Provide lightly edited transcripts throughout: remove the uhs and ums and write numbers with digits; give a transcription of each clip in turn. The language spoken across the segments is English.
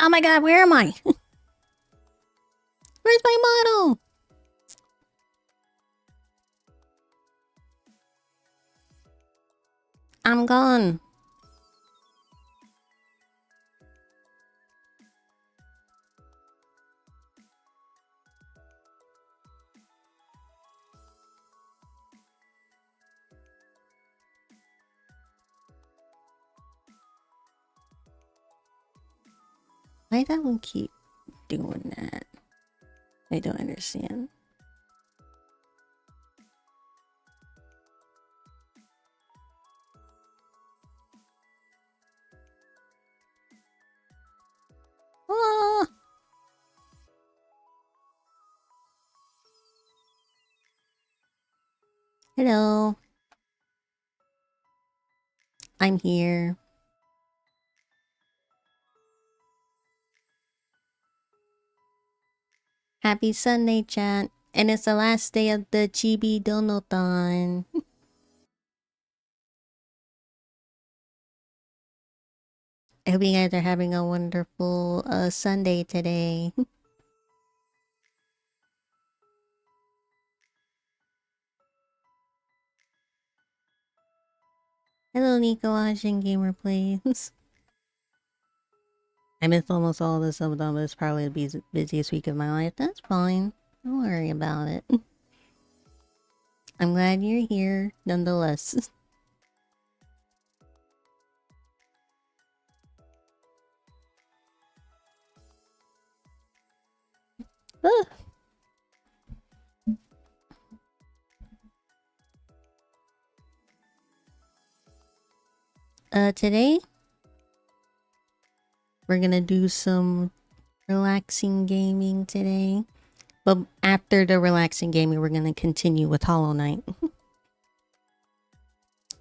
Oh my god, where am I? Where's my model? I'm gone. Why that one keep doing that? I don't understand. Ah! Hello. I'm here. Happy Sunday, chat. And it's the last day of the Chibi Donothon. I hope you guys are having a wonderful Sunday today. Hello, Nico, watching Gamer Plays. I missed almost all this Ramadan, but it's probably the busiest week of my life. That's fine. Don't worry about it. I'm glad you're here, nonetheless. Today we're gonna do some relaxing gaming today. But after the relaxing gaming, we're gonna continue with Hollow Knight.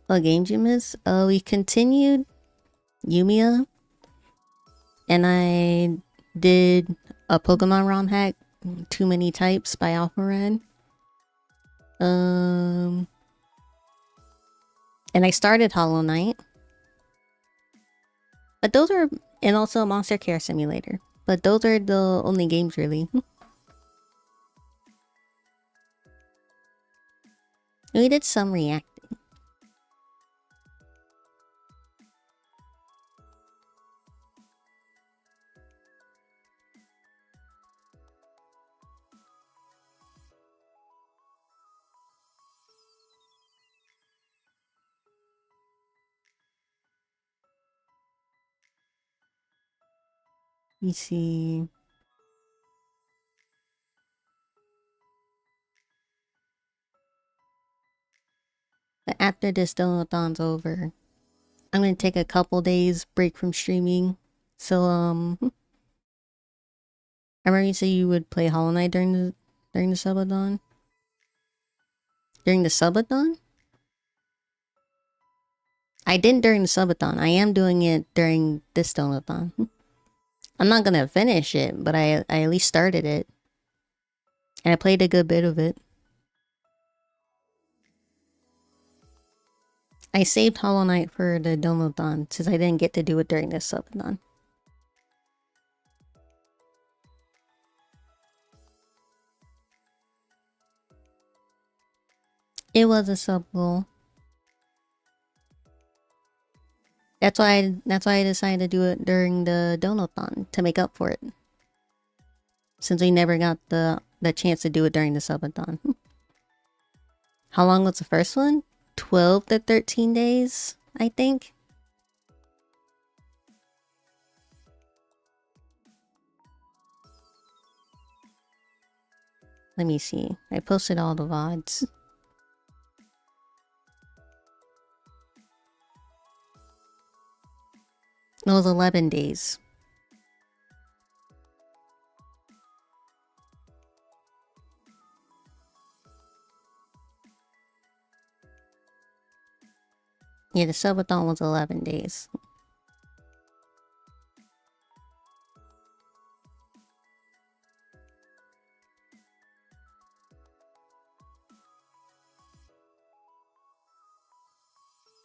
What games you miss? We continued Yumiya, and I did a Pokemon ROM hack, Too Many Types by Alpha Red. And I started Hollow Knight. But those are, and also Monster Care Simulator. But those are the only games really. We did some reacting. You see. But after this Donathon's over, I'm gonna take a couple days break from streaming. So I remember you said you would play Hollow Knight during the subathon? During the subathon? I didn't during the subathon. I am doing it during this Donathon. I'm not gonna finish it, but I at least started it. And I played a good bit of it. I saved Hollow Knight for the Donathon since I didn't get to do it during this subathon. It was a sub goal. That's why I decided to do it during the Donathon to make up for it. Since we never got the chance to do it during the subathon. How long was the first one? 12 to 13 days, I think. Let me see. I posted all the VODs. It was 11 days. Yeah, the subathon was 11 days.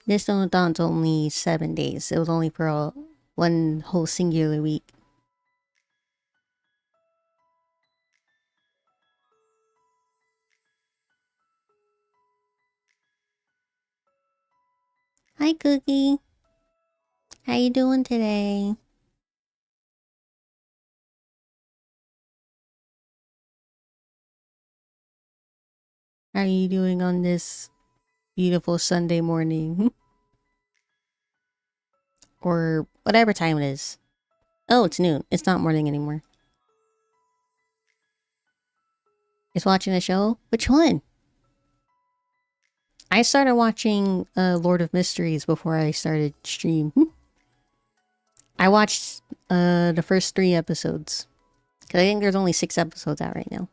This subathon's only 7 days. It was only for one whole singular week. Hi, Cookie. How you doing today? How are you doing on this beautiful Sunday morning? Or whatever time it is. Oh, it's noon. It's not morning anymore. It's watching a show? Which one? I started watching Lord of Mysteries before I started stream. I watched the first 3 episodes. Because I think there's only 6 episodes out right now.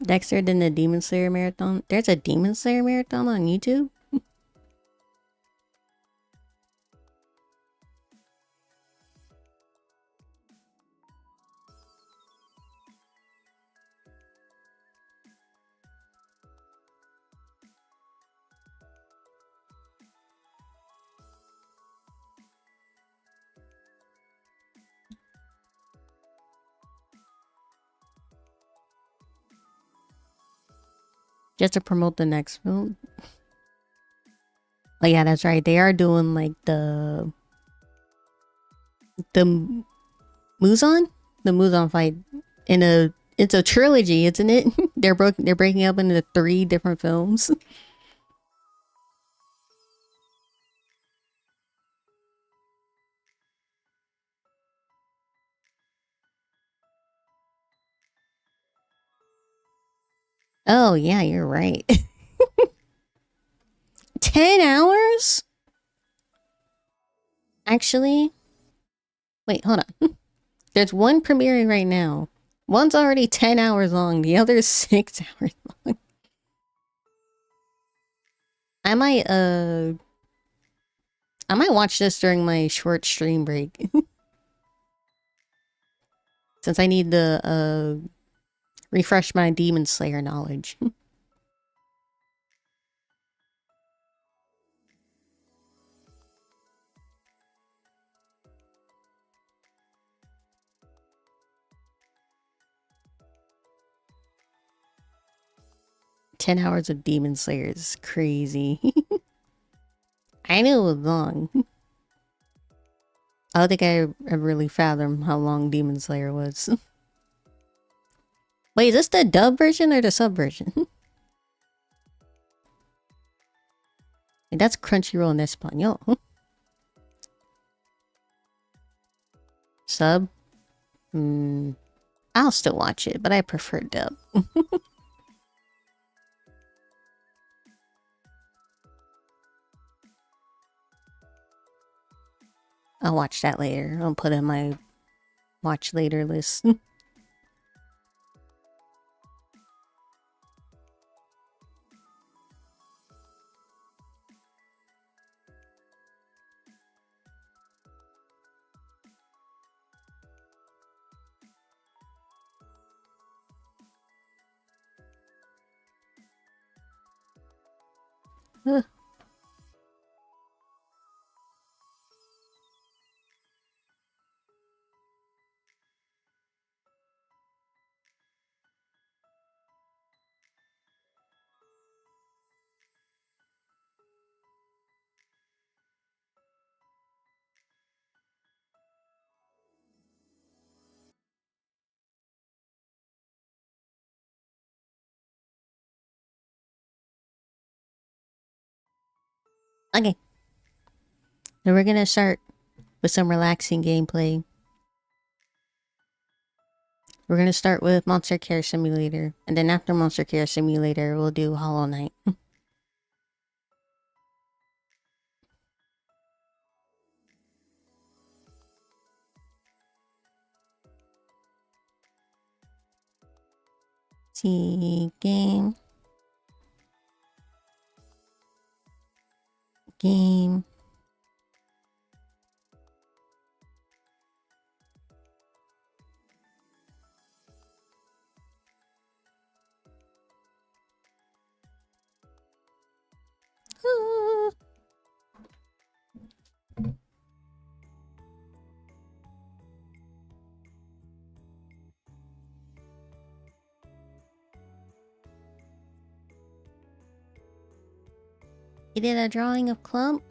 Dexter did the Demon Slayer marathon. There's a Demon Slayer marathon on YouTube? Just to promote the next film? Oh yeah, that's right. They are doing like the Muzan? The Muzan fight in a it's a trilogy, isn't it? They're breaking up into 3 different films. Oh yeah, you're right. 10 hours? Actually, wait, hold on. There's one premiering right now. One's already 10 hours long, the other's 6 hours long. I might I might watch this during my short stream break. Since I need to refresh my Demon Slayer knowledge. 10 hours of Demon Slayer is crazy. I knew it was long. I don't think I really fathomed how long Demon Slayer was. Wait, is this the dub version or the sub version? Wait, that's Crunchyroll in Espanol. Sub? I'll still watch it, but I prefer dub. I'll watch that later. I'll put it in my watch later list. Okay. Then we're gonna start with some relaxing gameplay. We're gonna start with Monster Care Simulator, and then after Monster Care Simulator, we'll do Hollow Knight. See, game. You did a drawing of Clump?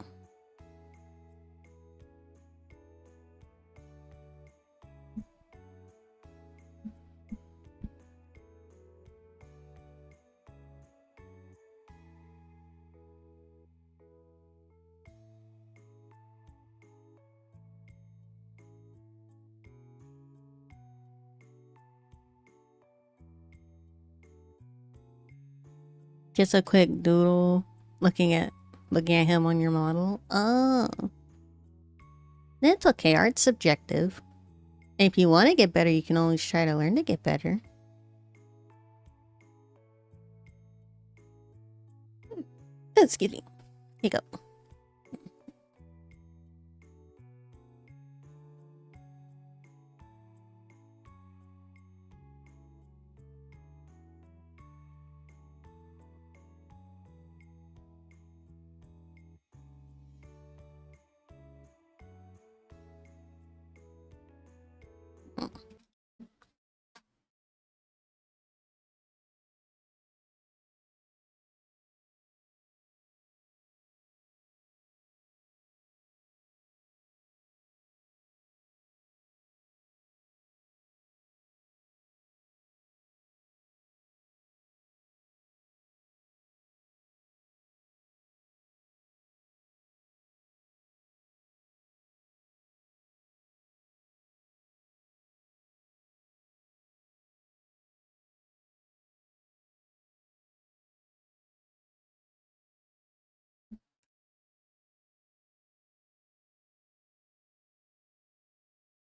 Just a quick doodle looking at him on your model. Oh. That's okay, art's subjective. If you want to get better, you can always try to learn to get better. Excuse me. Here you go.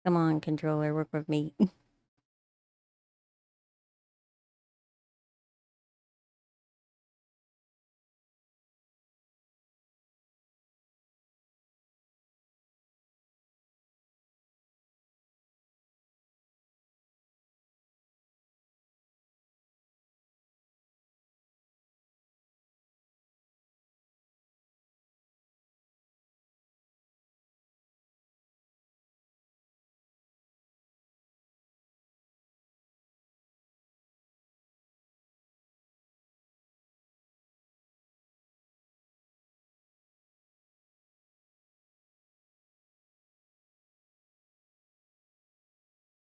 Come on, controller, work with me.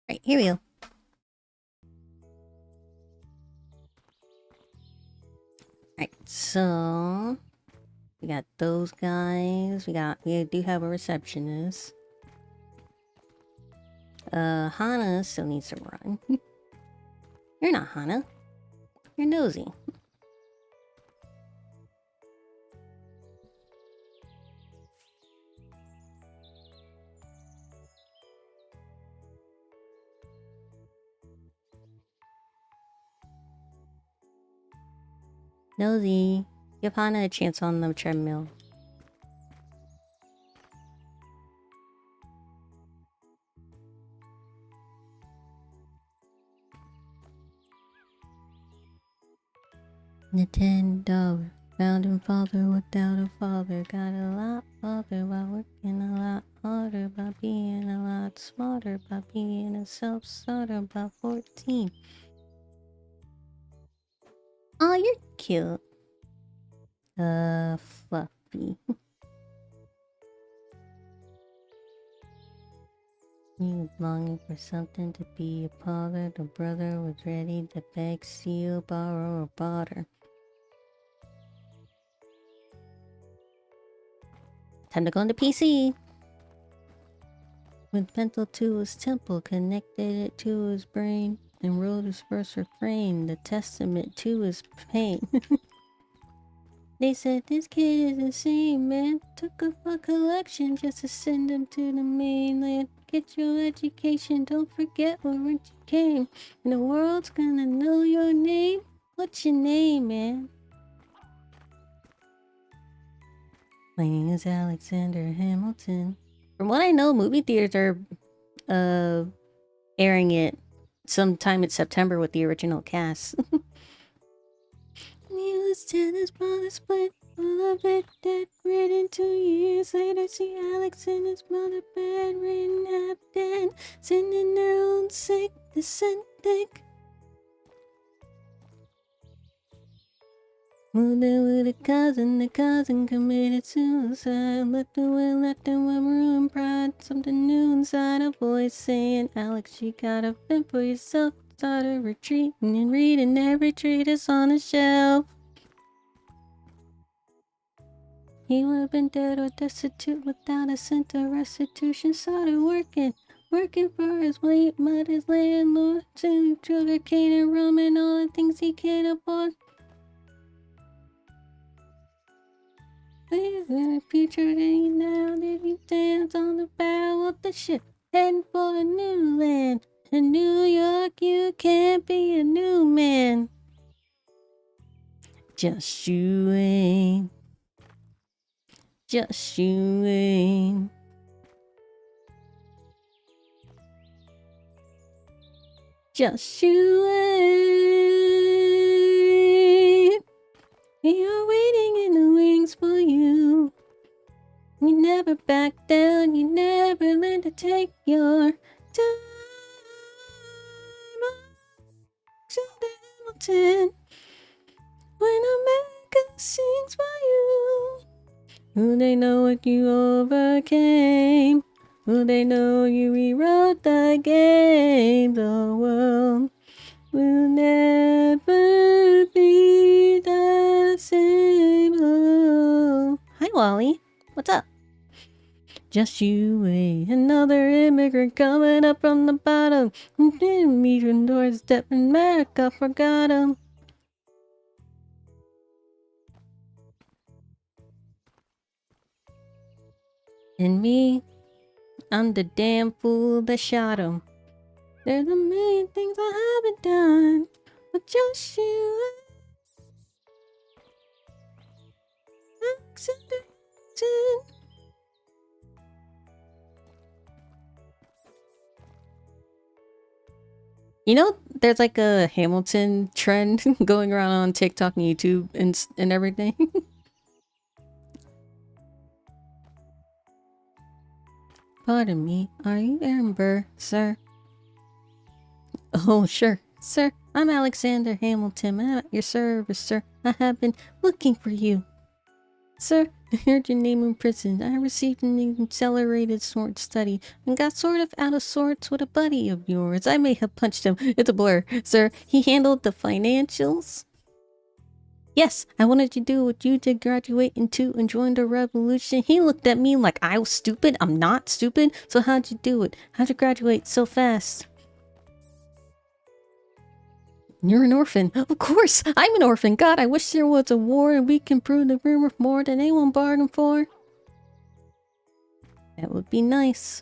Right, here we go. Right, so we got those guys. We do have a receptionist. Hana still needs to run. You're not Hana. You're Nosy. Nosy. Give Hana a chance on the treadmill. The $10 founding father without a father got a lot farther by working a lot harder, by being a lot smarter, by being a self-starter by 14. Oh, you're cute. Fluffy. He was longing for something to be a father. The brother was ready to beg, steal, borrow, or barter. Time to go into PC. With pencil to his temple, connected it to his brain, and wrote his first refrain, the testament to his pain. They said this kid is insane, man. Took up a collection just to send him to the mainland. Get your education, don't forget where you came. And the world's gonna know your name. What's your name, man? My name is Alexander Hamilton. From what I know, movie theaters are airing it sometime in September with the original cast. He was tennis brother split, full of it, dead, written 2 years later. See Alex and his mother bedridden, half dead, sending their own sick, descending. Moved in with the cousin committed suicide. Left the will, left in one room, pride. Something new inside a voice saying, Alex, you gotta fend for yourself. Started retreating and reading every treatise on the shelf. He would have been dead or destitute without a cent of restitution. Started working for his weight, but his landlord. To sugar cane and rum and all the things he can't afford. In the future, then now that he stands on the bow of the ship, heading for a new land. In New York, you can't be a new man. Just you ain't. Just you ain't. Just you ain't. We are waiting in the wings for you. You never back down, you never learn to take your time. Alexander Hamilton, when America sings for you. Who they know what you overcame? Who they know you rewrote the game? The world will never be the same. Oh. Hi, Wally. What's up? Just you wait. Another immigrant coming up from the bottom. Didn't meet your doorstep. America forgot him. And me, I'm the damn fool that shot him. There's a million things I haven't done, but just you. Alexander. You know, there's like a Hamilton trend going around on TikTok and YouTube and everything. Pardon me, are you Aaron Burr, sir? Oh, sure, sir. I'm Alexander Hamilton. I'm at your service, sir. I have been looking for you. Sir, I heard your name in prison. I received an accelerated sword study and got sort of out of sorts with a buddy of yours. I may have punched him. It's a blur. Sir, he handled the financials. Yes, I wanted to do what you did, graduate into and join the revolution. He looked at me like I was stupid. I'm not stupid. So how'd you do it? How'd you graduate so fast? You're an orphan. Of course, I'm an orphan. God, I wish there was a war and we can prove the rumor more than anyone bargained for. That would be nice.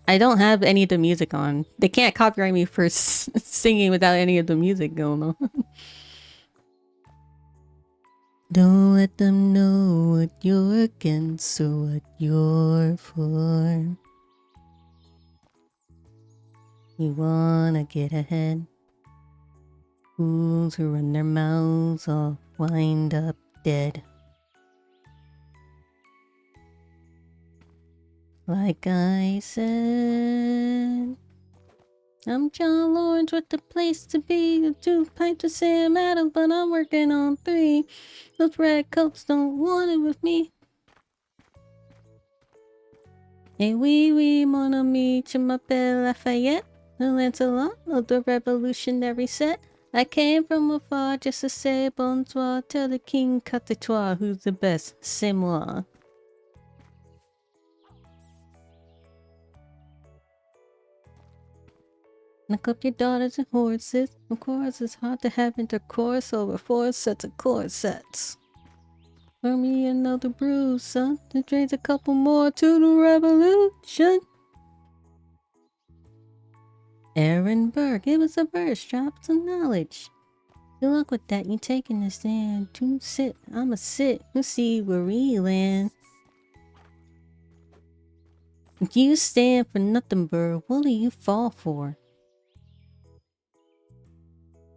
I don't have any of the music on. They can't copyright me for singing without any of the music going on. Don't let them know what you're against or what you're for. You wanna get ahead. Fools who run their mouths all wind up dead. Like I said, I'm John Lawrence with the place to be. The 2 pints of Sam Adams, but I'm working on 3. Those red coats don't want it with me. Hey, oui, mon ami, je m'appelle Lafayette, the Lancelot of the revolutionary set. I came from afar just to say bonsoir. Tell the king Cotetois who's the best. C'est moi. Knock up your daughters and horses. Of course, it's hard to have intercourse over 4 sets of corsets. For me, another brew, son. To drains a couple more to the revolution. Aaron Burr, give us a verse, drop some knowledge. Good luck with that, you taking the stand. To sit, I'ma sit, we'll see where we land. You stand for nothing, Burr, what do you fall for?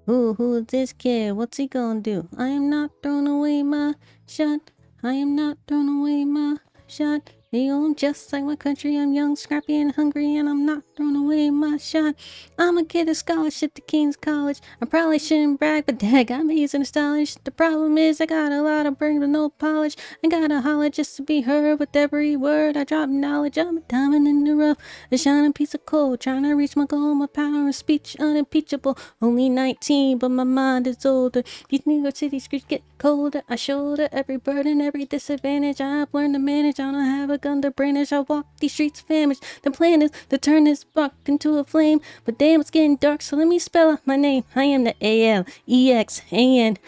Who is this kid? What's he gonna do? I am not throwing away my shot. I am not throwing away my shot. I'm just like my country. I'm young, scrappy, and hungry, and I'm not throwing away my shot. I'ma get a scholarship to King's College. I probably shouldn't brag, but dang, I'm amazing and stylish. The problem is I got a lot of brain with no polish. I gotta holler just to be heard with every word. I drop knowledge. I'm a diamond in the rough, a shining piece of coal. Trying to reach my goal, my power of speech unimpeachable. Only 19, but my mind is older. These New York City streets get colder. I shoulder every burden, every disadvantage. I've learned to manage. I don't have a gun to brandish. I walk these streets famished. The plan is to turn this spark into a flame. But damn, it's getting dark, so let me spell out my name. I am the ALEXANDER.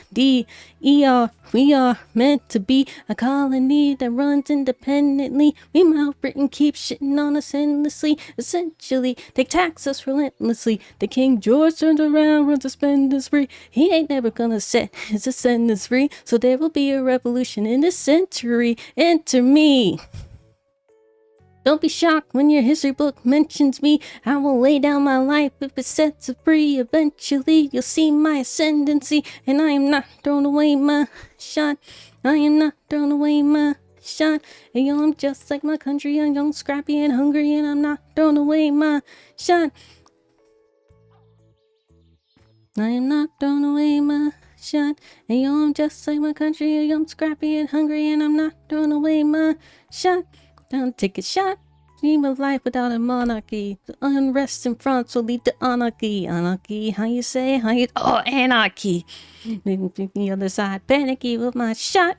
We are meant to be a colony that runs independently. We malwritten, keep shitting on us endlessly. Essentially, they tax us relentlessly. The King George turns around, runs a spending spree. He ain't never gonna set his descendants free. So there will be a revolution in this century. Enter me. Don't be shocked when your history book mentions me. I will lay down my life if it sets it free. Eventually, you'll see my ascendancy. And I am not throwing away my shot. I am not throwing away my shot. And yo, I'm just like my country. I'm young, scrappy, and hungry. And I'm not throwing away my shot. I am not throwing away my shot. And yo, I'm just like my country. I'm scrappy and hungry. And I'm not throwing away my shot. Don't take a shot. Dream of life without a monarchy. The unrest in France will lead to anarchy. Anarchy, how you say? How you? Oh, anarchy. The other side, panicky with my shot.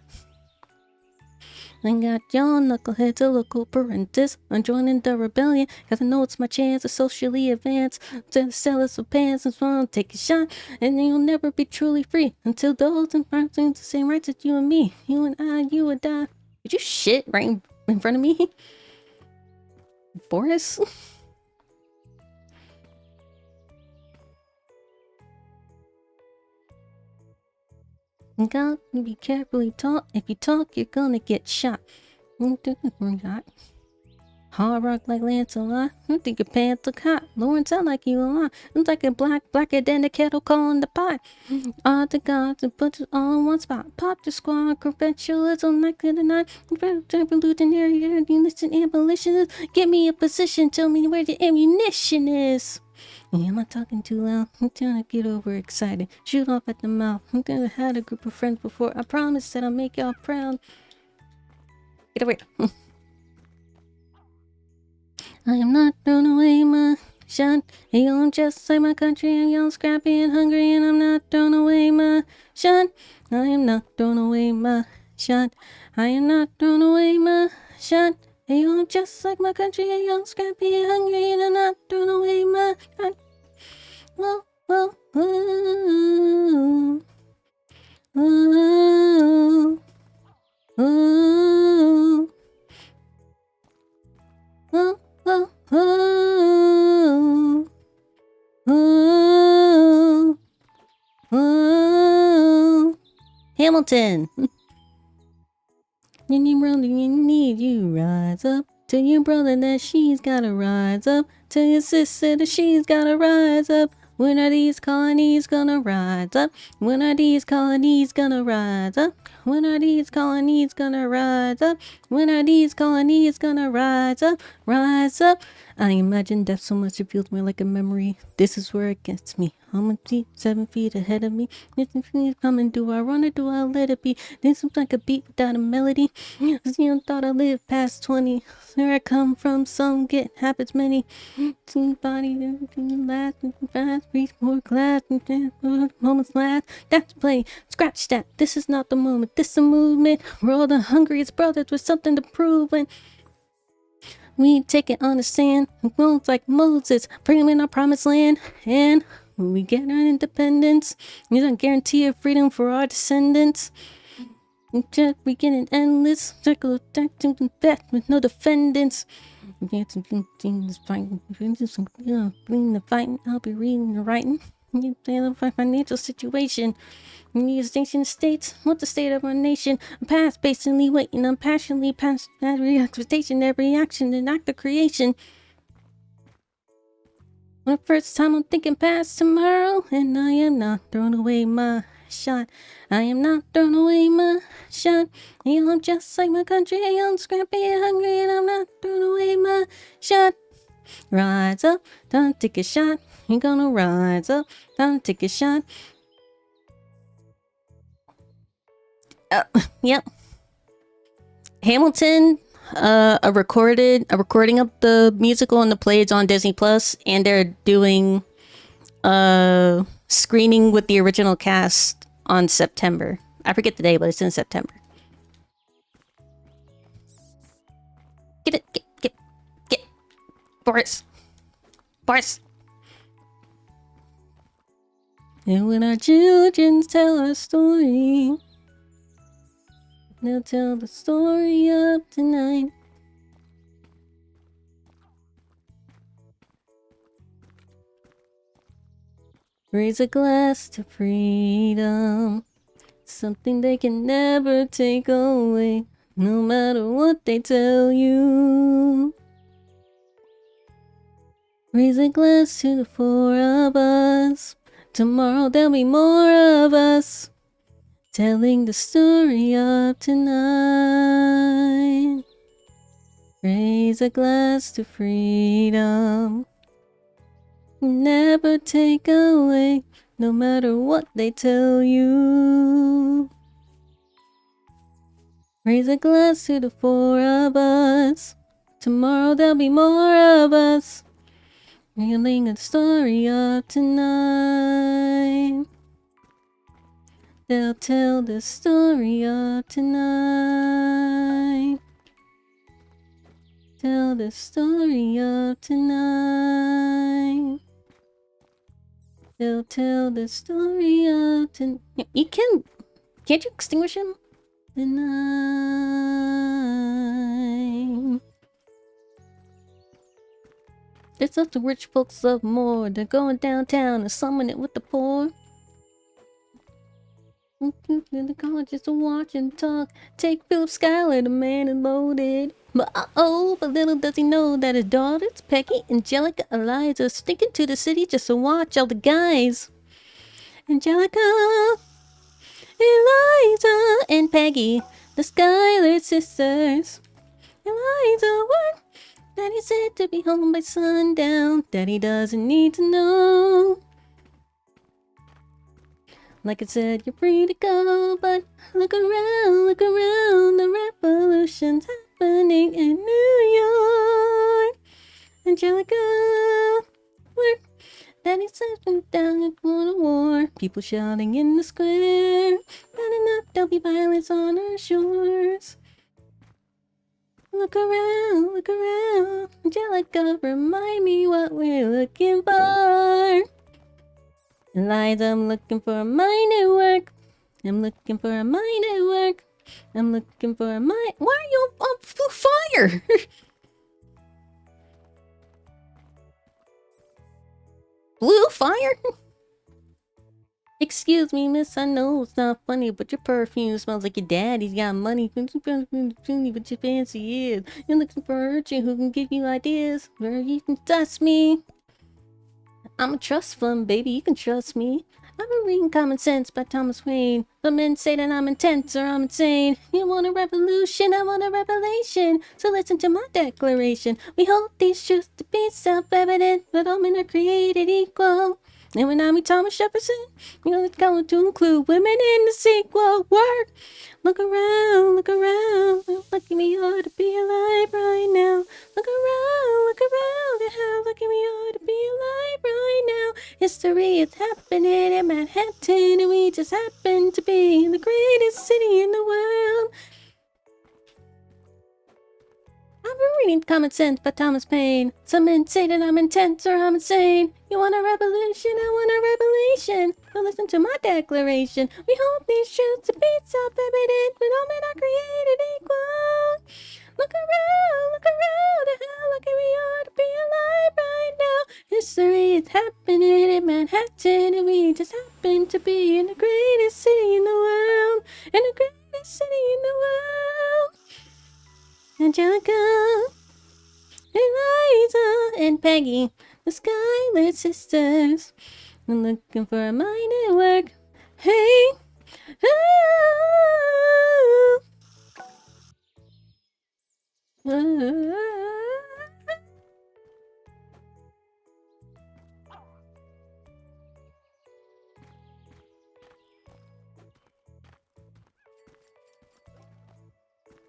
I got y'all knuckleheads, a local parentis. I'm joining the rebellion, cause I know it's my chance to socially advance. To sell us some pants and so take a shot. And you'll never be truly free until those in front of the same rights as you and me. You and I, you and I. Did you shit right in front of me? Boris? You gotta be carefully taught. If you talk, you're gonna get shot. Hard rock like Lancelot. I think your pants look hot. Lauren sound like you a lot. It's like a blacker than the kettle calling the pot. All the gods and put it all in one spot. Pop the squad, credentialism like the night. Revolutionary, you listen, abolitionists. Get me a position, tell me where the ammunition is. Am I talking too loud? I'm trying to get overexcited. Shoot off at the mouth. I'm gonna have a group of friends before. I promise that I'll make y'all proud. Get away. I am not throwing away my shot. Hey, I'm just like my country. I'm young, scrappy, and hungry, and I'm not throwing away my shot. I am not throwing away my shot. I am not throwing away my shot. Hey, I'm just like my country. I'm young, scrappy, and hungry, and I'm not throwing away my shot. Whoa, whoa, whoa. Ooh, ooh, ooh, ooh, ooh, ooh, ooh. Hamilton. And your brother, you need you rise up. Tell your brother that she's gotta rise up. Tell your sister that she's gotta rise up. When are these colonies gonna rise up? When are these colonies gonna rise up? When are these colonies gonna rise up? When are these colonies gonna rise up? Rise up. I imagine death so much it feels more like a memory. This is where it gets me. I'm 7 feet ahead of me. This is coming. Do I run or do I let it be? This is like a beat without a melody. You thought I lived past 20. Where I come from, some get habits many. Body last, fast, reach more glass, moments last. That's play. Scratch that. This is not the moment. This is a movement. We're all the hungriest brothers with something to prove. When we take it on the sand, bones like Moses, bring them in our promised land. And when we get our independence, we don't guarantee a freedom for our descendants. We get an endless circle of death with no defendants. Get some things fighting, bring the fighting. I'll be reading and writing. My financial situation. These nation states, what's the state of our nation? I'm past patiently waiting, I'm passionately past every expectation, every action, and act of creation. For the first time I'm thinking past tomorrow, and I am not throwing away my shot. I am not throwing away my shot. Hey, I'm just like my country. Hey, I'm scrappy and hungry, and I'm not throwing away my shot. Rise up, time to take a shot. You're gonna rise up, time to take a shot. Yep. Hamilton, a recording of the musical and the play is on Disney Plus, and they're doing a screening with the original cast on September. I forget the day, but it's in September. Get it, get, Boris. And when our children tell our story, they'll tell the story of tonight. Raise a glass to freedom, something they can never take away, no matter what they tell you. Raise a glass to the four of us. Tomorrow there'll be more of us, telling the story of tonight. Raise a glass to freedom, never take away, no matter what they tell you. Raise a glass to the four of us. Tomorrow there'll be more of us, telling the story of tonight. They'll tell the story of tonight. Tell the story of tonight. They'll tell the story of tonight. You can't you extinguish him? Tonight. It's up to rich folks love more. They're going downtown and summon it with the poor. The colleges to watch and talk. Take Philip Schuyler, the man is loaded. But but little does he know that his daughters, Peggy, Angelica, Eliza, sneaking to the city just to watch all the guys. Angelica, Eliza, and Peggy, the Schuyler sisters. Eliza, what? Daddy said to be home by sundown. Daddy doesn't need to know. Like I said, you're free to go, but look around, the revolution's happening in New York. Angelica, work. Daddy said from down and go to war. People shouting in the square. Not enough, there'll be violence on our shores. Look around, Angelica, remind me what we're looking for. Eliza, I'm looking for my network. I'm looking for my network. I'm looking for my... Why are you on fire? Blue fire? Excuse me, miss, I know it's not funny, but your perfume smells like your daddy's got money. But your fancy is. You're looking for a urchin who can give you ideas. Where you can trust me. I'm a trust fund, baby, you can trust me. I've been reading Common Sense by Thomas Paine. The men say that I'm intense or I'm insane. You want a revolution, I want a revelation. So listen to my declaration. We hold these truths to be self-evident, but all men are created equal. And when I meet Thomas Jefferson, you know it's going to include women in the sequel. Work! Look around, lucky me hard to be alive right now. Look around, and how lucky me hard to be alive right now. History is happening in Manhattan, and we just happen to be in the greatest city in the world. I've been reading Common Sense by Thomas Paine. Some men say that I'm intense or I'm insane. You want a revolution, I want a revelation. So listen to my declaration. We hold these truths to be self-evident, but all men are created equal. Look around, and how lucky we are to be alive right now. History is happening in Manhattan, and we just happen to be in the greatest city in the world. In the greatest city in the world. Angelica, Eliza, and Peggy, the Schuyler sisters. I'm looking for my network. Hey,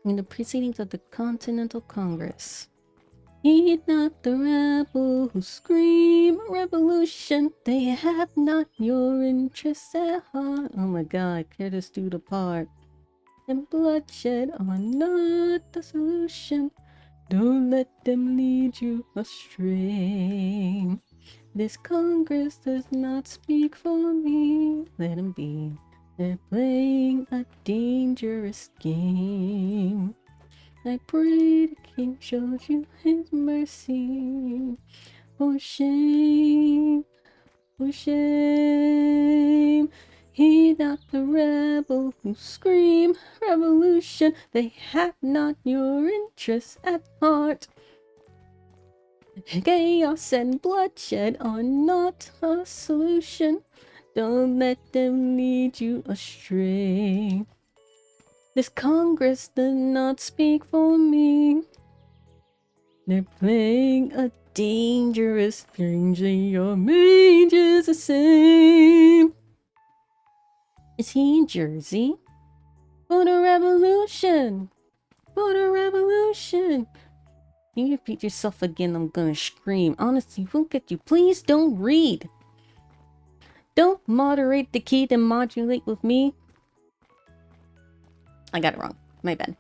In the proceedings of the Continental Congress. Heed not the rebel who scream revolution. They have not your interests at heart. Oh my god, care us do the part. And bloodshed are not the solution. Don't let them lead you astray. This Congress does not speak for me. Let them be. They're playing a dangerous game. I pray the King shows you his mercy. For shame, for shame. Heed not the rebel who scream revolution. They have not your interests at heart. Chaos and bloodshed are not a solution. Don't let them lead you astray. This Congress does not speak for me. They're playing a dangerous game. Your mage is the same. Is he in Jersey? For the revolution! For the revolution! You repeat yourself again, I'm gonna scream. Honestly, look at you. Please don't read. Don't moderate the key, then modulate with me. I got it wrong. My bad.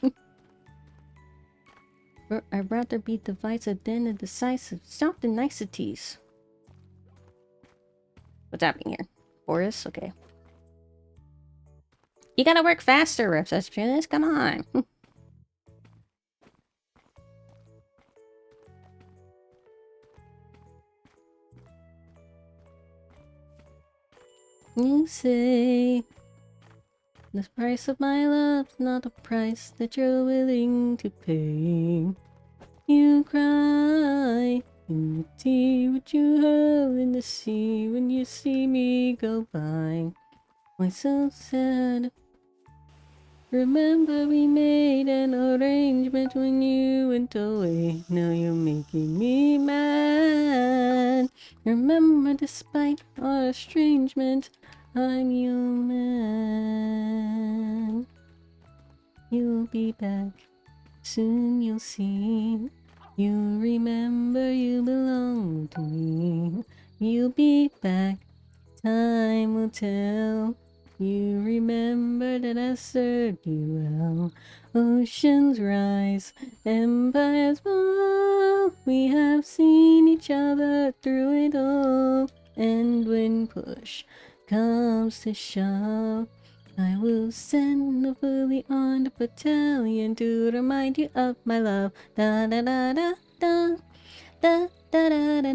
I'd rather be divisive than indecisive. Stop the niceties. What's happening here? Boris? Okay. You gotta work faster, receptionist. Come on. You say the price of my love's not a price that you're willing to pay. You cry in the tea, what you hurl in the sea when you see me go by. Why so sad? Remember we made an arrangement when you went away. Now you're making me mad. Remember, despite our estrangement, I'm your man. You'll be back, soon you'll see. You remember you belong to me. You'll be back, time will tell. You remember that I served you well. Oceans rise, empires fall. We have seen each other through it all. And when push comes to shove, I will send a fully armed battalion to remind you of my love. Da da da da da da da da da da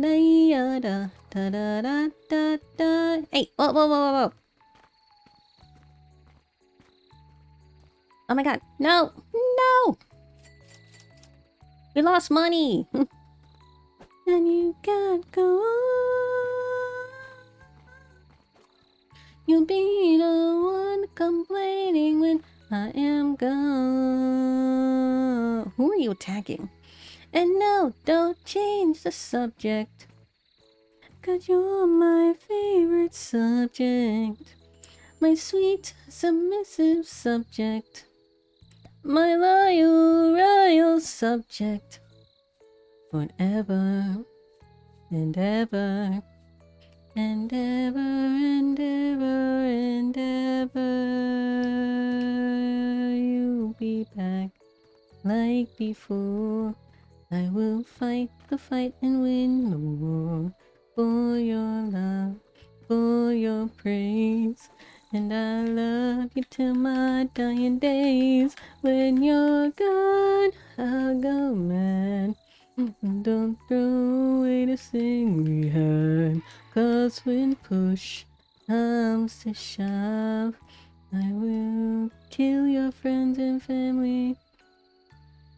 da da da da da da. Hey, whoa whoa whoa whoa whoa! Oh my god, no! No! We lost money! And you can't go on. You'll be the one complaining when I am gone. Who are you attacking? And no, don't change the subject. 'Cause you're my favorite subject. My sweet, submissive subject. My loyal, royal subject. Forever and ever and ever and ever and ever. You'll be back like before. I will fight the fight and win the war. For your love, for your praise. And I love you till my dying days. When you're gone, I'll go mad. Don't throw away the thing we had. 'Cause when push comes to shove, I will kill your friends and family.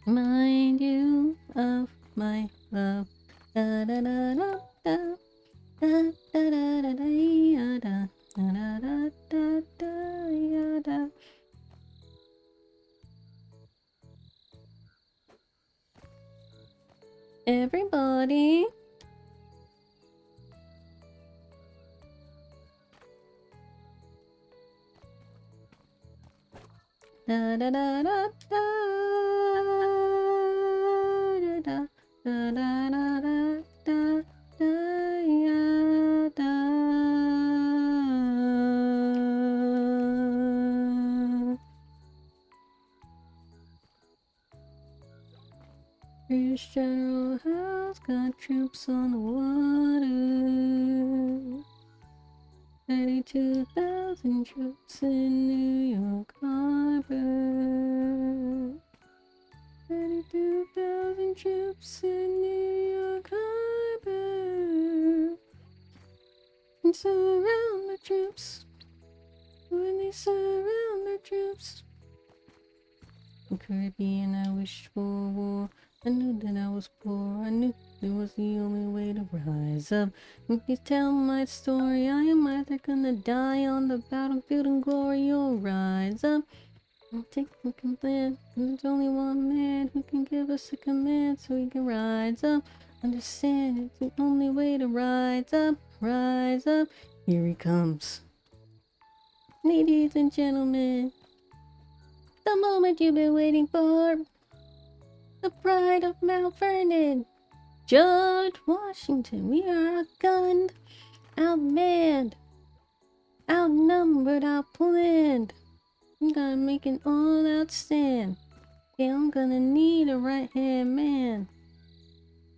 Remind you of my love. Da da da da da da da da da da da da da da da. Everybody. Da da da da da. da da da da da da da. British General has got troops on the water. 32,000 troops in New York Harbor. 32,000 troops in New York Harbor. And surround the troops. When they surround the troops. In Caribbean, I wished for war. I knew that I was poor. I knew it was the only way to rise up. If you tell my story, I am either gonna die on the battlefield in glory or rise up. I'll take the command. There's only one man who can give us a command so we can rise up. Understand, it's the only way to rise up. Rise up. Here he comes. Ladies and gentlemen, the moment you've been waiting for. The pride of Mount Vernon. George Washington. We are outgunned, outmanned, outnumbered, outplanned. I'm gonna make an all-out stand. Yeah, I'm gonna need a right-hand man.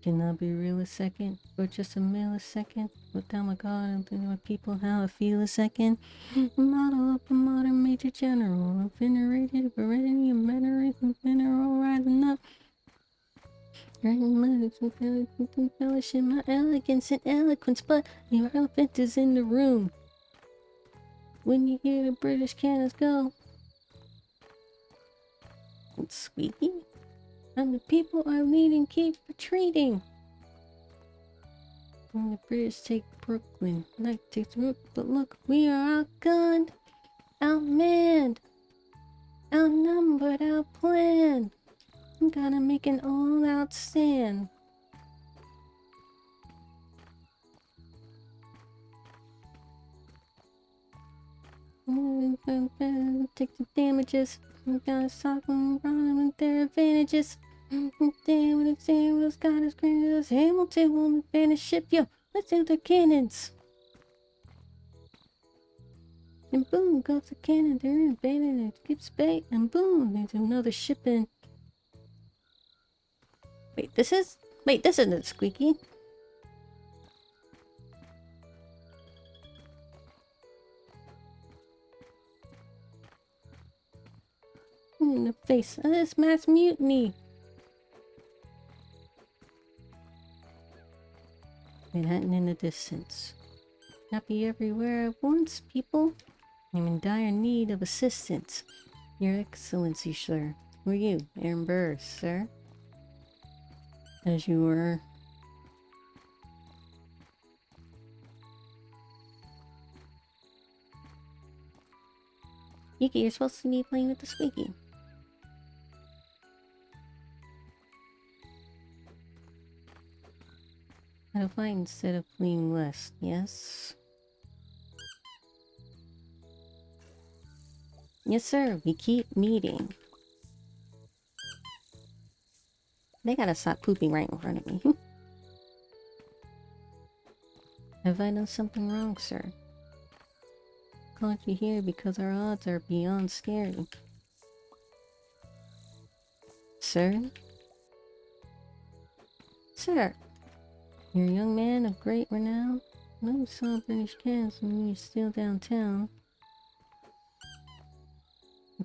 Can I be real a second? For just a millisecond? Without my God, I'm thinking about people how I feel a second. Model of a modern major general. A venerated, heredity, a veteran, mineral rising up. Embellish in my elegance and eloquence, but the elephant is in the room. When you hear the British cannons go, it's squeaky, and the people are leading, keep retreating. When the British take Brooklyn, like takes Rook, but look, we are outgunned, outmanned, outnumbered, outplanned. I'm gonna make an all-out stand. Take the damages. I'm gonna stop them running with their advantages. Damn what it's saying, what's got us granted us. Hamilton won't advantage ship, yo. Let's do the cannons. And boom goes the cannon, they're abandoning it. Keeps bait, and boom, there's another ship in. Wait, this isn't squeaky. In the face of this mass mutiny. Manhattan in the distance. Happy everywhere at once, people. I'm in dire need of assistance. Your Excellency, sir. Who are you? Aaron Burr, sir? As you were. Yuki, you're supposed to be playing with the squeaky. How to fight instead of fleeing west, yes? Yes, sir, we keep meeting. They gotta stop pooping right in front of me. Have I done something wrong, sir? Called you here because our odds are beyond scary. Sir? Sir! You're a young man of great renown. No, you saw British cans when you were still downtown.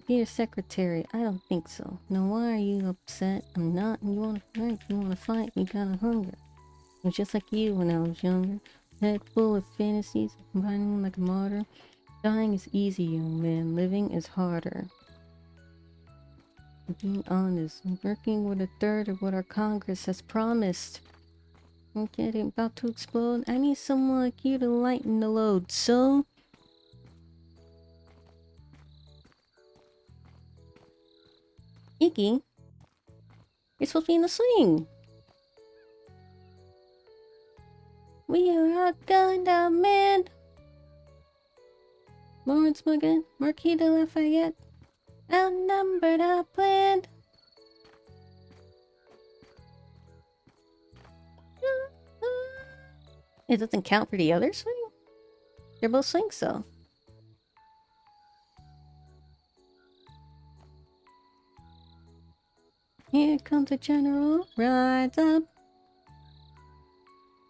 Be a secretary? I don't think so. No, why are you upset? I'm not. You wanna fight? You wanna fight? You got a hunger. It was just like you when I was younger. Head full of fantasies, combining them like a martyr. Dying is easy, young man. Living is harder. Being honest, I'm working with a third of what our Congress has promised. I'm getting about to explode. I need someone like you to lighten the load, so... Iggy? You're supposed to be in the swing! We are outgunned, outmanned! Lawrence Morgan, Marquis de Lafayette, outnumbered, outplanned! It doesn't count for the other swing? They're both swings, so. Here comes the general. Rise up.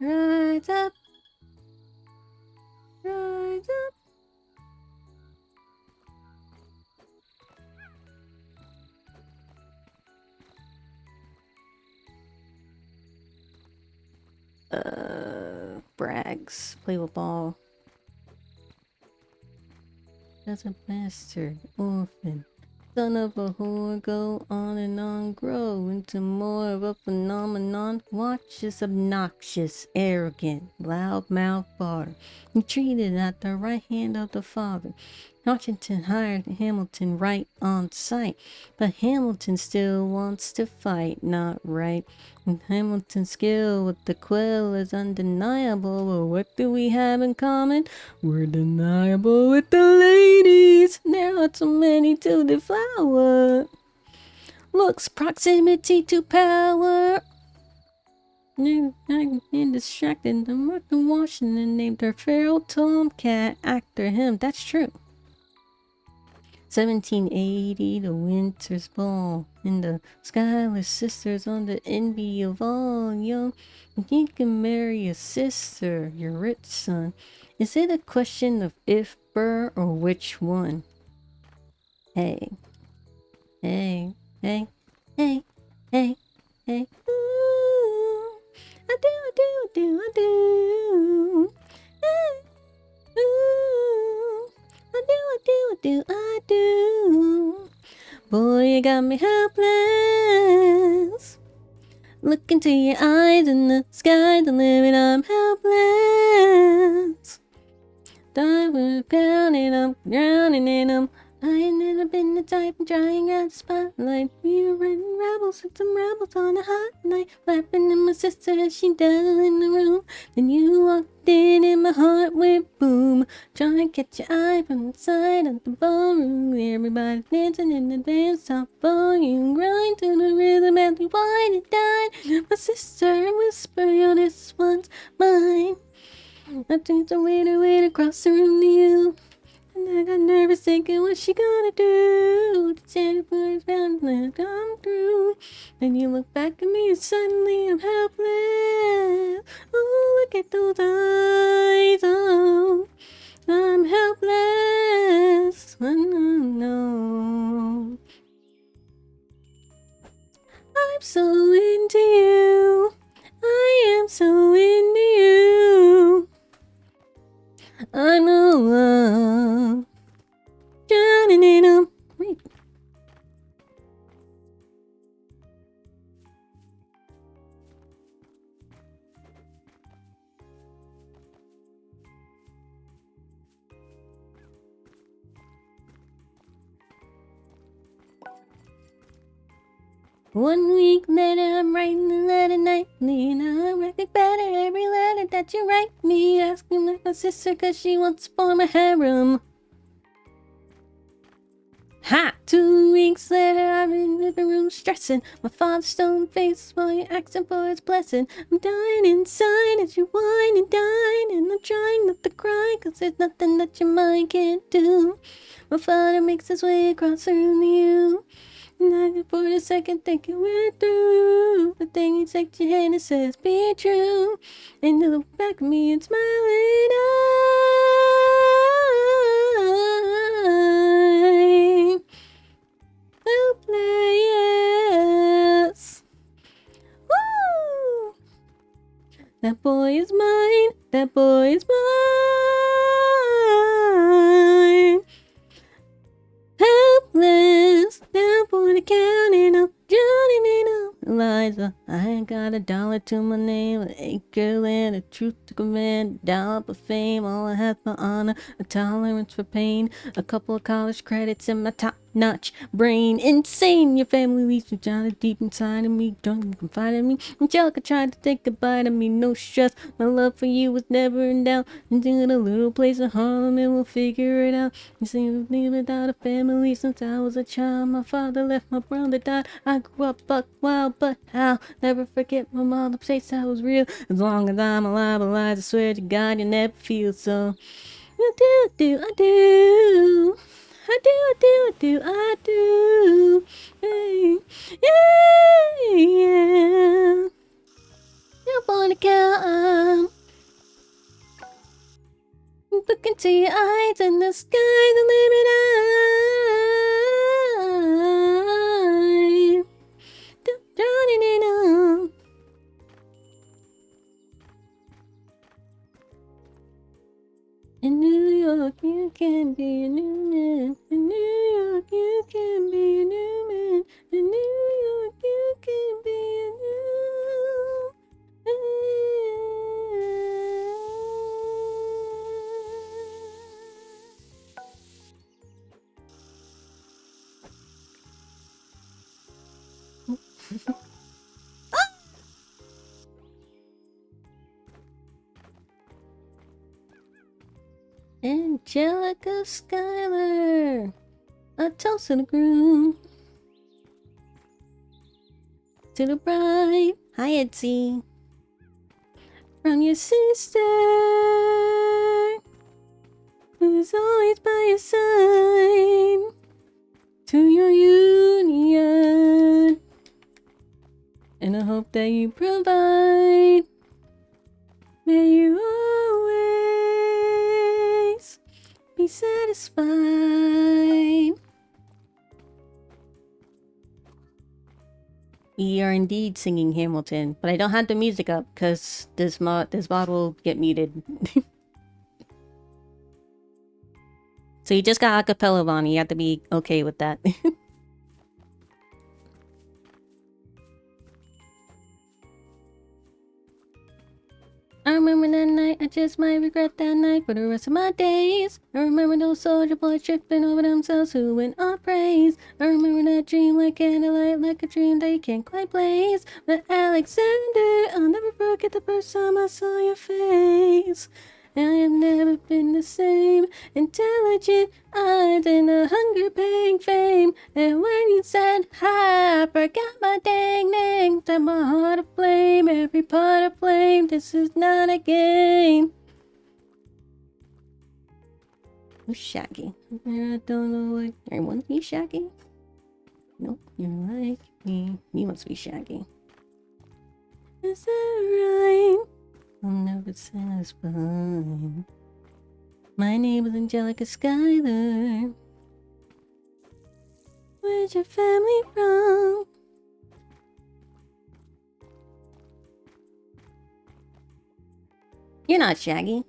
Rise up. Rise up. Brags. Play with ball. That's a bastard. Orphan. Son of a whore, go on and on, grow into more of a phenomenon. Watch this obnoxious, arrogant, loudmouth bar. He treated at the right hand of the father. Washington hired Hamilton right on sight, but Hamilton still wants to fight, not right. And Hamilton's skill with the quill is undeniable, but what do we have in common? We're deniable with the ladies. There are too many to devour. Looks proximity to power. And distracted. The Martha Washington named her feral tomcat after him. That's true. 1780, the winter's ball, and the Schuyler sisters on the envy of all young. You can marry a sister, your rich son. Is it a question of if, Burr, or which one? Hey, hey, hey, hey, hey, hey. Ooh, I do. Hey, ooh, I do. Boy, you got me helpless. Look into your eyes in the sky, the limit, I'm helpless. Diving down and I'm drowning in them. I ain't never been the type of trying out the spotlight. We were running rebels with some rebels on a hot night. Laughing at my sister as she died in the room. Then you walked in and my heart went boom. Trying to catch your eye from the side of the ballroom. Everybody dancing in the dance top volume. Grind to the rhythm as we wine and dine. My sister whisper, yo, this one's mine. I took the wait across the room to you. And I got nervous thinking, what's she gonna do? The telephone found and come through. Then you look back at me and suddenly I'm helpless. Oh, look at those eyes. Oh, I'm helpless. Oh, no. I'm so into you. I am so into you. I know drowning in them. Wait. One week later, I'm writing a letter nightly, and I reckon better every letter that you write me. Asking like my sister, cause she wants to form a harem. Ha! 2 weeks later, I'm in the living room stressing. My father's stone face while you're asking for his blessing. I'm dying inside as you whine and dine, and I'm trying not to cry, cause there's nothing that your mind can't do. My father makes his way across the room to you. And I for a second thinking we're through. But then he takes your hand and says, be true. And you look back at me and smiling. Helpless. Woo! That boy is mine. That boy is mine. Helpless, down for the counting up, drowning in up. Eliza, I ain't got $1 to my name, an acre land, a truth to command, $1 for fame, all I have for honor, a tolerance for pain, a couple of college credits in my top notch brain. Insane, your family leaves me down deep inside of me. Don't confide in me. Angelica tried to take a bite of me, no stress. My love for you was never in doubt. Into a little place in Harlem and we'll figure it out. You see, me without a family since I was a child. My father left, my brother died. I grew up buck wild, but I'll never forget my mother place I was real. As long as I'm alive, I swear to God you never feel so. I do, I do. I do, I do, I do, I do. Hey, yeah, yeah. Up on the count. Look into your eyes and the sky, the limit I. Drowning in them. In New York, you can be a new man. In New York, you can be a new man. In New York, you can be a new man. Angelica Schuyler, a toast to the groom, to the bride. Hi, Etsy. From your sister, who's always by your side, to your union, and I hope that you provide. May you always be satisfied. We are indeed singing Hamilton, but I don't have the music up because this mod will get muted. So you just got acapella, Bonnie. You have to be okay with that. I remember that night, I just might regret that night for the rest of my days. I remember those soldier boys tripping over themselves who went unpraised. I remember that dream like candlelight, like a dream that you can't quite blaze. But Alexander, I'll never forget the first time I saw your face. And I have never been the same. Intelligent eyes and a hunger paying fame. And when you said hi, I forgot my dang name. Set my heart aflame, every part aflame. This is not a game. Who's Shaggy? I don't know what. Everyone be Shaggy? Nope, you're like me. You must be Shaggy. Is that right? I'm never satisfied. My name is Angelica Schuyler. Where's your family from? You're not Shaggy.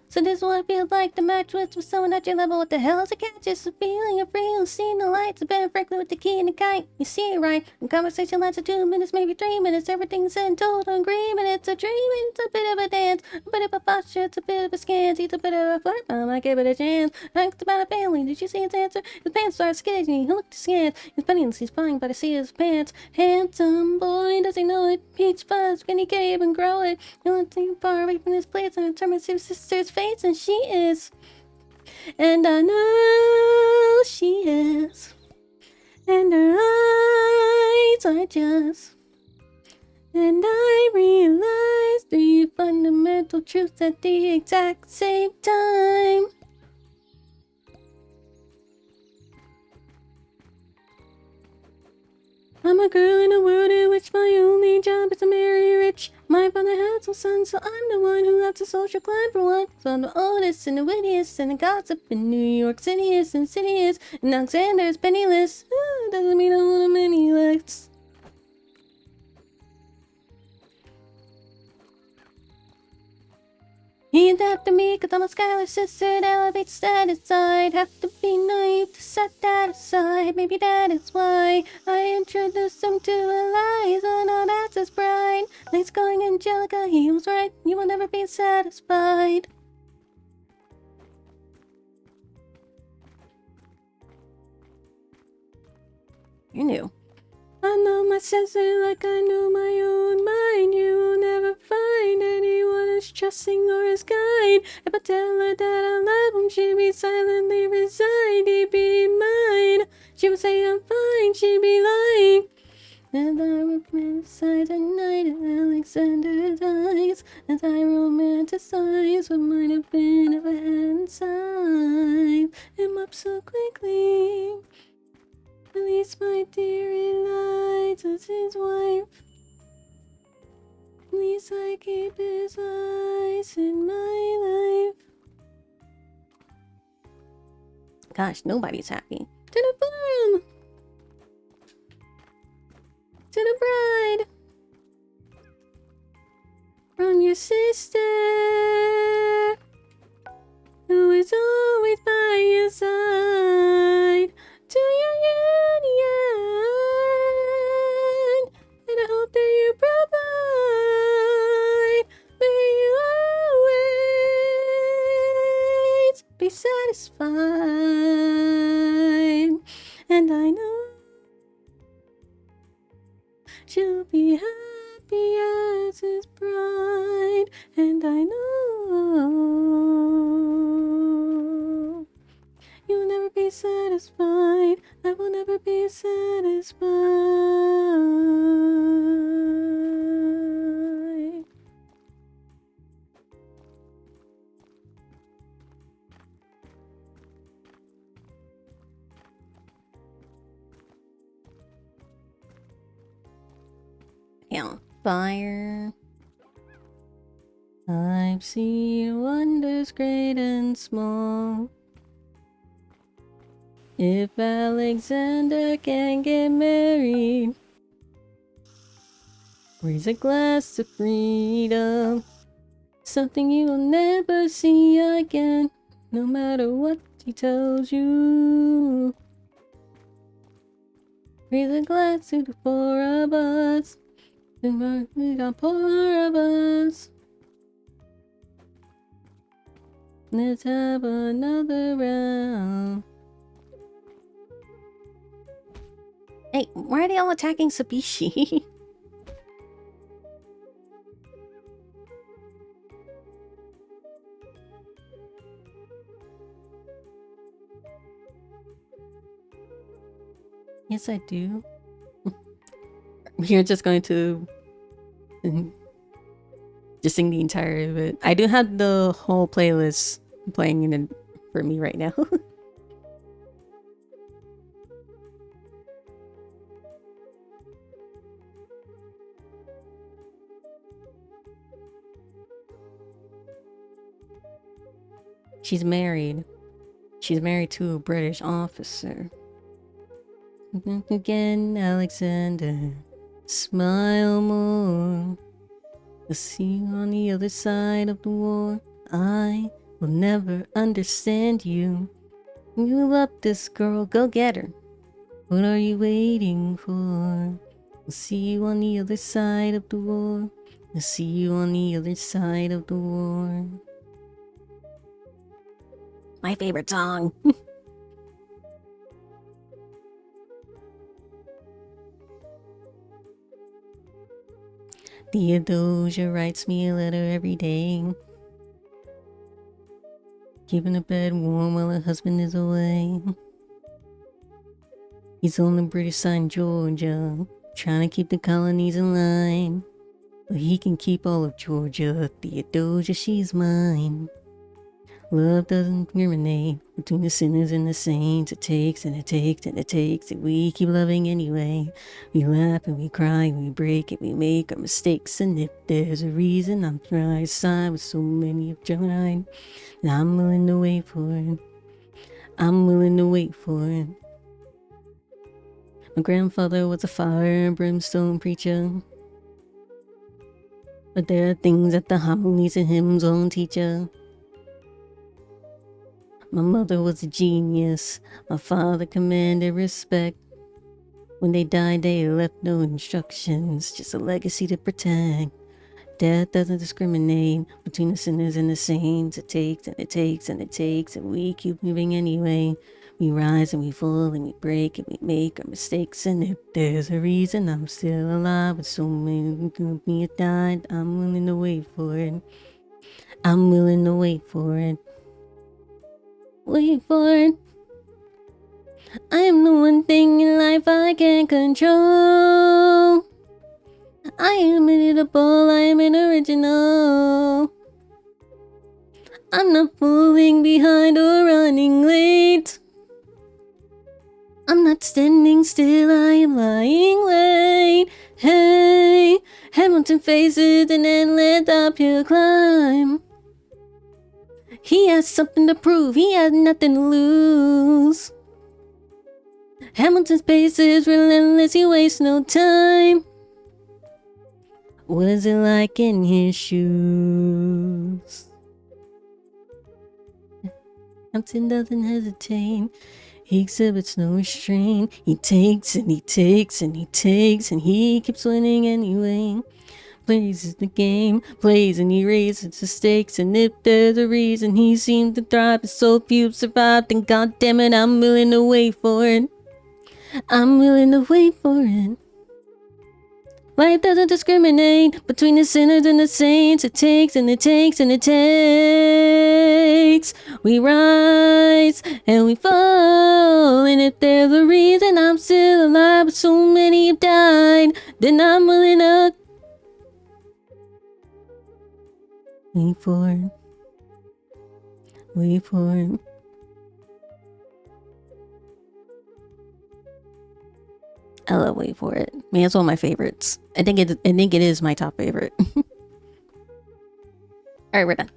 So this is what it feels like to match with someone at your level. What the hell is a catch? It's a feeling of freedom, seeing the lights. I've been frankly with the key and the kite. You see it right. In conversation lasts 2 minutes, maybe 3 minutes. Everything's in total agreement. It's a dream, it's a bit of a dance. A bit of a posture, it's a bit of a scance. It's a bit of a flirt, I might give it a chance. Asked about a family, did you see his answer? His pants started skidding, he looked askance. He's penniless, he's flying, but I see his pants. Handsome boy, does he know it? Peach fuzz, can he can't even grow it? Not too far away from this place, and I turn my sister's face. And she is, and I know she is, and her eyes are just, and I realize 3 fundamental truths at the exact same time. I'm a girl in a world in which my only job is to marry rich. My father had some sons, so I'm the one who has to social climb for one. So I'm the oldest and the wittiest and the gossip in New York City is and city is. And Alexander's penniless. Doesn't mean I want him any less. He adapted me cause I'm a Schuyler sister that elevates status side. Have to be naive to set that aside. Maybe that is why I introduced him to Eliza. No, that's his bride. Nice going, Angelica, he was right. You will never be satisfied. You knew. I know my senses like I know my own mind. You will never find anyone as trusting or as kind. If I tell her that I love him, she'd be silently resigned. He'd be mine. She would say I'm fine, she'd be lying. And I romanticize at night in Alexander's eyes, as I romanticize what might have been if I hadn't signed him up so quickly. At least my dear Eliza as his wife. At least I keep his eyes in my life. Gosh, nobody's happy. To the broom! To the bride! From your sister, who is always by your side, to your union, and I hope that you provide. May you always be satisfied, and I know she'll be happy as his bride, and I know you'll never be satisfied. I will never be satisfied. Fire. I've seen wonders great and small. If Alexander can get married, raise a glass to freedom. Something you will never see again, no matter what he tells you. Raise a glass to the four of us. We got four of us. Let's have another round. Hey, why are they all attacking Sabishi? Yes, I do. You're just going to just sing the entire of it. I do have the whole playlist playing in it for me right now. She's married. She's married to a British officer. Think again, Alexander. Smile more. I'll see you on the other side of the war. I will never understand you. You love this girl, go get her. What are you waiting for? I'll see you on the other side of the war. I'll see you on the other side of the war. My favorite song. Theodosia writes me a letter every day, keeping the bed warm while her husband is away. He's on the British side in Georgia, trying to keep the colonies in line. But he can keep all of Georgia. Theodosia, she's mine. Love doesn't discriminate between the sinners and the saints. It takes and it takes and it takes, and we keep loving anyway. We laugh and we cry, we break and we make our mistakes. And if there's a reason, I'm trying to side with so many of tried, and I'm willing to wait for it. I'm willing to wait for it. My grandfather was a fire and brimstone preacher, but there are things that the homilies and hymns won't teach you. My mother was a genius. My father commanded respect. When they died, they left no instructions, just a legacy to protect. Death doesn't discriminate between the sinners and the saints. It takes and it takes and it takes, and we keep moving anyway. We rise and we fall and we break and we make our mistakes. And if there's a reason I'm still alive with so many people have died, I'm willing to wait for it. I'm willing to wait for it. Wait for it. I am the one thing in life I can't control. I am inimitable, I am an original. I'm not falling behind or running late. I'm not standing still, I am lying late. Hey, Hamilton faces an endless uphill climb. He has something to prove, he has nothing to lose. Hamilton's pace is relentless, he wastes no time. What is it like in his shoes? Hamilton doesn't hesitate. He exhibits no restraint. He takes and he takes and he takes and he keeps winning anyway. Plays the game, plays and he raises the stakes. And if there's a reason he seems to thrive, and so few survive, then goddamn it, I'm willing to wait for it. I'm willing to wait for it. Life doesn't discriminate between the sinners and the saints. It takes and it takes and it takes. We rise and we fall. And if there's a reason I'm still alive, but so many have died, then I'm willing to wait for it. Wait for it. I love Wait For It. Man, it's one of my favorites. I think it is my top favorite. Alright, we're done.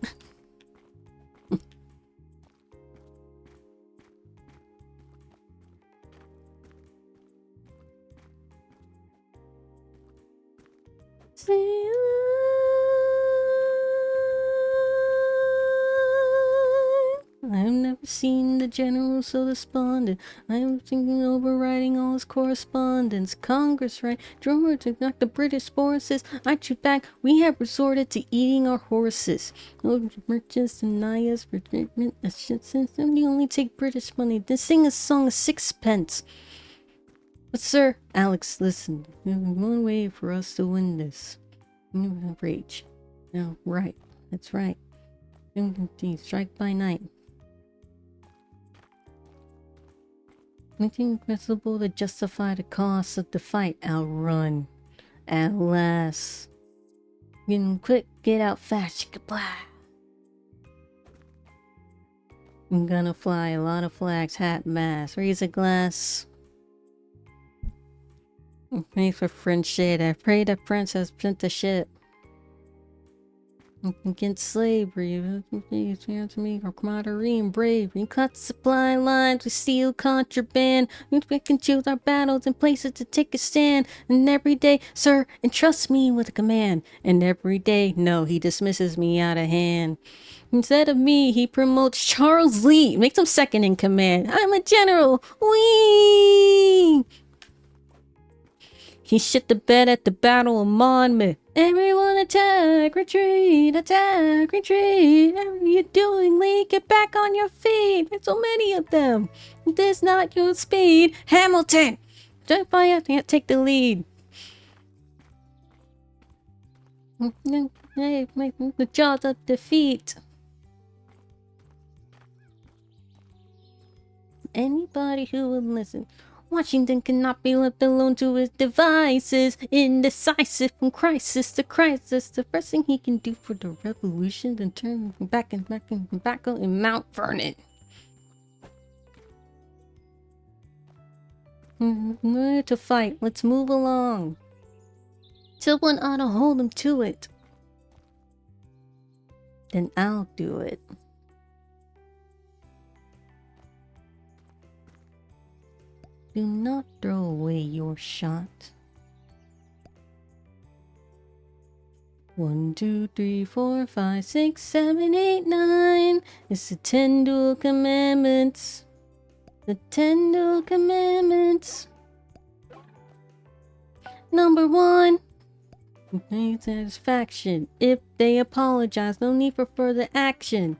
I have never seen the general so despondent. I am thinking overwriting all his correspondence. Congress, right? Drummer to knock the British forces. I shoot back. We have resorted to eating our horses. No merchants deny us for treatment. We only take British money. Then sing a song of sixpence. But sir, Alex, listen. There's one way for us to win this. Rage. No, right. That's right. Strike by night. Anything possible to justify the cost of the fight. Outrun. At last. Getting quick, get out fast. Goodbye. I'm gonna fly a lot of flags, hat, mask, raise a glass. Pray for French shit. I pray that France has sent the shit. Against slavery, to me, our camaraderie and bravery. We cut supply lines, we steal contraband. We can choose our battles and places to take a stand. And every day, sir, entrust me with a command. And every day, no, he dismisses me out of hand. Instead of me, he promotes Charles Lee, makes him second in command. I'm a general. Whee! He shit the bed at the Battle of Monmouth. Everyone attack, retreat, attack, retreat. What are you doing, Lee? Get back on your feet. There's so many of them. This not your speed. Hamilton! Don't I can't take the lead. Hey, the jaws of defeat. Anybody who would listen. Washington cannot be left alone to his devices. Indecisive from crisis to crisis. The first thing he can do for the revolution, then turn back and back and back in Mount Vernon. We're to fight. Let's move along. Someone ought to hold him to it. Then I'll do it. Do not throw away your shot. 1, 2, 3, 4, 5, 6, 7, 8, 9. It's the 10 dual commandments. The 10 dual commandments. Number 1. Satisfaction. If they apologize, no need for further action.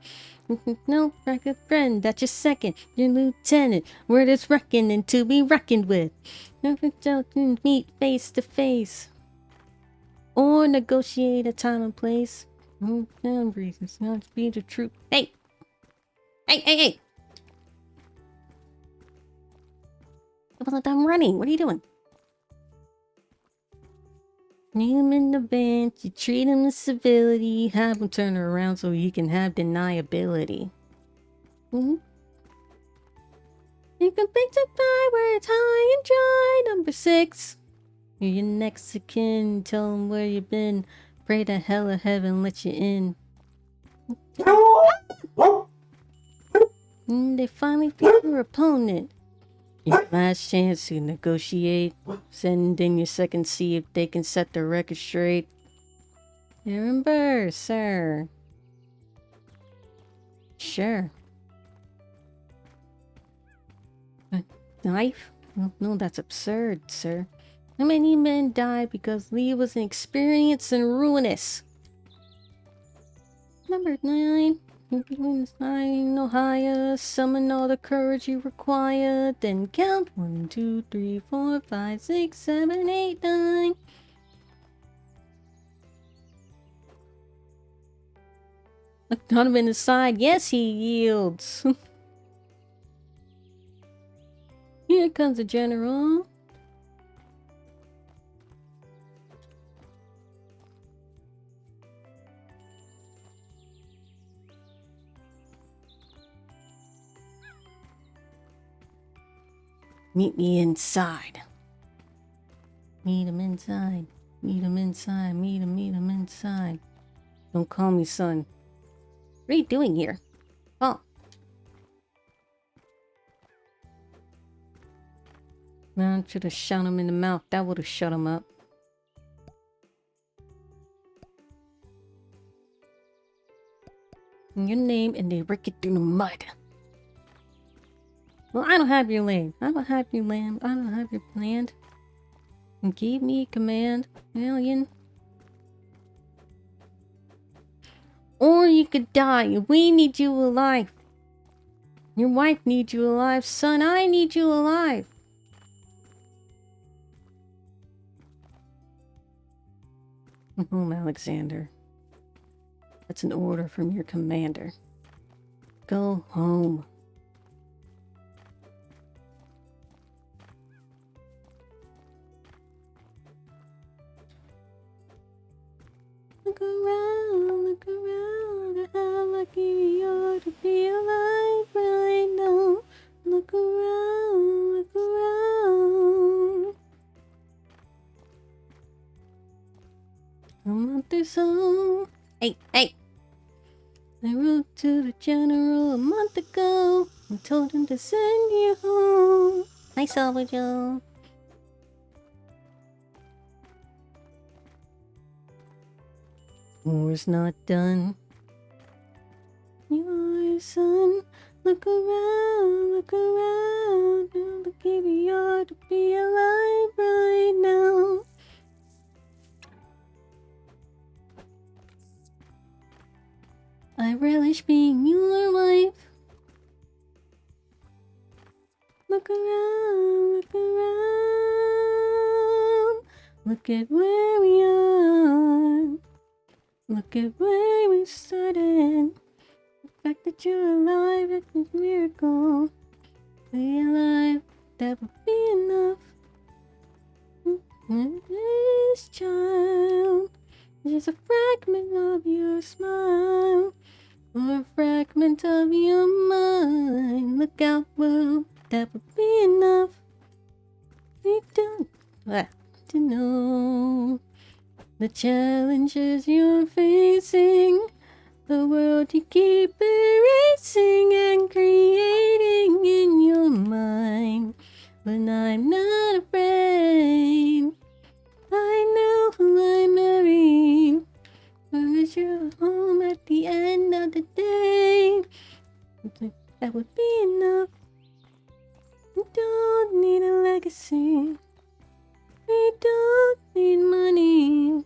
No, record friend, that's your second, your lieutenant. Word is reckoning to be reckoned with. Meet face to face. Or negotiate a time and place. Boundaries, it's not speed of truth. Hey! Hey, hey, hey! I'm running. What are you doing? Name him in the bench, you treat him with civility, have him turn around so he can have deniability. You can pick the pie where it's high and dry. Number 6. You're your next of kin, tell him where you been. Pray to hell or heaven let you in. They finally pick your opponent. Your last chance to negotiate. Send in your second, see if they can set the record straight. Aaron Burr, sir. Sure. A knife? No, that's absurd, sir. How many men died because Lee was inexperienced and ruinous? Number 9. No higher. Summon all the courage you require. Then count 1, 2, 3, 4, 5, 6, 7, 8, 9. Donovan aside, yes, he yields. Here comes the general. Meet me inside. Meet him inside. Meet him inside. Meet him inside. Don't call me son. What are you doing here? Oh. Man, should have shot him in the mouth. That would have shut him up. And your name, and they rick it through the mud. Well, I don't have your land. I don't have your land. I don't have your land. And give me command, alien. Or you could die. We need you alive. Your wife needs you alive. Son, I need you alive. Home, Alexander. That's an order from your commander. Go home. Look around, how lucky we are to be alive right now. Look around, look around. I'm out this home. Hey, hey! I wrote to the general a month ago and told him to send you home. Hi, Salvador. War's not done. Your son, look around, look around. How lucky we are to be alive right now. I relish being your wife. Look around, look around. Look at where we are. Look at where we started. The fact that you're alive is a miracle. Be alive, that would be enough. This child is just a fragment of your smile. Or a fragment of your mind. Look out, world, that would be enough. We don't have to know the challenges you're facing. The world you keep erasing and creating in your mind. But I'm not afraid. I know who I married. Where's your home at the end of the day? That would be enough. We don't need a legacy. We don't need money.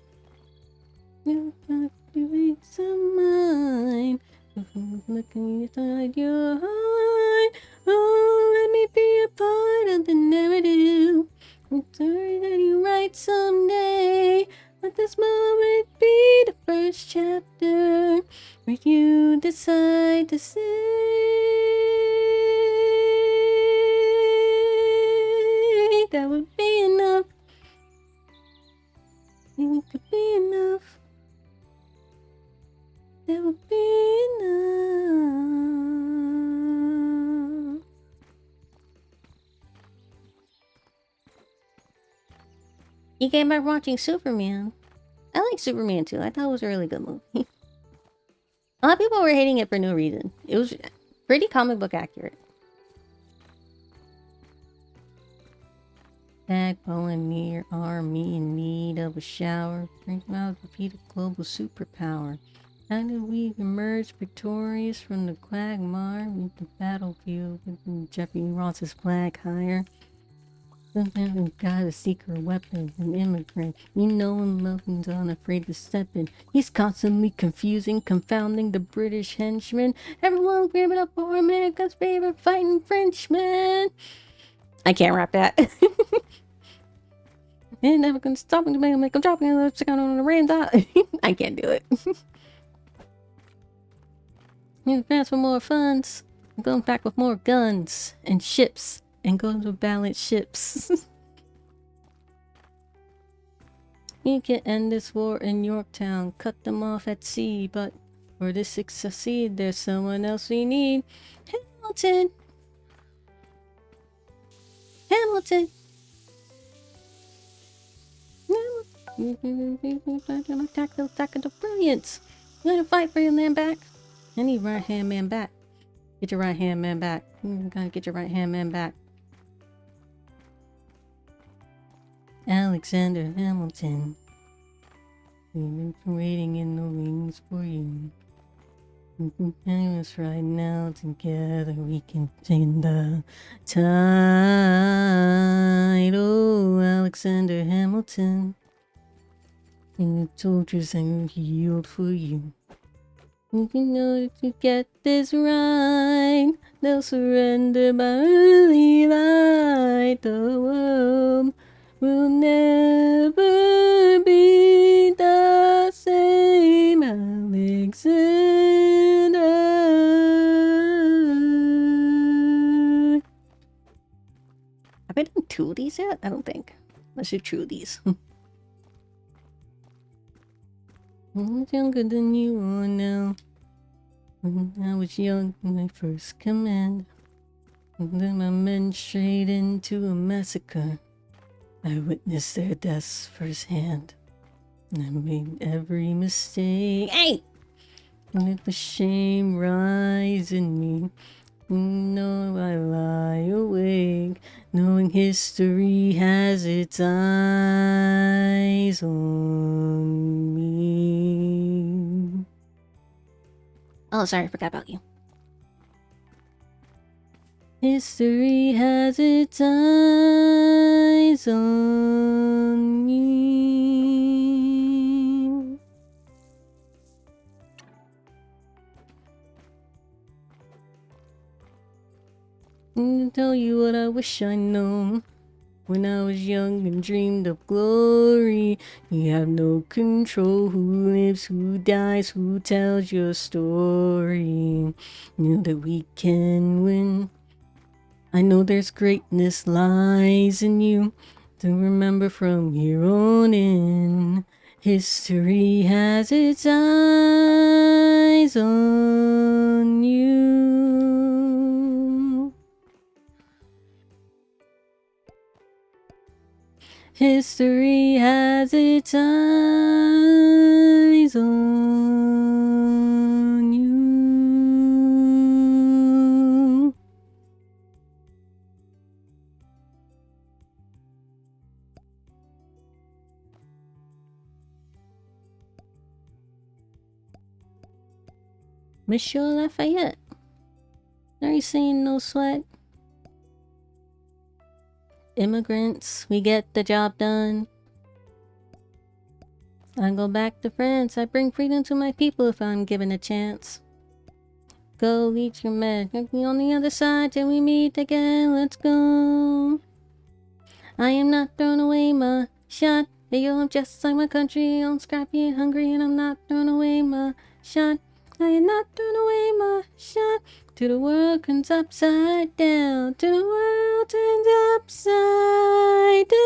You have to make some mind. Looking inside your heart. Oh, let me be a part of the narrative. I'm sorry that you write someday. Let this moment be the first chapter where you decide to say that would be enough. It could be enough. That would be enough. You came back watching Superman. I like Superman too. I thought it was a really good movie. A lot of people were hating it for no reason. It was pretty comic book accurate. Backbone near army in need of a shower. Bring out defeat a global superpower. How did we emerge victorious from the quagmire with the battlefield with Jeffrey Ross's flag higher? Sometimes we've got a secret weapon, an immigrant. You know him, nothing's unafraid to step in. He's constantly confusing, confounding the British henchmen. Everyone give it up for America's favorite fighting Frenchman. I can't rap that. Ain't never gonna stop me to make him drop me on the rain dot. I can't do it. You advance for more funds. I'm going back with more guns and ships and going to balance ships. You can end this war in Yorktown, cut them off at sea, but for this to succeed, there's someone else we need. Hamilton! Hamilton! Tactical brilliance! You gotta fight for your land back. I need right hand man back. Get your right hand man back. You gotta get your right hand man back. Alexander Hamilton. We've been waiting in the wings for you. Hang us right now together. We can take the tide. Oh, Alexander Hamilton. And the soldiers have healed for you. You know that to get this right, they'll surrender by early light. The world will never be the same, Alexander. Have I done two of these yet? I don't think. Let's do two of these. I was younger than you are now. When I was young, my first command. And then my men strayed into a massacre. I witnessed their deaths firsthand. I made every mistake. Hey! And let the shame rise in me. No, I lie awake, knowing history has its eyes on me. Oh, sorry, I forgot about you. History has its eyes on me. I'll tell you what I wish I known. When I was young and dreamed of glory, you have no control who lives, who dies, who tells your story. Know that we can win. I know there's greatness lies in you. To remember from here on in. History has its eyes on you. History has its eyes on you. Monsieur Lafayette, are you saying no sweat? Immigrants, we get the job done. I go back to France. I bring freedom to my people if I'm given a chance. go, reach your man. On the other side till we meet again. Let's go. I am not throwing away my shot. Hey, yo, I'm just like my country. I'm scrappy and hungry, and I'm not throwing away my shot. I am not throwing away my shot. To the world turns upside down. To the world turns upside down.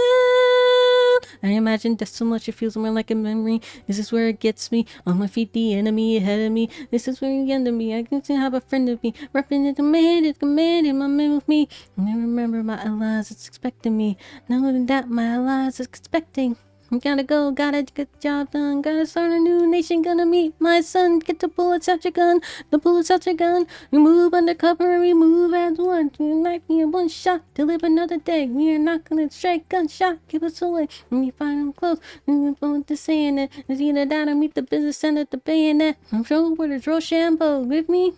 I imagine that's so much it feels more like a memory. This is where it gets me. On my feet, the enemy ahead of me. This is where you end me. I can have a friend of me. Repping it, commanded, my man with me. And I remember my allies, it's expecting me. Knowing that my allies is expecting. Gotta go, gotta get the job done. Gotta start a new nation, gonna meet my son. Get the bullets out your gun, the bullets out your gun. We move undercover and we move as one. We might be in one shot to live another day. We are not gonna strike gunshot, keep us away. When you find them close, we're going to saying it. It's either that or meet the business end at the bayonet. I'm sure where there's Rochambeau with me.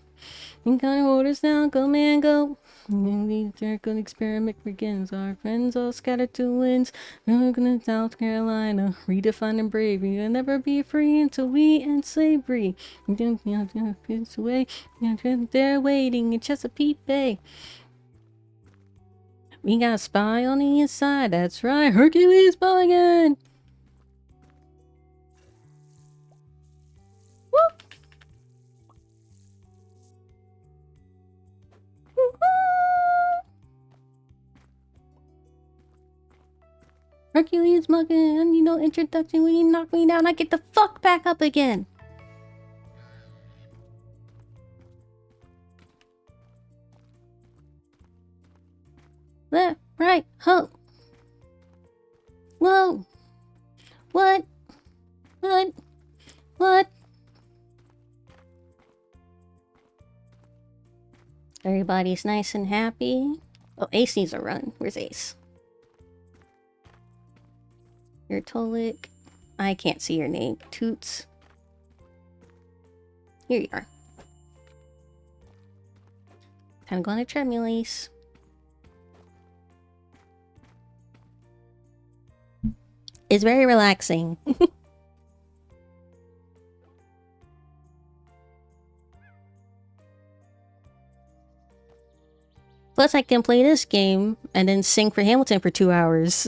And kind of orders now, go man, go. And the circle experiment begins. Our friends all scattered to winds. We're going to South Carolina, redefining bravery. We'll never be free until we end slavery. It's away. They're waiting in Chesapeake Bay. We got a spy on the inside. That's right, Hercules ball again. Hercules mugging, and you know, introduction, when you knock me down, I get the fuck back up again. Left, right, ho. Whoa. What? What? What? Everybody's nice and happy. Oh, Ace needs a run. Where's Ace? You're Tolik. I can't see your name. Toots. Here you are. Time to go on a treadmill, Ace. It's very relaxing. Plus, I can play this game and then sing for Hamilton for 2 hours.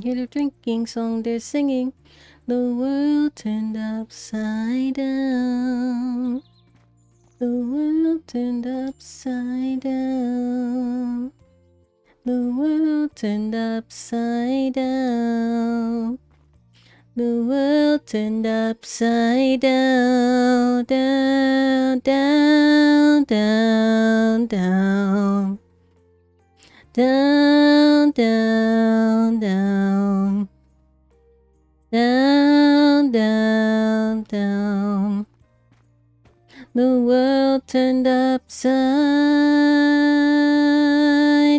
Hear the drinking song they're singing. The world turned upside down. The world turned upside down. The world turned upside down. The world turned upside down. Down, down, down, down. Down, down, down. Down, down, down. The world turned upside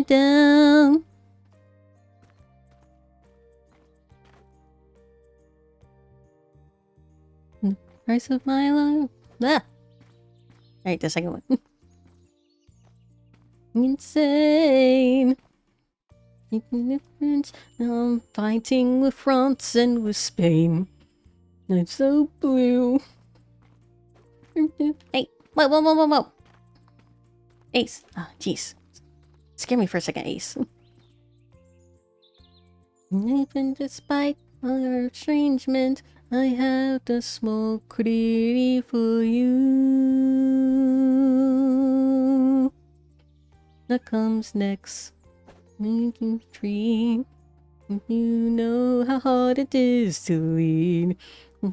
down. The price of my life. Ah! Alright, the second one. Insane. Making a difference. Now I'm fighting with France and with Spain. I'm so blue. Hey, whoa, whoa, whoa, whoa, whoa. Ace. Ah, oh, jeez. Scare me for a second, Ace. Even despite our estrangement, I have the smoke ready for you. That comes next. Making tree. You know how hard it is to lead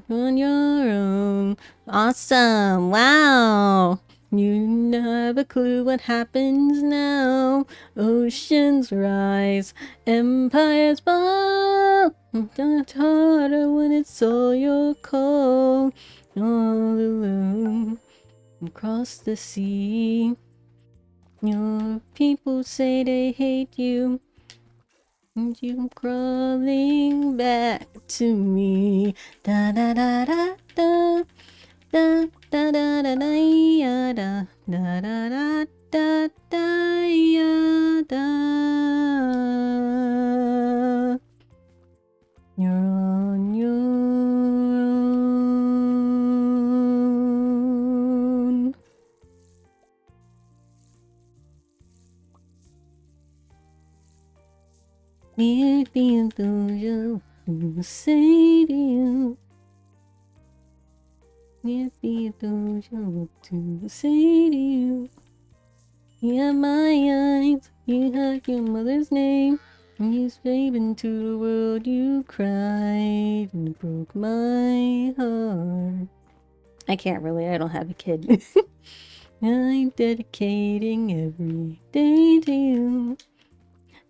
on your own. Awesome! Wow! You have a clue what happens now. Oceans rise, empires fall. It's harder when it's all your call. All alone across the sea. Your people say they hate you. And you crawling back to me. Da da da da da. Da da da da da da da da da da da da da. You're on your own. If you do you say to you. If you do you to say to you. You have my eyes, you have your mother's name. When you strayed into the world, you cried and it broke my heart. I can't really, I don't have a kid. I'm dedicating every day to you.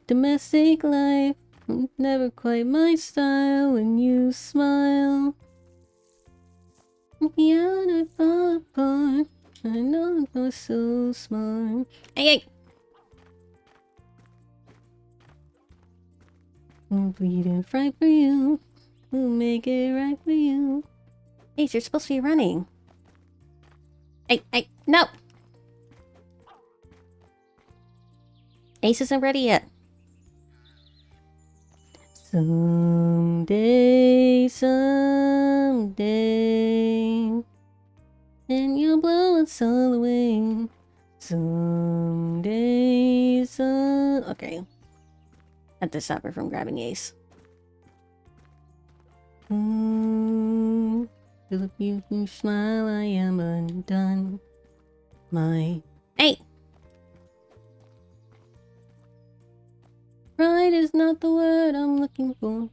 Domestic life, never quite my style when you smile. Beyond I fall apart, I know I'm so smart. Hey, hey! We'll bleed and fight for you. We'll make it right for you. Ace, you're supposed to be running. Hey, no! Ace isn't ready yet. Someday, and you'll blow us all away. Someday, okay. Had to stop her from grabbing Ace. If you can smile, I am undone. Hey! Pride is not the word I'm looking for.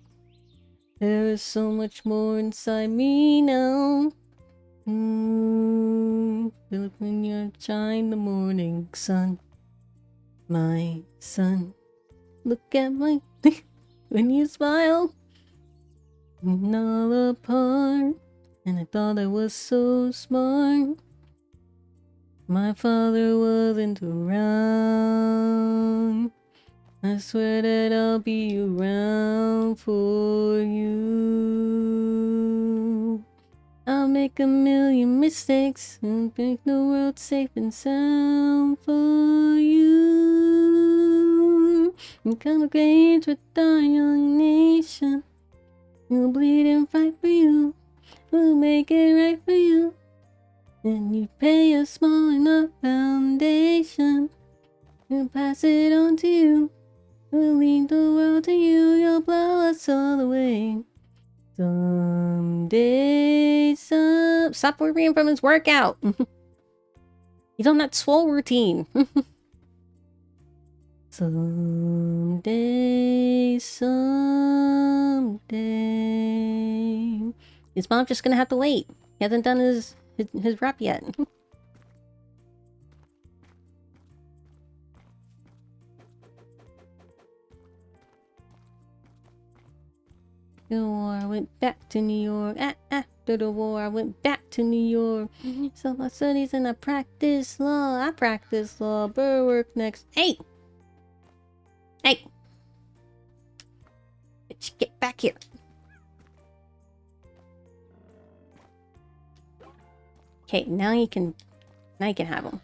There is so much more inside me now. Feel it when you shine the morning sun. My son. Look at my when you smile. All apart. And I thought I was so smart. My father wasn't around. I swear that I'll be around for you. I'll make a million mistakes and make the world safe and sound for you. And come against with our young nation. We'll bleed and fight for you. We'll make it right for you. And you pay a small enough foundation. We'll pass it on to you. We'll lead the world to you. You'll blow us all away. Someday, stop worrying from his workout. He's on that swole routine. Someday. His mom just gonna have to wait. He hasn't done his rep yet. The war, I went back to New York. After the war, I went back to New York. So my studies and I practice law. I practice law. Burr work next. Hey! Hey! Bitch, get back here. Okay, now you can have him.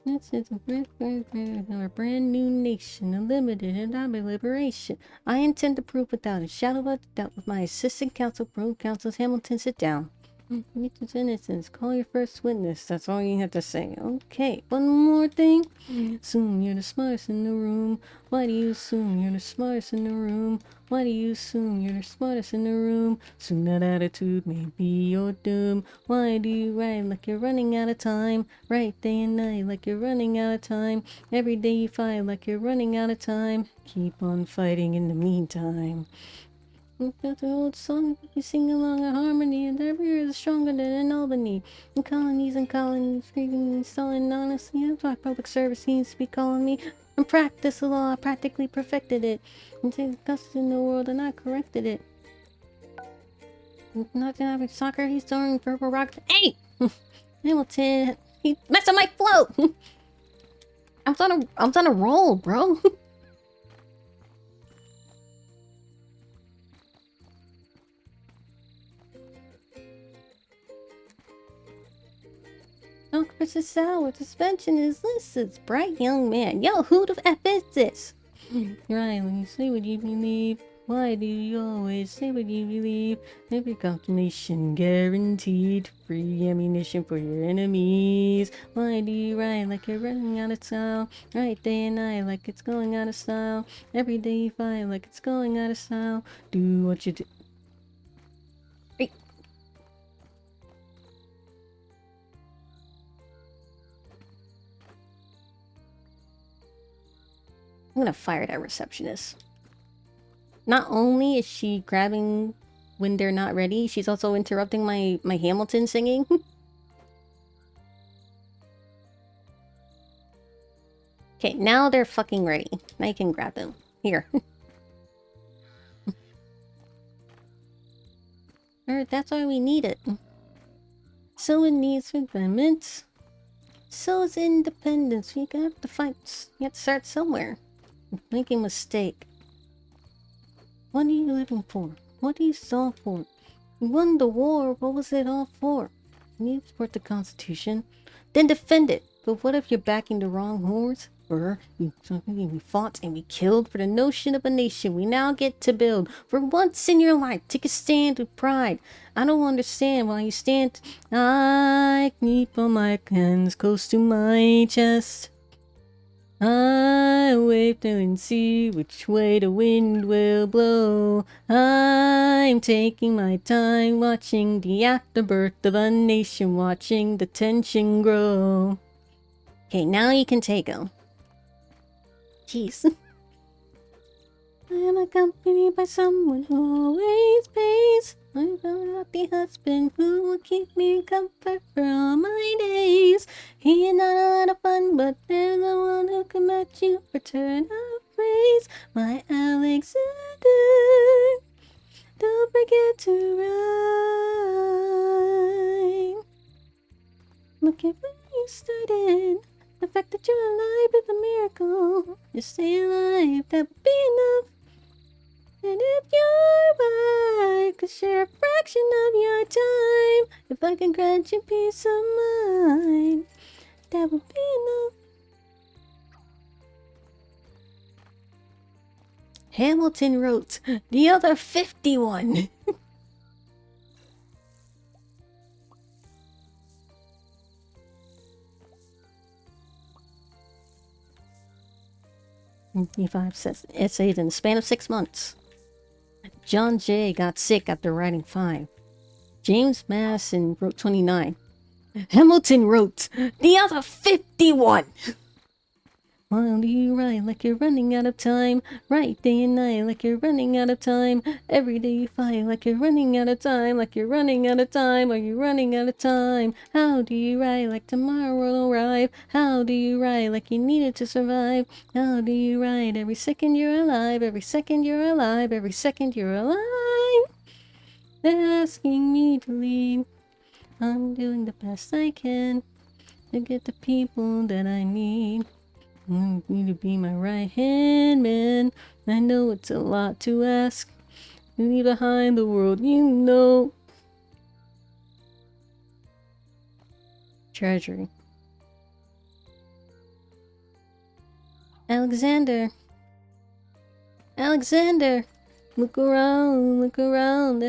This is a brand new nation, unlimited and I'm a liberation. I intend to prove without a shadow of a doubt with my assistant counsel, pro counsels Hamilton, sit down. Meet his innocence. Call your first witness. That's all you have to say. Okay, one more thing. Assume you're the smartest in the room. Why do you assume you're the smartest in the room? Why do you assume you're the smartest in the room? Assume that attitude may be your doom. Why do you write like you're running out of time? Write day and night like you're running out of time. Every day you fight like you're running out of time. Keep on fighting in the meantime. That's an old song, you sing along a harmony, and every year is stronger than in Albany. And colonies, freaking installing honestly, that's why public service seems to be calling me. And practice the law, I practically perfected it. And take custody in the world, and I corrected it. Not having soccer, he's throwing purple rocks. Hey! Hamilton, he messed up my float! I was on a roll, bro. Talk versus sour. Suspension is this bright young man. Yo, who the F is this? Riley, say what you believe. Why do you always say what you believe? Every confirmation guaranteed. Free ammunition for your enemies. Why do you ride like you're running out of style? Right day and night like it's going out of style. Every day you fight like it's going out of style. Do what you do. Hey. I'm gonna fire that receptionist. Not only is she grabbing when they're not ready, she's also interrupting my Hamilton singing. Okay, now they're fucking ready. Now you can grab them. Here. That's why we need it. Someone needs employment. So is independence. We got to fight. You have to start somewhere. Making a mistake. What are you living for? What are you strong for? You won the war. What was it all for? You support the Constitution. Then defend it. But what if you're backing the wrong horse? Or we fought and we killed for the notion of a nation we now get to build. For once in your life, take a stand with pride. I don't understand why you stand. I keep all my hands close to my chest. I wait and see which way the wind will blow. I'm taking my time watching the afterbirth of a nation, watching the tension grow. Okay, now you can take them. Jeez. I am accompanied by someone who always pays. I'm not the husband who will keep me in comfort for all my days. He is not a lot of fun, but there's the one who can match you for turn of praise. My Alexander, don't forget to rhyme. Look at where you started. The fact that you're alive is a miracle. Just stay alive, that would be enough. And if you're right, could share a fraction of your time. If I can grant you peace of mind, that would be enough. Hamilton wrote, the other 51. Essays in the span of 6 months. John Jay got sick after writing 5. James Madison wrote 29. Hamilton wrote the other 51. Why do you write like you're running out of time? Write day and night like you're running out of time. Every day you fight like you're running out of time. Like you're running out of time. Are you running out of time? How do you write like tomorrow will arrive? How do you write like you needed to survive? How do you write every second you're alive? Every second you're alive. Every second you're alive. They're asking me to leave. I'm doing the best I can to get the people that I need. You need to be my right hand man. I know it's a lot to ask. You leave behind the world you know. Treasury. Alexander. Alexander. Look around,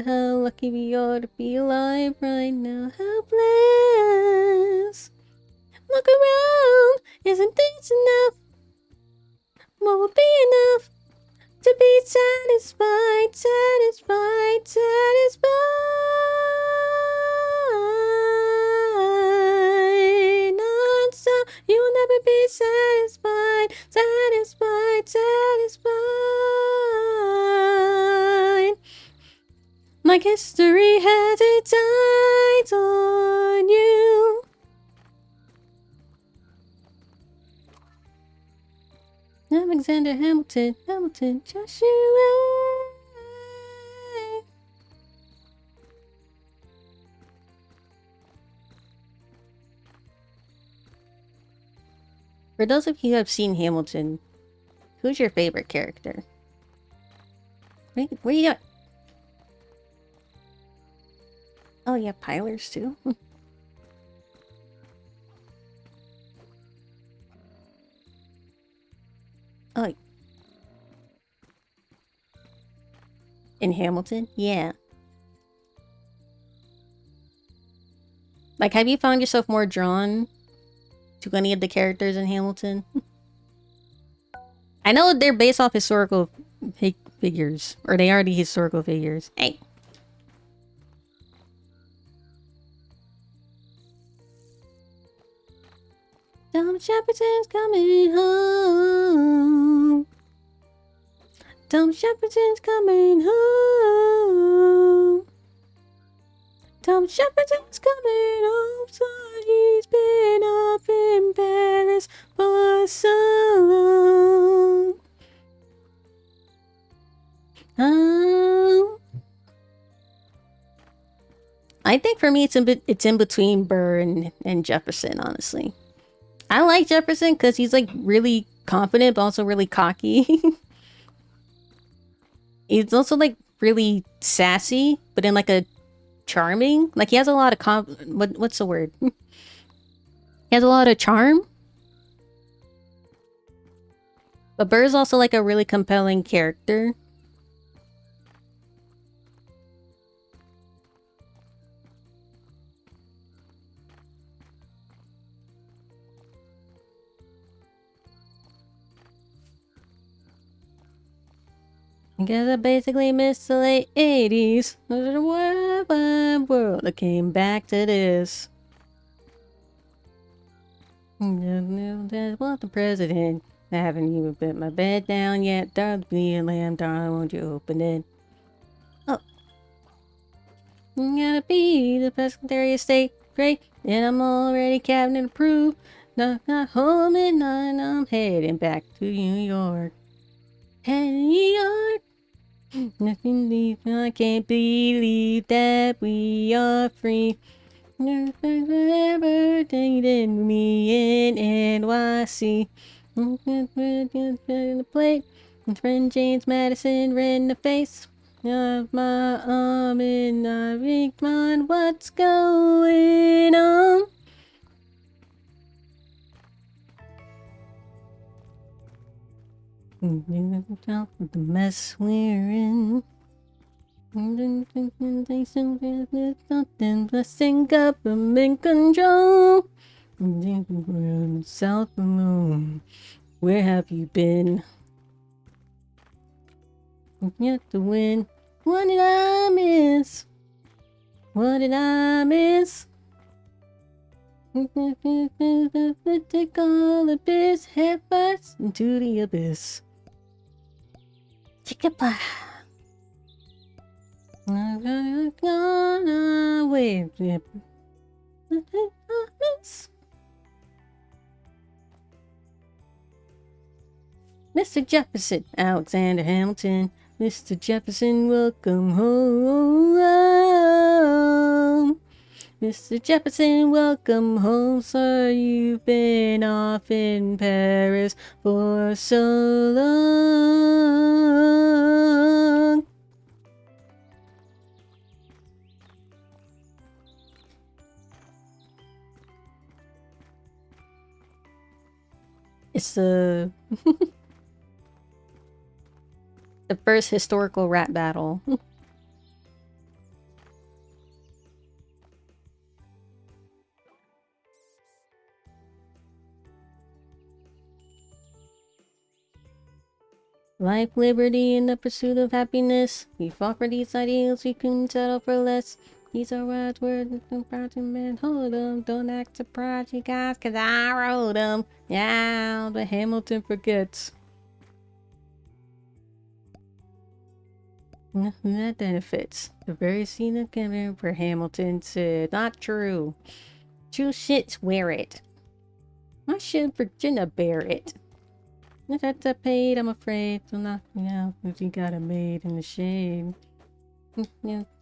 how lucky we are to be alive right now. How blessed. Look around, isn't this enough? What would be enough to be satisfied, satisfied, satisfied? Non-stop, you will never be satisfied, satisfied, satisfied. Like history has its eyes on you. Alexander Hamilton, Hamilton, Joshua. For those of you who have seen Hamilton, who's your favorite character? Where you at? Oh, yeah, Pilers too. In Hamilton? Yeah. Like, have you found yourself more drawn to any of the characters in Hamilton? I know they're based off historical figures, or they are the historical figures. Hey. Tom Shepperton's coming home. Tom Shepperton's coming home. Tom Shepperton's coming home, so he's been up in Paris for so long. I think for me it's in between Burr and Jefferson, honestly. I like Jefferson because he's like really confident but also really cocky. He's also like really sassy, but in like a charming. Like he has a lot of what's the word? He has a lot of charm. But Burr's also like a really compelling character. Because I basically missed the late 80s. There's a wide world that came back to this. That's what the president. I haven't even put my bed down yet. Darling, be a lamb, darling, won't you open it? Oh. Gotta be the Secretary of State. Great. And I'm already cabinet approved. Not home at 9. I'm heading back to New York. Hey, New York. I can't believe that we are free. Never dated me in NYC. The plate. Friend James Madison red in the face. Of my arm and I reach mine. What's going on? The mess we're in. Nothing blessing government control. South alone. Where have you been? Yet to win. What did I miss? What did I miss? Take all abyss, head first into the abyss. Chicka-pa. I'm gonna wait. Mr. Jefferson, Alexander Hamilton. Mr. Jefferson, welcome home. Mr. Jefferson, welcome home, sir. You've been off in Paris for so long. It's the first historical rap battle. Life, liberty, and the pursuit of happiness. We fought for these ideals, we couldn't settle for less. These are words, man. Hold 'em, don't act surprised, you guys, 'cause I wrote 'em. Yeah, but Hamilton forgets. That benefits. The very scene of Kevin where Hamilton said, not true. True shits wear it. I should Virginia bear it. If that's a paid, I'm afraid. So not, if you got a maid in the shade.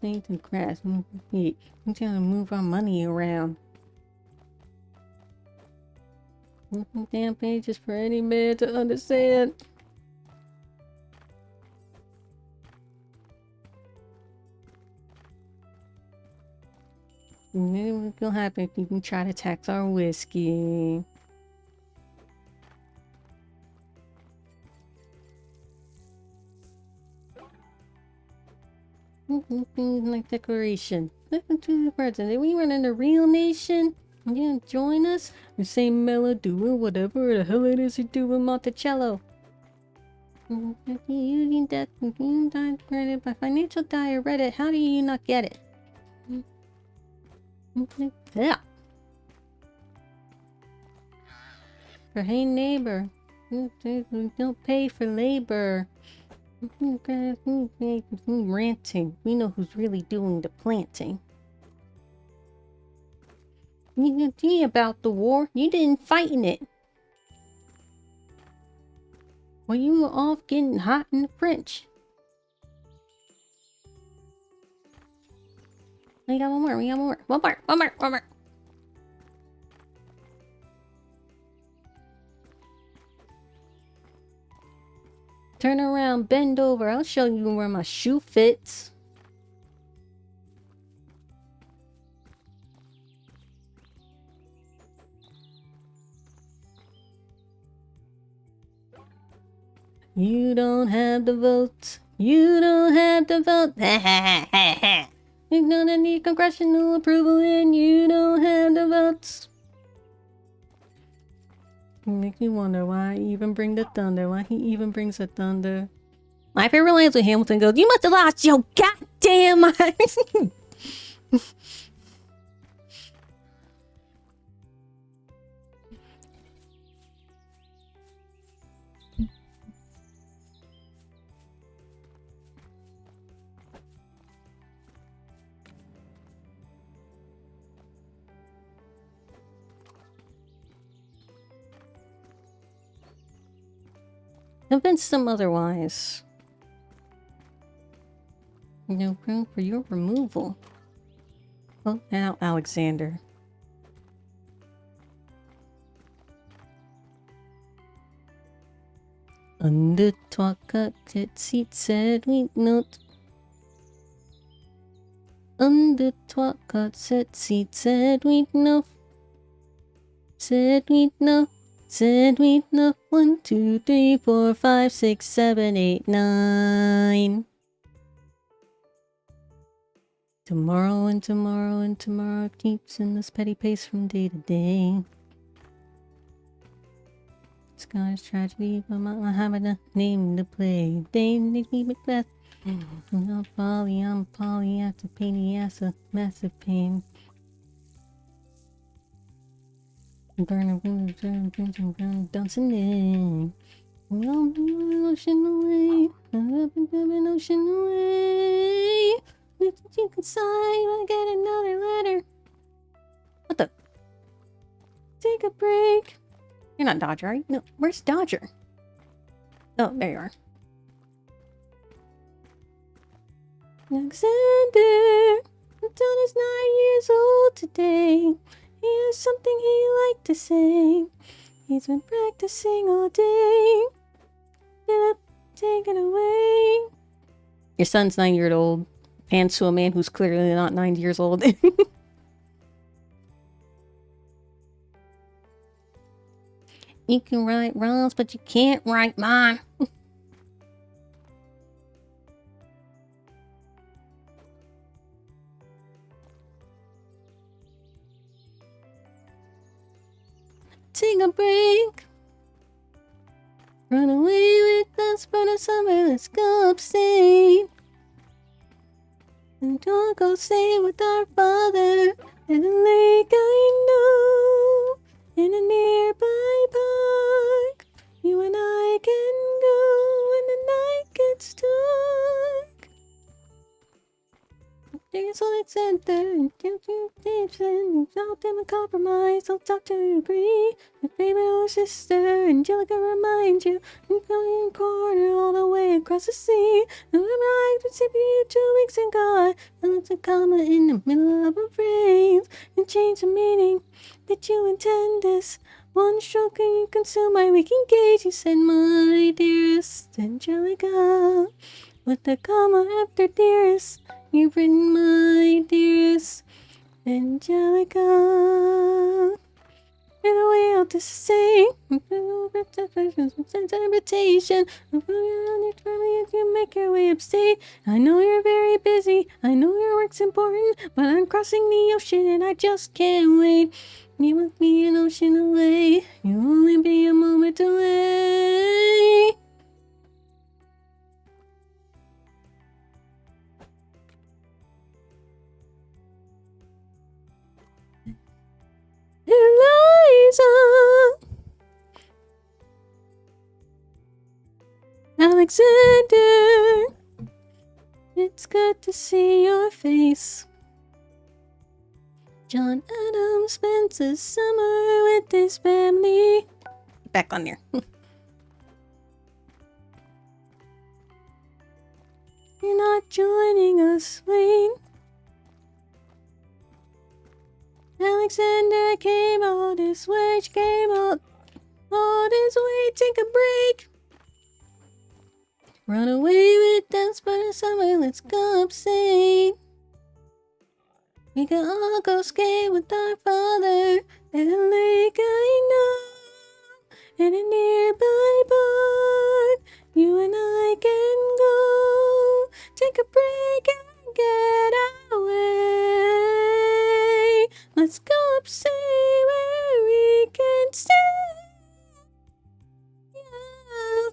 Things and grass. I'm trying to move our money around. Damn pages for any man to understand. What's gonna happen if you can try to tax our whiskey? Like declaration. Listen to the president. Are we running a real nation? You gonna join us? The same melody doing whatever the hell it is you do with Monticello. Using that credit by financial dire Reddit. How do you not get it? Yeah. For hey neighbor. Don't pay for labor. Ranting. We know who's really doing the planting. You can see about the war. You didn't fight in it. Well, you were off getting hot in the French. We got one more. We got one more. One more. One more. One more. Turn around. Bend over. I'll show you where my shoe fits. You don't have the votes. You don't have the vote. You're gonna need congressional approval and you don't have the votes. Make you wonder why I even bring the thunder. Why he even brings the thunder. My favorite lines when Hamilton goes, "You must have lost your goddamn mind." Convince them otherwise. No room for your removal. Oh, now Alexander. Under twakat seat said we not. Under twakat seat said we no. Said we no. Said we no. 1, 2, 3, 4, 5, 6, 7, 8, 9. Tomorrow and tomorrow and tomorrow keeps in this petty pace from day to day. Scottish tragedy, but not having a name to play. Dame Nicky Macbeth. I'm Polly, after pain, the ass a massive pain. Burn dancing in. Ocean away. Ocean away. You can sigh, I get another letter. What the? Take a break. You're not Dodger, right? No, where's Dodger? Oh, there you are. Alexander, Don is 9 years old today. He has something he'd like to say. He's been practicing all day. Get up, take it away. Your son's 9 years old. And to a man who's clearly not 9 years old. You can write rhymes, but you can't write mine. Take a break. Run away with us for the summer. Let's go upstate. And don't go stay with our father at a lake I know. In a nearby park, you and I can go when the night gets dark. There's Alexander and Davidson, without them a compromise, I'll talk to you agree. Your favorite little sister, Angelica reminds you, you're going corner all the way across the sea. And remember I was with you 2 weeks ago, I left a comma in the middle of a phrase, and change the meaning. Did you intend this? One stroke and you consume my waking gaze. You said, my dearest Angelica, with the comma after dearest. You've written, my dearest Angelica. And the way out to sing. Invitation. You make your way upstate. I know you're very busy. I know your work's important, but I'm crossing the ocean and I just can't wait. You must be an ocean away. You'll only be a moment away. Eliza, Alexander, it's good to see your face. John Adams spends his summer with his family. Back on there. You're not joining us, Wayne. Alexander came all this way, she came all this way, take a break. Run away with us for the summer, let's go upstate. We can all go skate with our father at a lake I know, in a nearby park. You and I can go, take a break and get away. Let's go upstate where we can stay. Yeah.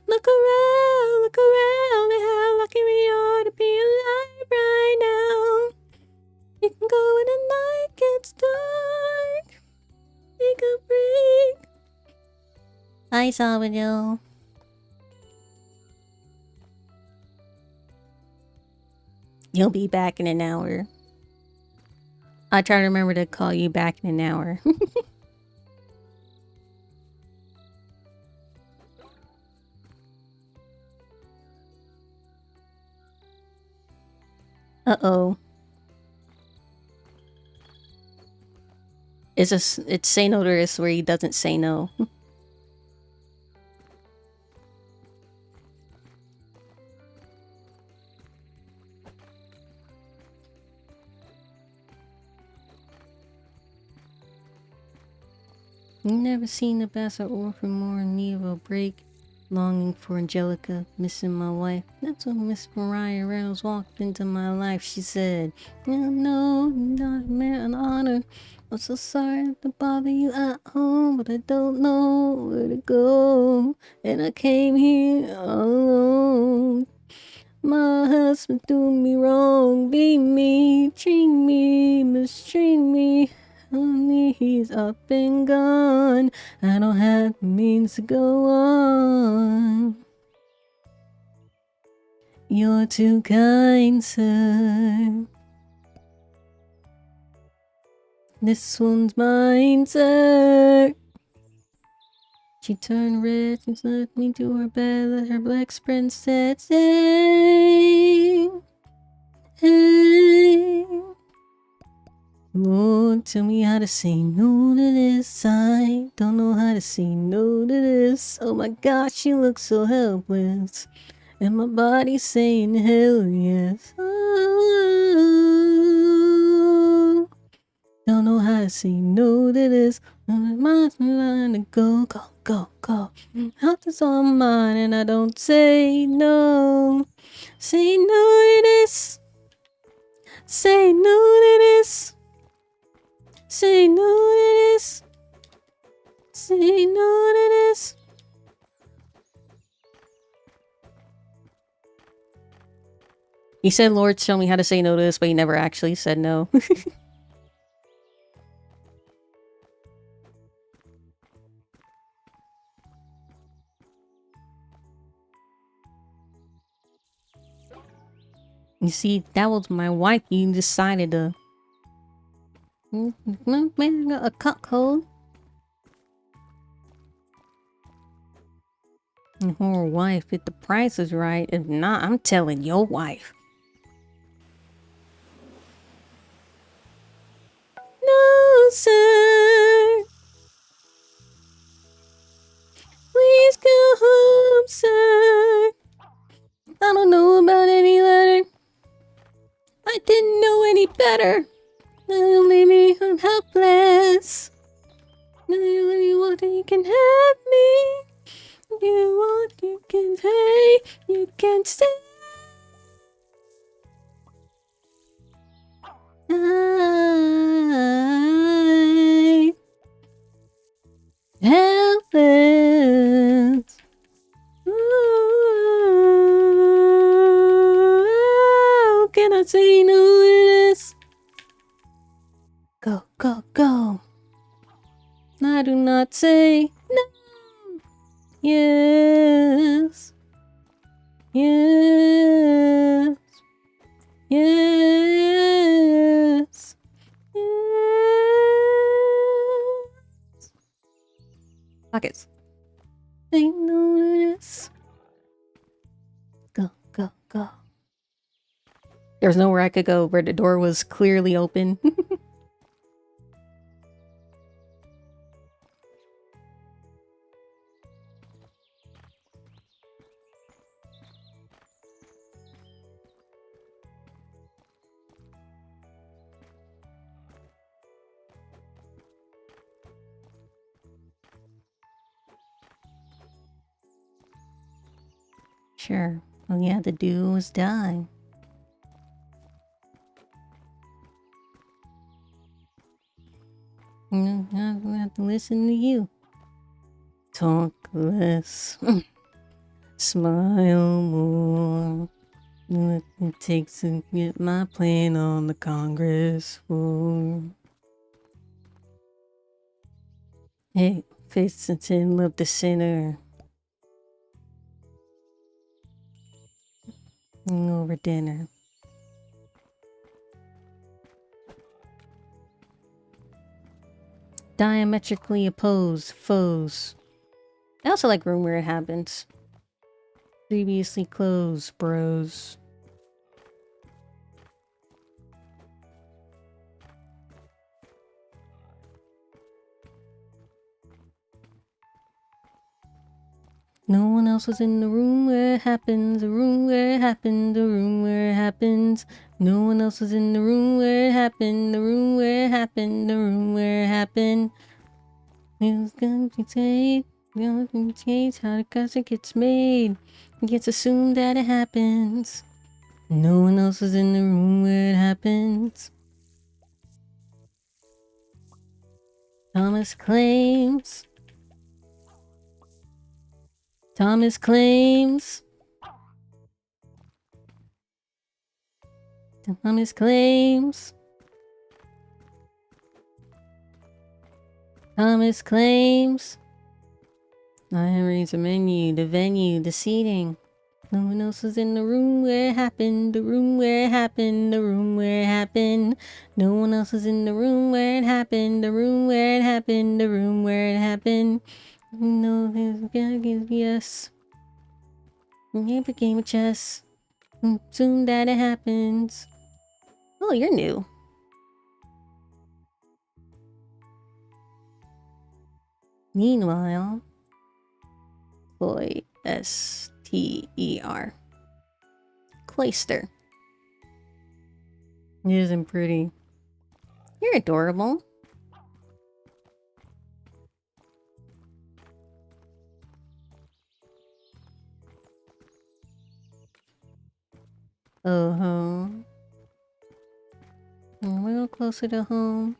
Look around at how lucky we are to be alive right now. You can go when the night gets dark. Take a break. Hi, Salvador. You'll be back in an hour. I try to remember to call you back in an hour. Uh-oh. It's say no to this where he doesn't say no. You never seen the best or orphan more in need of a break. Longing for Angelica, missing my wife. That's when Miss Mariah Reynolds walked into my life. She said, no, not a man an honor. I'm so sorry to bother you at home, but I don't know where to go. And I came here alone. My husband do me wrong, beat me, treat me, mistreat me. Only he's up and gone. I don't have the means to go on. You're too kind, sir. This one's mine, sir. She turned red and left me to her bed. Let her black princess sing. Hey. Lord, tell me how to say no to this. I don't know how to say no to this. Oh my gosh, she looks so helpless. And my body's saying hell yes. Oh, don't know how to say no to this. My mind's trying to go, go, go, go. Health is on mine and I don't say no. Say no to this. Say no to this. Say no to this. Say no to this. He said, Lord, show me how to say no to this, but he never actually said no. You see, that was my wife. You decided to... a cuckold. Her wife, if the price is right. If not, I'm telling your wife. No, sir. Please go home, sir. I don't know about any letter. I didn't know any better. Don't leave me, I'm helpless. You want, you can have me. You want, you can say, you can stay. I helpless. Ooh, can I say no to this? Go, go, go. I do not say no. Yes. Yes. Yes. Yes. Pockets. Say no to this. Go, go, go. There was nowhere I could go where the door was clearly open. Sure, all you had to do was die. I'm gonna have to listen to you. Talk less. Smile more. What it takes to get my plan on the Congress floor. Hey, face the tin, love the center. Over dinner. Diametrically opposed foes. I also like room where it happens. Previously closed, bros. No one else was in the room where it happens, the room where it happened, the room where it happens. No one else was in the room where it happened, the room where it happened, the room where it happened. Who's gonna be saved? Gonna be changed how the concept gets made. It gets assumed that it happens. No one else was in the room where it happens. Thomas claims. Thomas claims. Thomas claims. Thomas claims. I reads the menu, the venue, the seating. No one else was in the room where it happened, the room where it happened, the room where it happened. No one else was in the room where it happened, the room where it happened, the room where it happened. No, there's yes. It became a chess. Soon that it happens. Oh, you're new. Meanwhile, boy, S-T-E-R. Cloister. It isn't pretty. You're adorable. Oh ho. A little closer to home.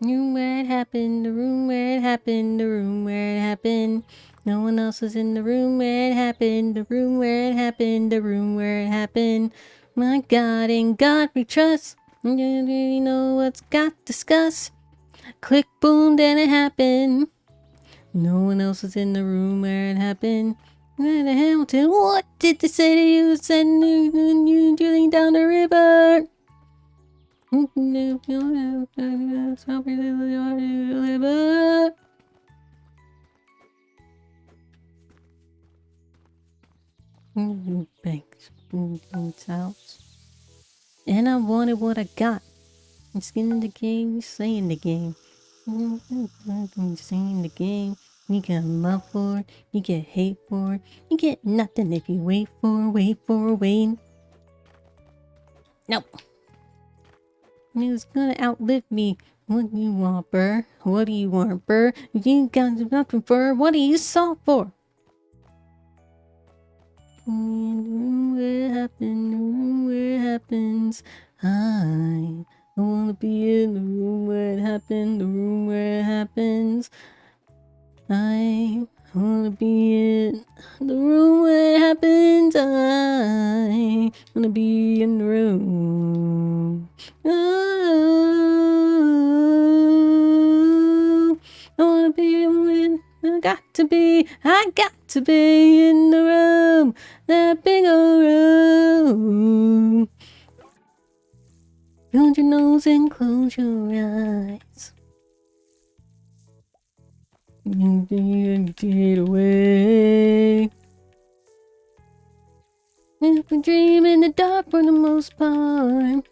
Room where it happened, the room where it happened, the room where it happened. No one else was in the room where it happened, the room where it happened, the room where it happened. My God, in God we trust. You really know what's got discussed. Click, boom, then it happened. No one else was in the room where it happened. Hamilton, what did they say to you? Said you drilling down the river. Banks house. And I wanted what I got. I'm skinning the game, we slaying the game. Slaying the game. You get love for it, you get hate for it, you get nothing if you wait. Nope. He's gonna outlive me. What do you want, Burr? What do you want, Burr? You got nothing for. What are you soft for? Where it happens, where it happens. I wanna be in the room where it happened, the room where it happens. I wanna be in the room where it happens. I wanna be in the room. Oh, I wanna be in. I got to be in the room, that big old room. Hold your nose and close your eyes. You take it away. If we dream in the dark for the most part.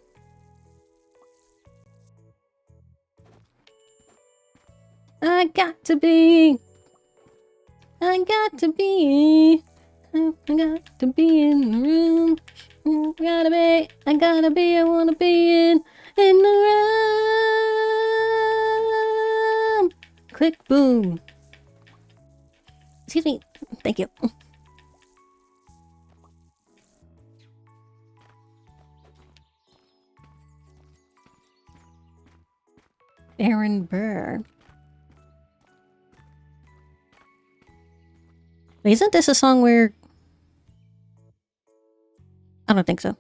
I got to be in the room. I wanna be in the room. Click, boom. Excuse me. Thank you. Aaron Burr. Wait, isn't this a song where... I don't think so.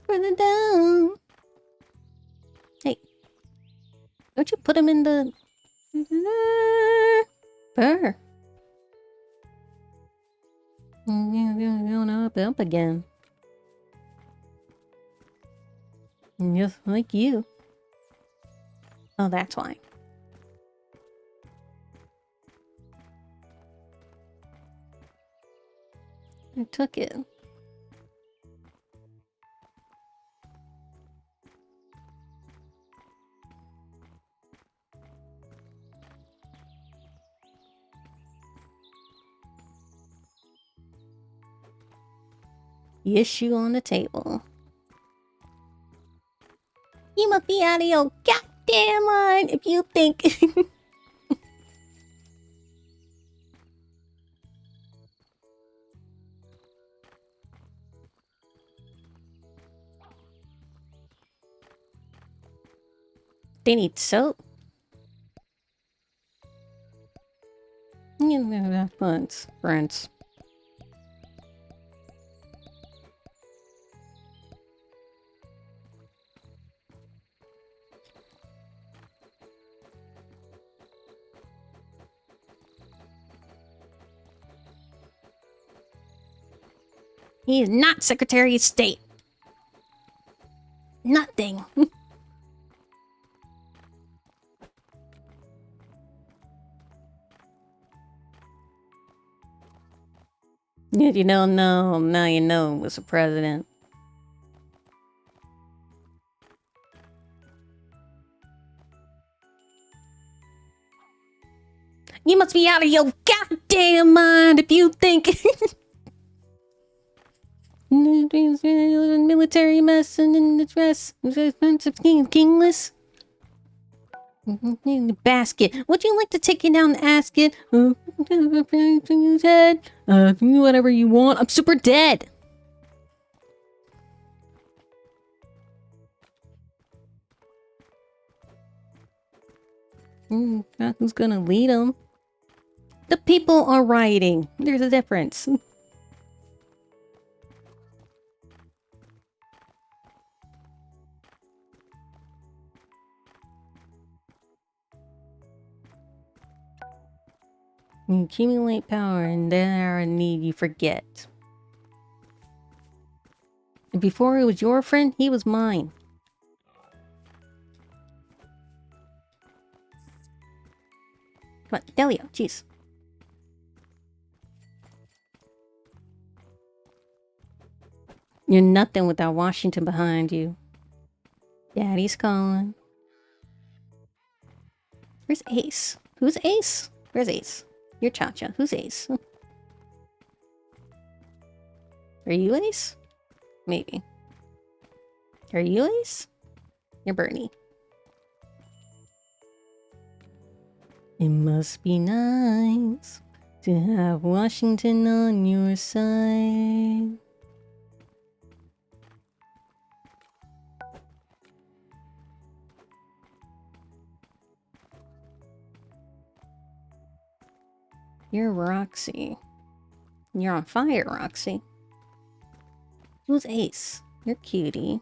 Further down. Hey. Don't you put him in the... Burr. Going up again. Just like you. Oh, that's why. I took it. The issue on the table. You must be out of your goddamn mind if you think... They need soap. Yeah, that's friends. He is not Secretary of State. Nothing. If you don't know, now you know was the president. You must be out of your goddamn mind if you think... Military mess and in the dress. Kingless. In the basket. Would you like to take it down the asket? Whatever you want. I'm super dead. Who's gonna lead them? The people are rioting. There's a difference. You accumulate power and then are in need you forget. And before he was your friend, he was mine. Come on, Delio, jeez. You're nothing without Washington behind you. Daddy's calling. Where's Ace? Who's Ace? Where's Ace? You're Cha-Cha. Who's Ace? Are you Ace? Maybe. Are you Ace? You're Bernie. It must be nice to have Washington on your side. You're Roxy. You're on fire, Roxy. Who's Ace? You're Cutie.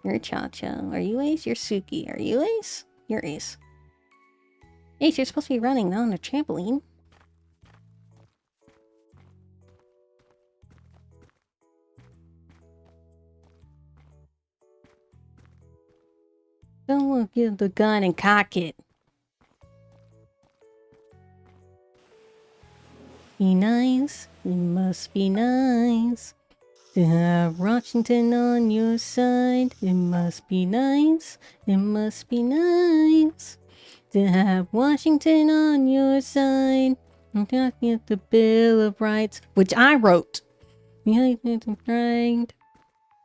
You're Cha-Cha. Are you Ace? You're Suki. Are you Ace? You're Ace. Ace, you're supposed to be running, not on a trampoline. Someone give the gun and cock it. Be nice. It must be nice to have Washington on your side. It must be nice. It must be nice to have Washington on your side. I'm talking about the Bill of Rights, which I wrote. Right.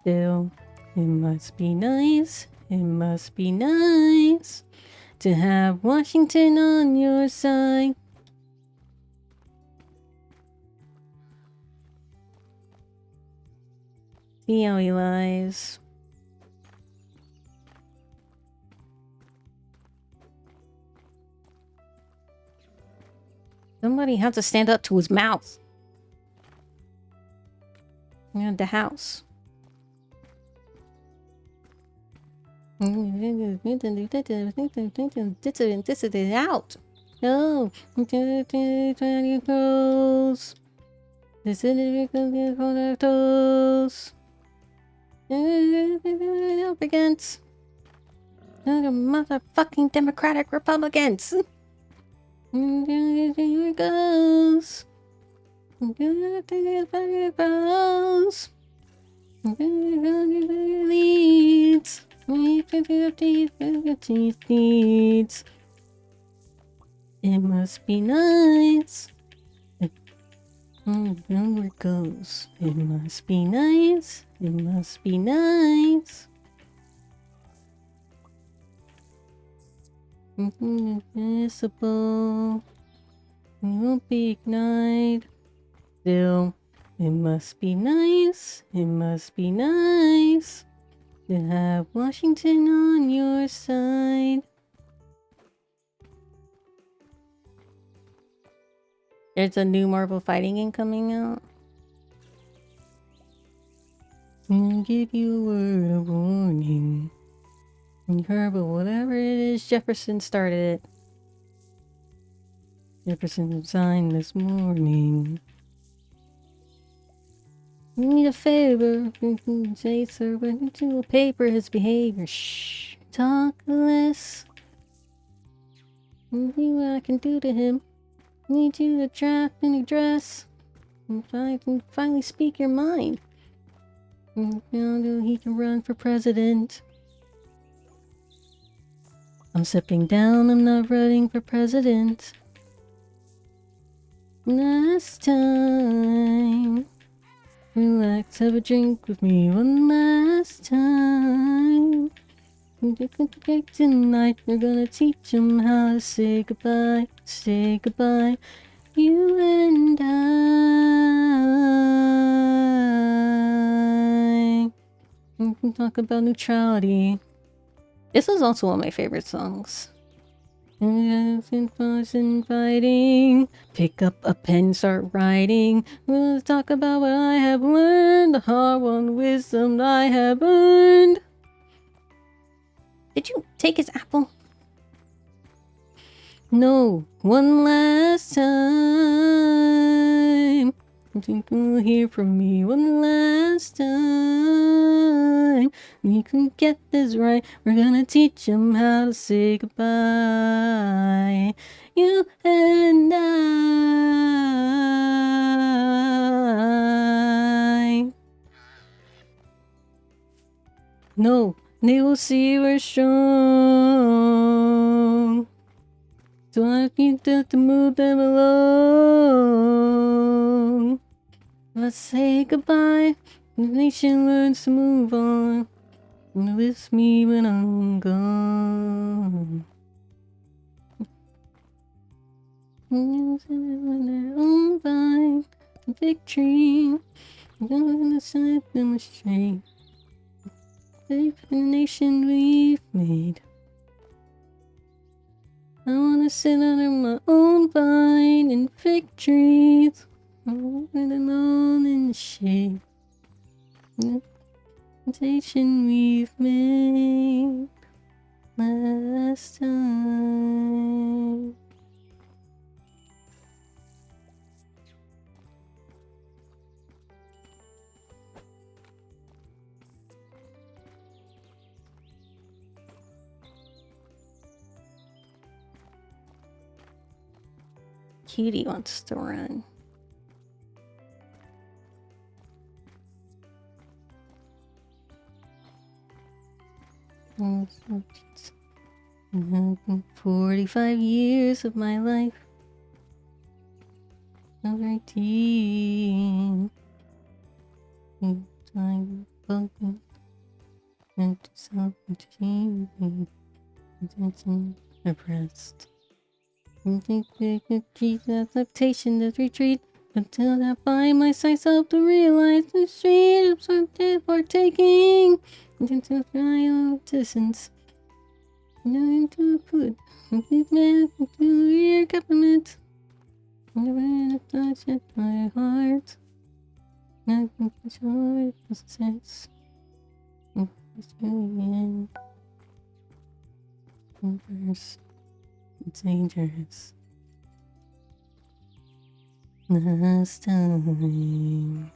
Still, it must be nice. It must be nice to have Washington on your side. See how he lies. Somebody has to stand up to his mouth. And the house. This is out. No. Close. This is toes. Up against the motherfucking Democratic Republicans. Here it goes. Leads. It must be nice. There it goes. It must be nice. It must be nice. Invisible. You won't be ignited. Still, it must be nice. It must be nice to have Washington on your side. There's a new Marvel fighting game coming out. I'll give you a word of warning. You heard, but whatever it is, Jefferson started it. Jefferson resigned this morning. You need a favor. Say, sir, but to paper his behavior. Shh. Talk less. See what I can do to him. Need you to draft an address. If I can finally speak your mind. Now he can run for president. I'm stepping down, I'm not running for president. Last time. Relax, have a drink with me one last time. Tonight, we're gonna teach him how to say goodbye. Say goodbye. You and I. We can talk about neutrality. This is also one of my favorite songs. Fighting. Pick up a pen, start writing. We'll talk about what I have learned. The hard-won wisdom I have earned. Did you take his apple? No, one last time. I think you'll hear from me one last time. We can get this right. We're gonna teach him how to say goodbye. You and I. No, they will see we're strong. So I need to move them along. Let's say goodbye. The nation learns to move on. With me when I'm gone. Their own vine, victory. On the side of the street. The nation we've made. I wanna sit under my own vine and fig trees. I'm alone in the shade. The presentation we've made last time. Cutie wants to run. Oh, 45 years of my life. Over teen. Time bugging. And self-esteem. Attention oppressed. Adaptation to retreat until I find myself to realize the street of something partaking into trial distance. Knowing to put this man into your government. Never touch at my heart. Not sure it sense. It's really dangerous. It's dangerous. Last time.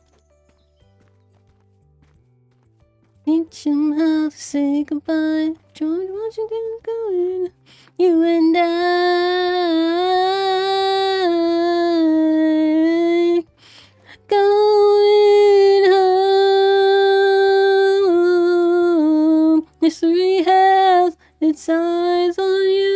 Teach him how to say goodbye. George Washington going. You and I going home. History has its eyes on you.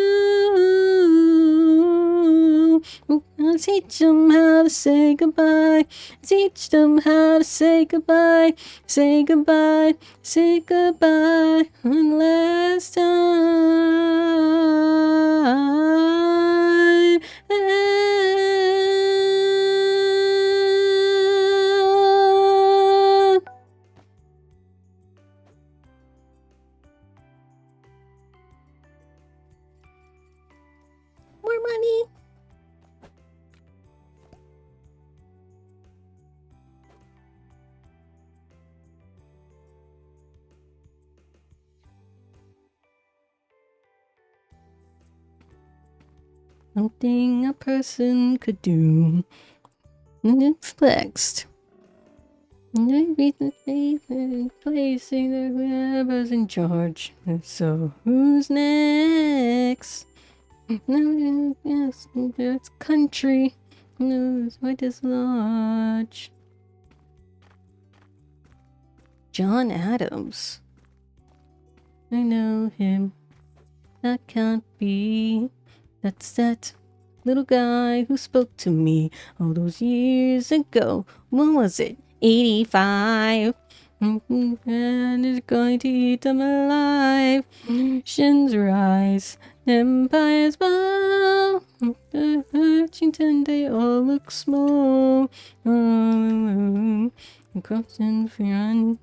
I'll teach them how to say goodbye. Teach them how to say goodbye. Say goodbye. Say goodbye. One last time. More money. Something a person could do. And it's next. Maybe the favorite placing that whoever's in charge. So who's next? No, yes, it's country. No, it's what is large. John Adams. I know him. That can't be. That's that little guy who spoke to me all those years ago. When was it? 85. And it's going to eat them alive. Nations rise, empires bow. Washington, they all look small. Cross and front.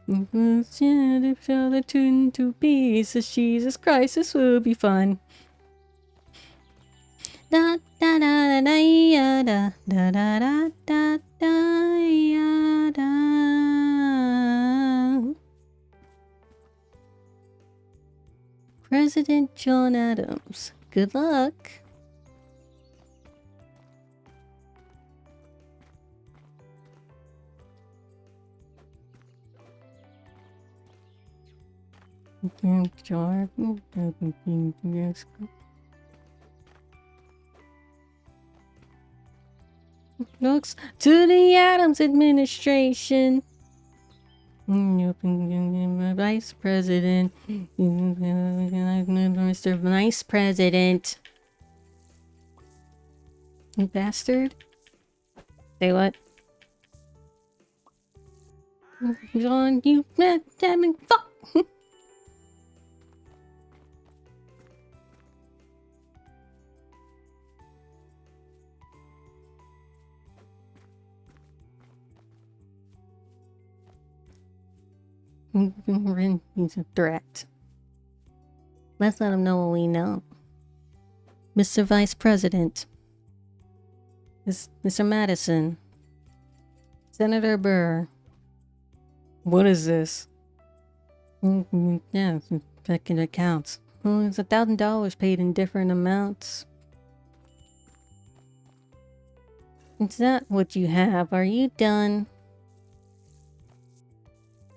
Fell the tune to pieces. Jesus Christ, this will be fun. Da da da da da da da da da da da da. President John Adams. Good luck. Looks to the Adams administration. Vice President. Mr. Vice President. You bastard. Say what? John, you damn fuck. He's a threat. Let's let him know what we know. Mr. Vice President. Mr. Madison. Senator Burr. What is this? Yeah, checking accounts. Oh, it's $1,000 paid in different amounts. Is that what you have? Are you done?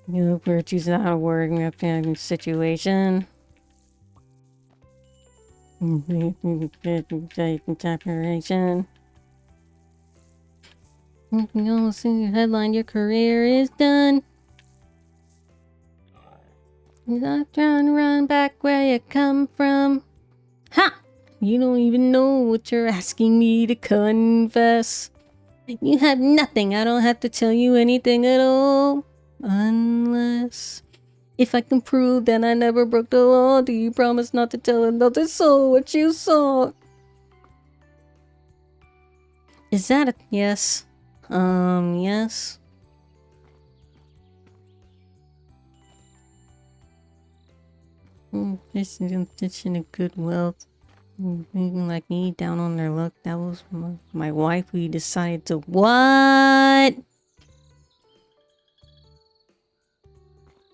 You know, virtue's not a word in a situation. Operation. You almost see your headline, your career is done. You're not trying to run back where you come from. Ha! You don't even know what you're asking me to confess. You have nothing. I don't have to tell you anything at all. Unless... if I can prove that I never broke the law, do you promise not to tell another soul what you saw? Is that a yes? Yes. This is in a good wealth. Like me down on their luck. That was my wife who decided to what?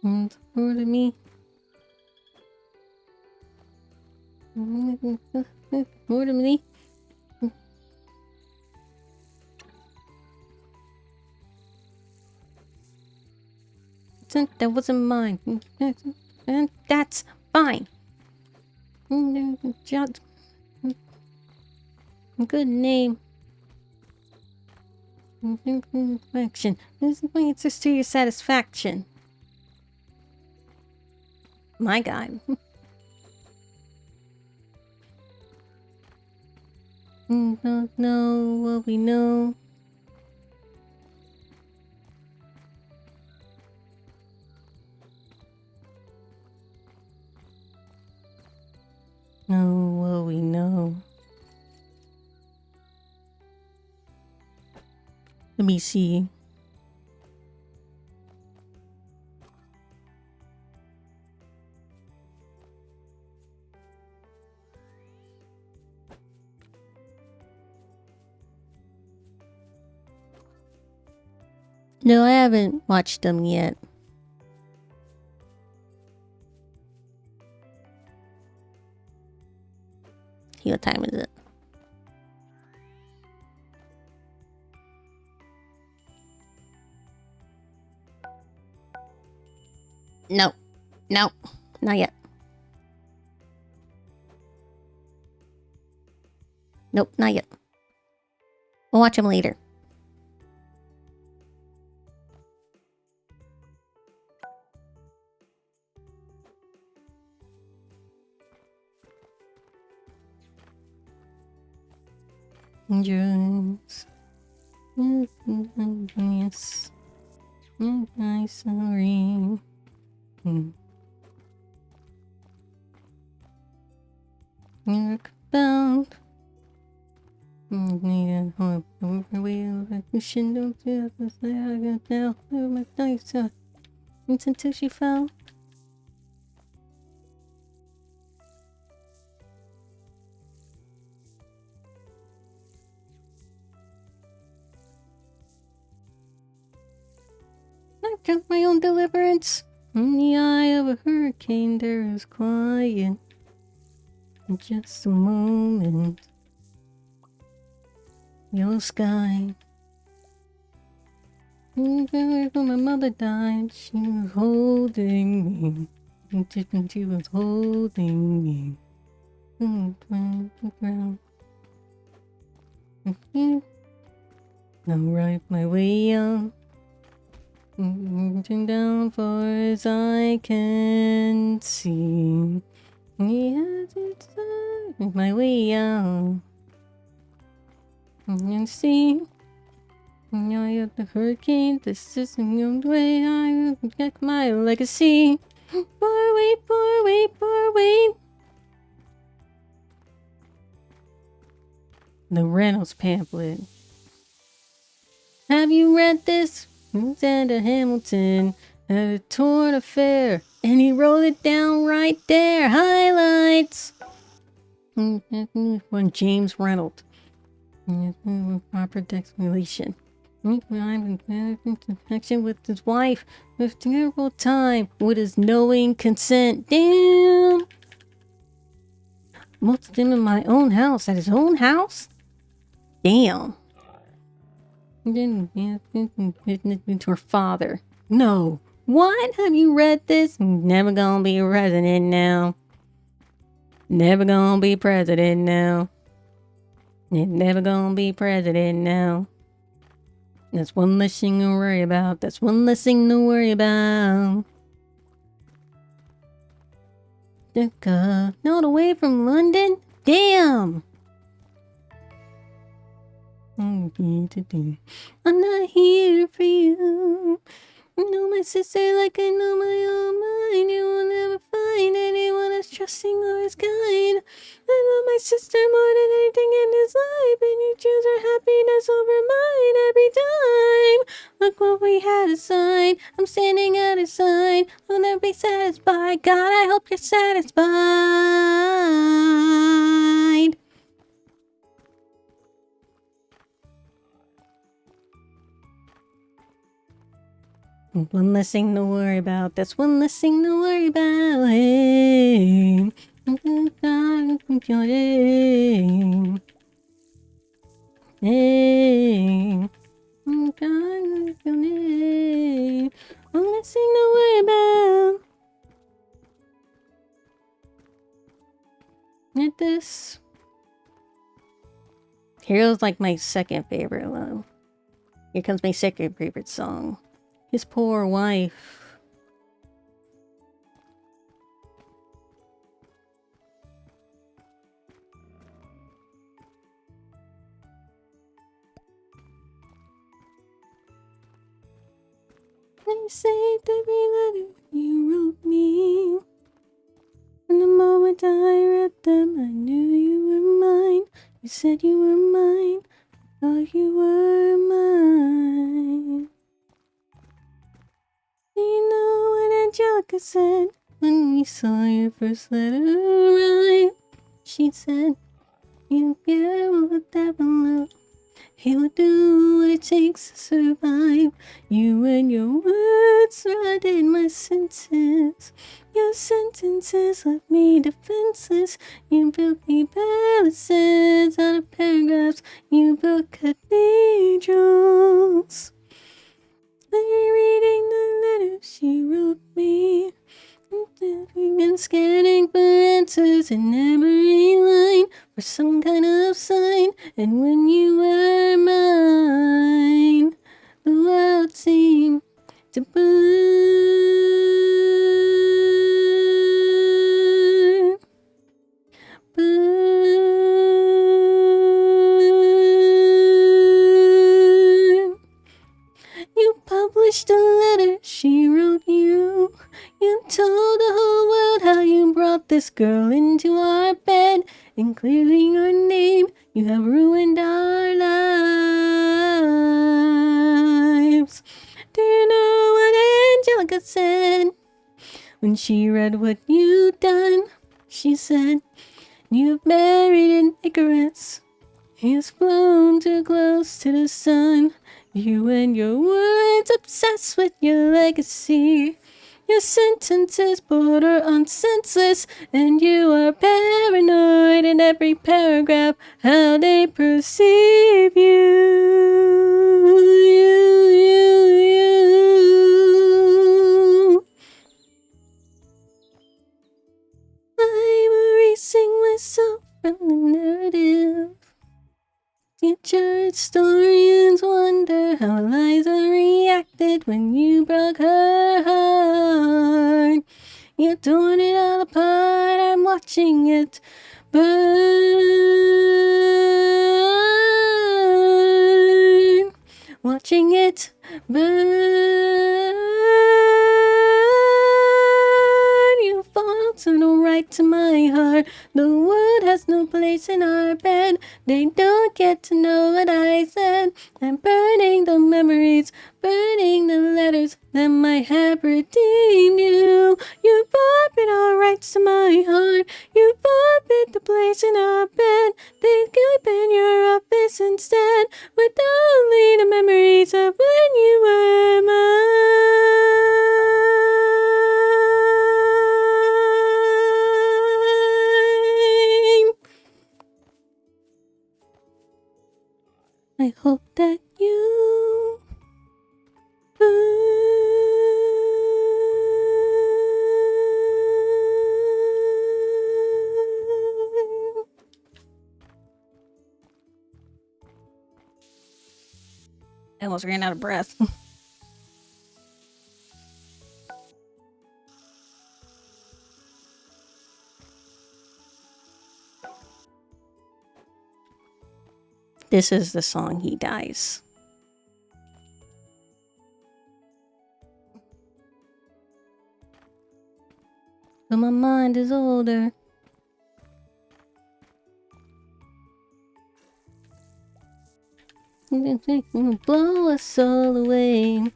More to me. More to me. That wasn't mine. And that's fine. Good name. Action. This is to your satisfaction. My God. Don't know what we know. Know what we know. Let me see. No, I haven't watched them yet. What time is it? No. No. Not yet. Nope, not yet. We'll watch them later. Yes. Yes. I'm sorry. You're bound. Need a hope over wheel. You shouldn't do this. I got now. My dice. It's until she fell. I took my own deliverance. In the eye of a hurricane, there is quiet. Just a moment. Yellow sky. When my mother died, she was holding me. She was holding me. The ground. I'll write my way out. Reaching down far as I can see. Yes, it's my way out. And see I have the hurricane. This is the only way I get my legacy. Poor wait, poor wait, poor wait. The Reynolds pamphlet. Have you read this? Alexander Hamilton had a torn affair, and he wrote it down right there. Highlights. One James Reynolds. Proper declaration. I'm in connection with his wife with terrible time with his knowing consent. Damn. Most of them in my own house. At his own house? Damn. To her father. No. What? Have you read this? Never gonna be president now. Never gonna be president now. Never gonna be president now. That's one less thing to worry about. That's one less thing to worry about. Not away from London? Damn! I'm not here for you. I know my sister like I know my own mind. You will never find anyone as trusting or as kind. I love my sister more than anything in this life, and you choose her happiness over mine every time. Look what we had aside. I'm standing at her side. I'll never be satisfied. God, I hope you're satisfied. One less thing to worry about. That's one less thing to worry about. Hey. Hey. One less thing to worry about. At this. Hero's like my second favorite love. Here comes my second favorite song. His poor wife. I saved every letter you wrote me. From the moment I read them, I knew you were mine. You said you were mine. I thought you were mine. Do you know what Angelica said when we saw your first letter arrive? She said, you get what that love. He will do what it takes to survive. You and your words flooded my senses. Your sentences left me defenseless. You built me palaces out of paragraphs. You built cathedrals. Are you reading the letters she wrote me? We've been scanning for answers in every line, for some kind of sign. And when you were mine, the world seemed to burn, burn. You published a letter she wrote you. You told the whole world how you brought this girl into our bed, including your name. You have ruined our lives. Do you know what Angelica said when she read what you'd done? She said, you've buried an Icarus. He's flown too close to the sun. You and your words obsessed with your legacy. Your sentences border on senseless, and you are paranoid in every paragraph how they perceive you. I'm erasing myself from the narrative. Future historians wonder how Eliza reacted when you broke her heart. You're torn it all apart, I'm watching it burn. Watch watching it burn. You fall so right to my heart. The wood has no place in our bed. They don't get to know what I said. I'm burning the memories, burning the letters that might have redeemed you. You forfeit all rights to my heart. You forfeit the place in our bed. They sleep in your office instead, with only the memories of when you were mine. I hope that you I almost ran out of breath. This is the song he dies. But my mind is older. Blow us all away.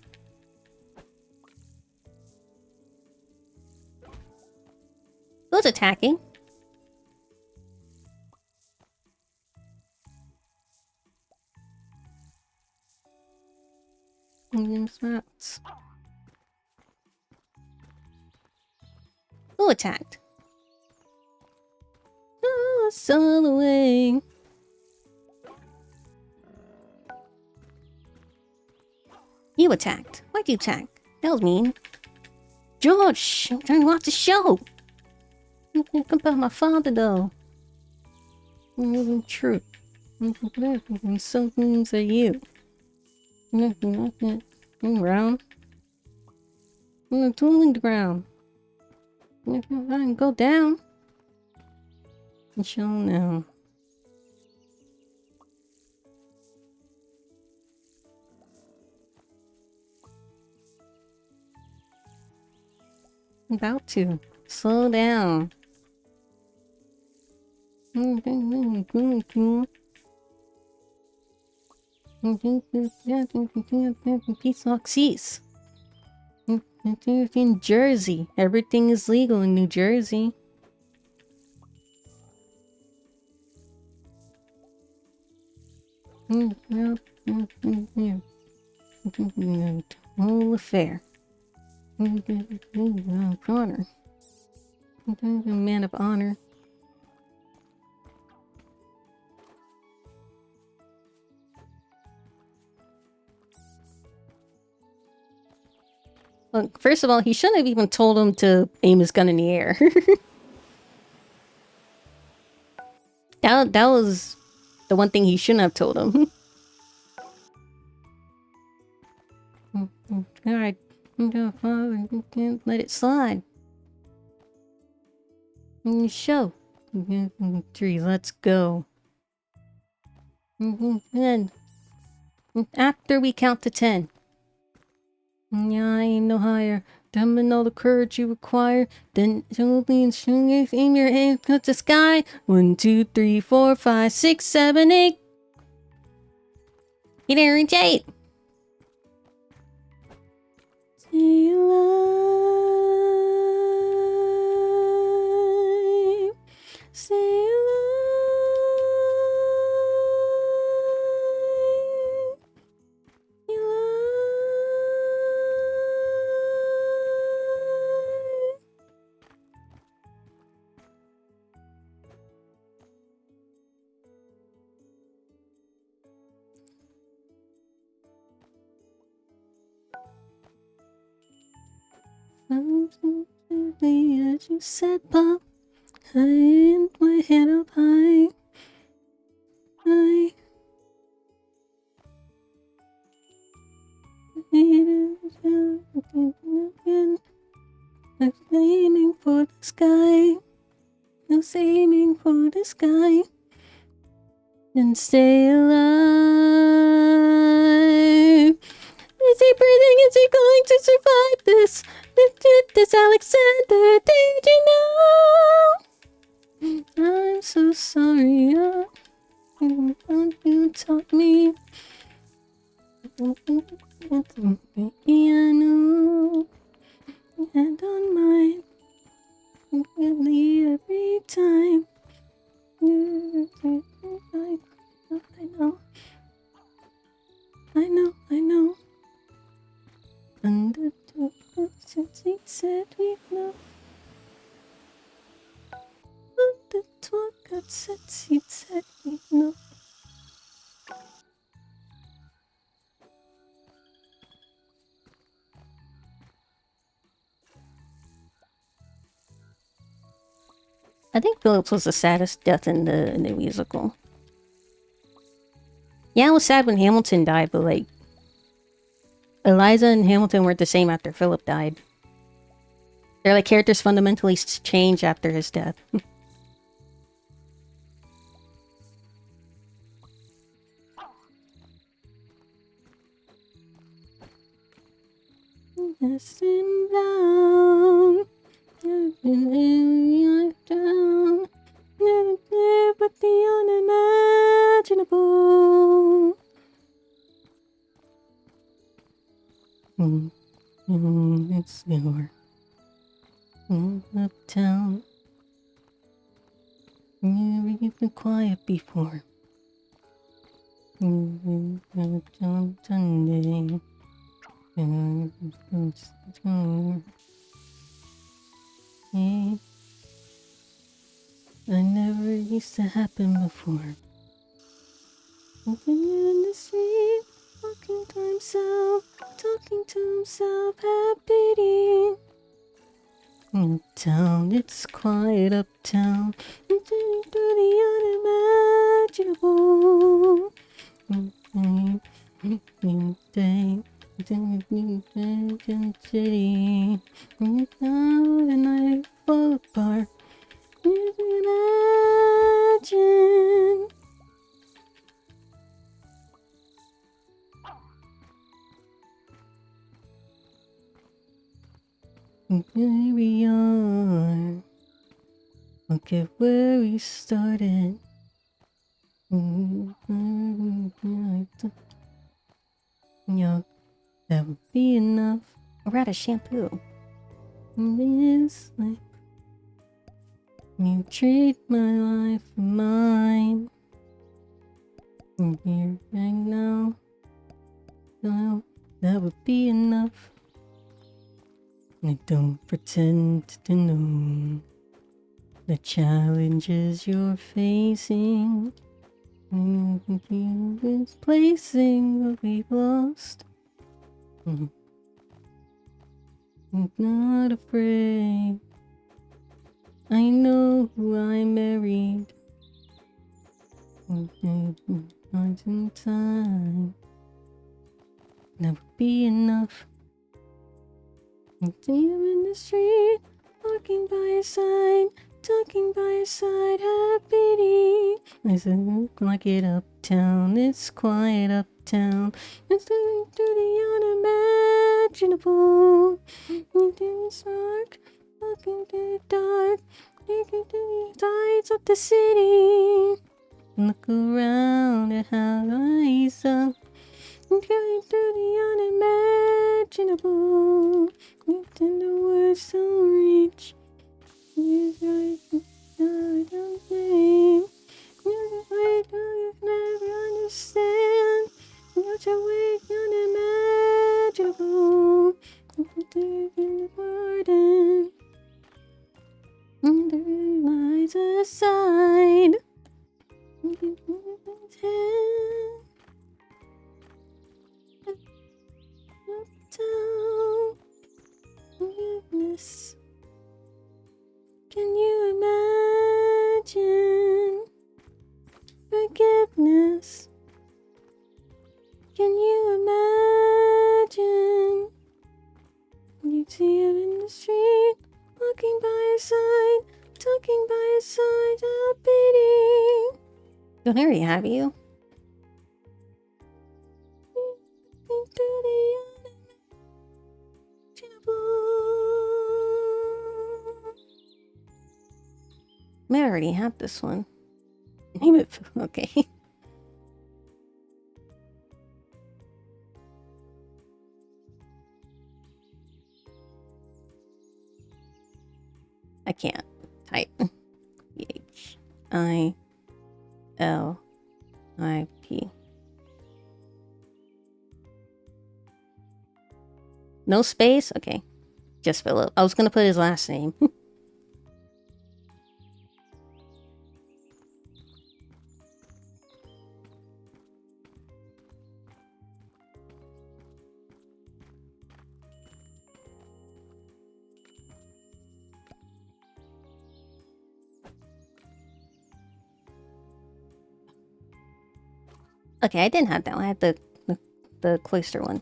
Who's attacking? Spots. Who attacked? Blow us all away. You attacked. Why'd you attack? That was mean. George, I'm trying to watch the show. Think about my father, though. True. Some things are you. Around. I'm tooling the ground. I can go down. Show now. About to. Slow down. Peace Oxys. In Jersey. Everything is legal in New Jersey. Whole affair. Honor. A man of honor. Look, first of all, he shouldn't have even told him to aim his gun in the air. that was the one thing he shouldn't have told him. Alright. Can't let it slide. Show. 3, let's go. And after we count to 10. Yeah, I ain't no higher. Dumbing all the courage you require. Then only aim your hand to the sky. 1, 2, 3, 4, 5, 6, 7, 8. You didn't reach 8. Stay alive. Stay alive. As you said, Bob, I in my head up high. I I'm aiming for the sky. I'm aiming for the sky. And stay alive. Is he going to survive this? This Alexander, did you know? I'm so sorry. You taught me. Piano and on mine. Every time. I know. And the since he said we know. The talk God since he said we know. I think Phillips was the saddest death in the musical. Yeah, I was sad when Hamilton died, but like Eliza and Hamilton weren't the same after Philip died. Their like characters fundamentally changed after his death. Listen down, down, never live with the unimaginable. It's your uptown. You've been quiet before. Sunday. I never used to happen before. In the street, talking to himself, happy. Uptown, it's quiet uptown. Into the unimaginable. Day. City, and I fall apart. Imagine. Here we are. Look at where we started. Yeah, that would be enough. Or rather, shampoo. This life. You treat my life mine. I'm here right now. Well, that would be enough. I don't pretend to know the challenges you're facing. Misplacing what we've lost. I'm not afraid. I know who I married. Not in time. That would be enough. See him in the street, walking by his side, talking by his side, happy. I said, like it uptown, it's quiet uptown. It's going to the unimaginable. Into the dark, walking to the dark, taking to the sides of the city. Look around at how I saw. I'm going to the unimaginable. In the words don't reach. You don't name. You never understand. What you wait unimaginable. Deep in the garden. Under lies aside. Uptown. Forgiveness. Can you imagine forgiveness? Can you imagine? You see him in the street, walking by his side, talking by his side, happy. Don't Harry have you? May already have this one. Name it. Okay. I can't type. H-I-L-I-P. No space? Okay. Just Philip. I was gonna put his last name. Okay, I didn't have that one. I had the cloister one.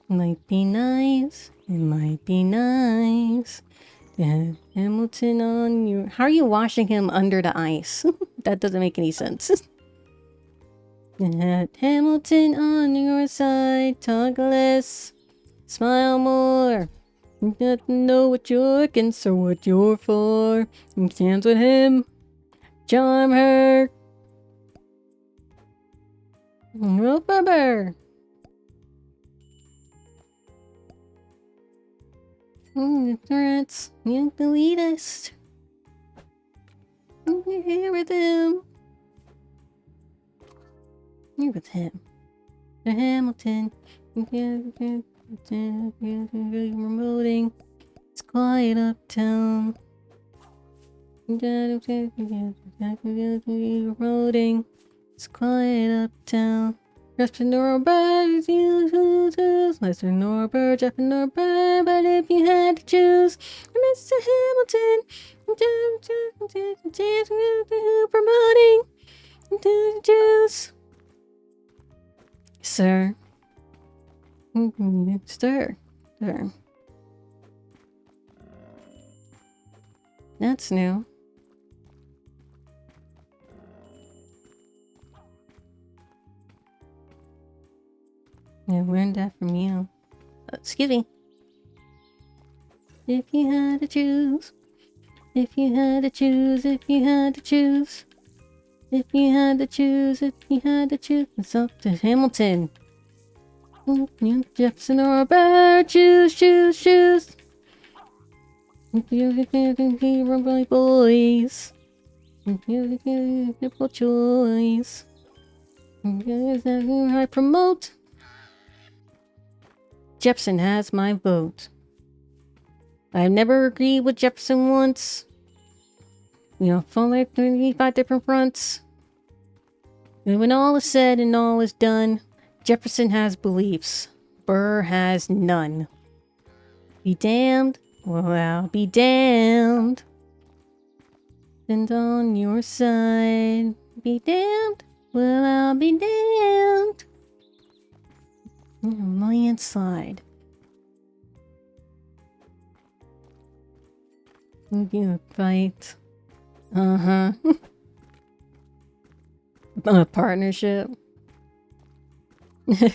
Might be nice. It might be nice. Yeah, Hamilton on your... How are you washing him under the ice? That doesn't make any sense. Hamilton on your side. Talk less. Smile more. You got to know what you're against or what you're for. You dance with him. Charm her. Rubber. Threats. You the elitist. You're here with him. You're with him. The Hamilton. Remoting. It's quiet uptown. Remoting. It's quiet uptown. Justin Norbert, Lester Norbert, Jeff Norbert, but if you had to choose, Mr. Hamilton, promoting to choose. Sir. Sir. Sir. That's new. I learned that from you. Excuse me. If you had to choose. If you had to choose. If you had to choose. If you had to choose. If you had to choose. It's up to Hamilton. Jefferson or Bear. Choose, choose, choose. If you can boys. If you can simple choice. I promote. Jefferson has my vote. I've never agreed with Jefferson once. We don't follow 35 different fronts. And when all is said and all is done, Jefferson has beliefs. Burr has none. Be damned. Well, I'll be damned. And on your side. Be damned. Well, I'll be damned. Landslide. You fight. Uh-huh. A partnership. Right.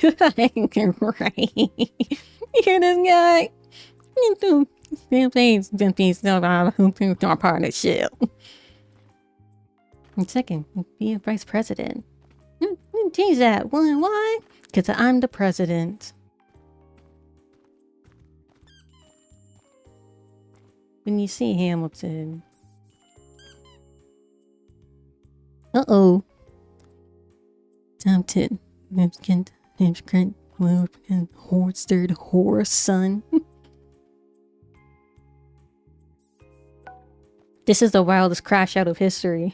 Hear this guy? Our partnership. And second, be a vice president. Change that. Why? Because I'm the president. When you see Hamilton. Uh-oh. Top 10. Horse-stirred horse son. This is the wildest crash out of history.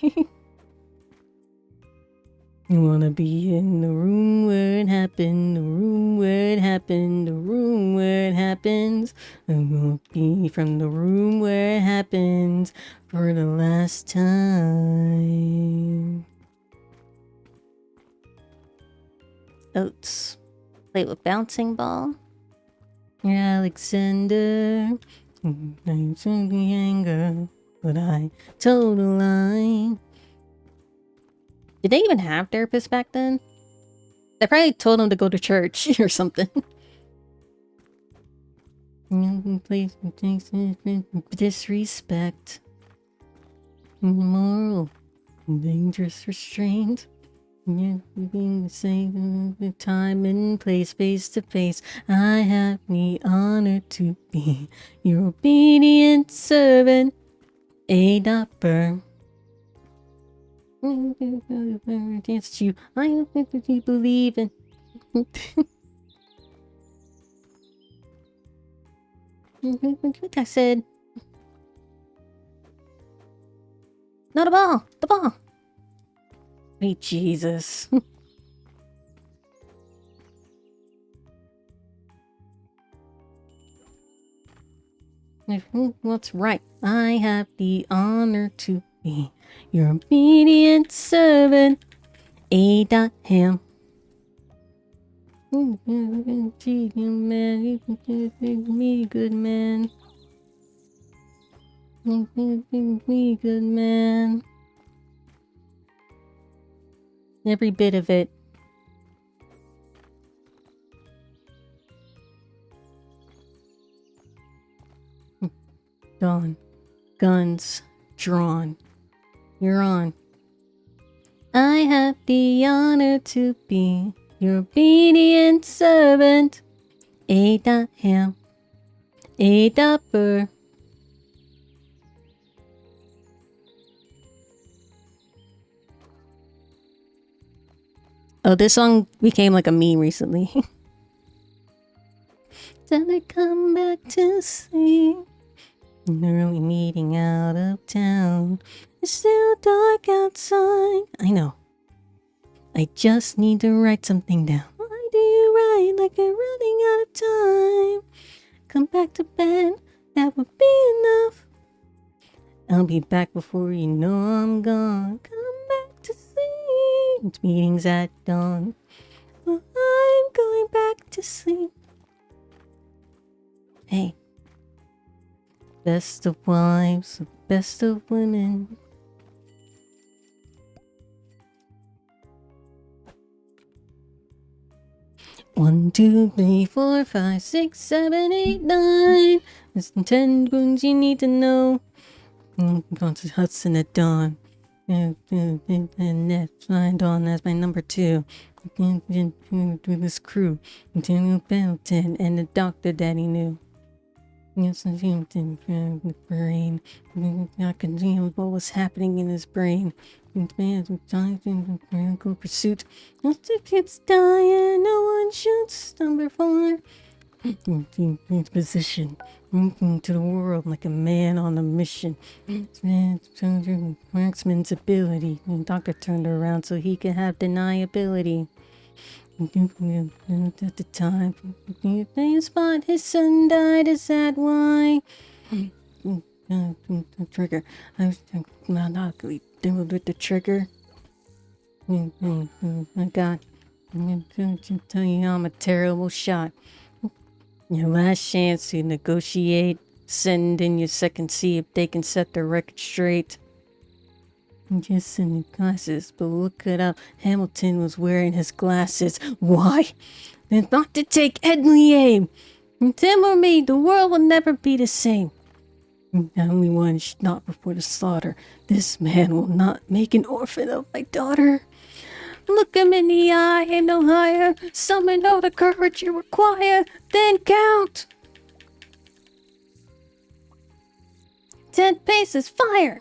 You wanna be in the room where it happened, the room where it happened, the room where it happens. I won't be from the room where it happens for the last time. Oats. Play with bouncing ball. Alexander. I'm so anger, but I told a lie. Did they even have therapists back then? They probably told him to go to church or something. Please, disrespect, immoral, dangerous, restraint. You being saying the time and place, face to face. I have the honor to be your obedient servant, a dapper. Against you, I don't think that you believe in. I said, no, the ball, the ball. Hey, Jesus. What's right? I have the honor to be your obedient servant, Abraham. Man, me good man. Me good man. Every bit of it. Dawn. Guns drawn. You're on. I have the honor to be your obedient servant, Abraham. A dapper. Oh, this song became like a meme recently. Till I come back to see an early meeting out of town. It's still dark outside. I know. I just need to write something down. Why do you write like you're running out of time? Come back to bed, that would be enough. I'll be back before you know I'm gone. Come back to sleep. Meetings at dawn. Well, I'm going back to sleep. Hey. Best of wives, best of women. One, two, three, 4, 5, 6, 7, 8, 9. There's 10 things you need to know. Going to Hudson at dawn. And that's flying dawn. That's my number 2. With this crew. Daniel Pendleton and the doctor that he knew. Yes, the brain. I can see what was happening in his brain. Critical pursuit. The kids dying, no one shoots. Number 4. Position. To the world like a man on a mission. Marksman's ability. The doctor turned around so he could have deniability. At the time, they spot his son died. Is that why? Trigger. I was not really dealing with the trigger. My God, I'm going to tell you I'm a terrible shot. Your last chance to negotiate. Send in your second, see if they can set the record straight. Just in the glasses, but look it up. Hamilton was wearing his glasses. Why? Then not to take deadly aim. Tim or me, the world will never be the same. The only one not before the slaughter. This man will not make an orphan of my daughter. Look him in the eye and no higher. Summon all the courage you require. Then count. 10 paces, fire!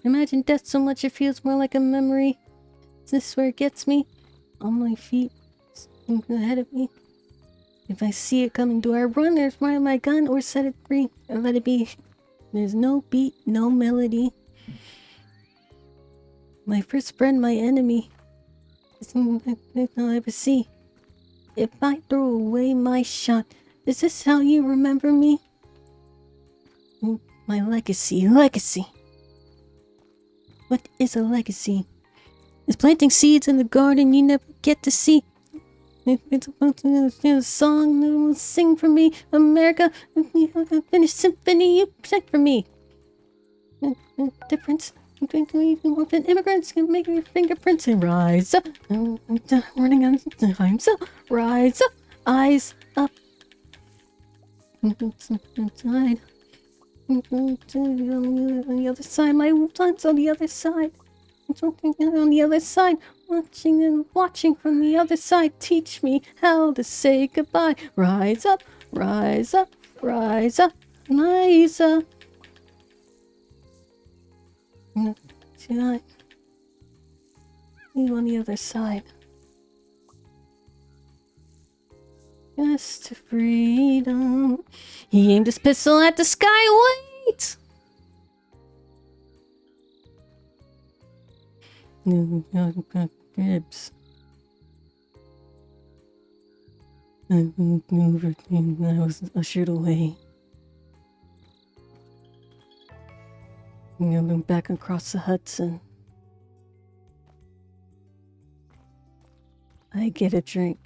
Imagine death so much it feels more like a memory. Is this where it gets me? On my feet, ahead of me. If I see it coming, do I run or fire my gun or set it free or let it be? There's no beat, no melody. My first friend, my enemy. It's all I'll ever see. If I throw away my shot, is this how you remember me? My legacy. What is a legacy? It's planting seeds in the garden you never get to see. It's a song that will sing for me. America, finish symphony you sang for me. Difference. Orphan immigrants can make your fingerprints and rise up. Running out of time, so rise up, eyes up. Inside. On the other side, my son's on the other side. On the other side, watching and watching from the other side. Teach me how to say goodbye. Rise up, rise up, rise up, rise up. Tonight, you on the other side. Just to freedom. He aimed his pistol at the sky. Wait! Ribs. I was ushered away. Moving back across the Hudson. I get a drink.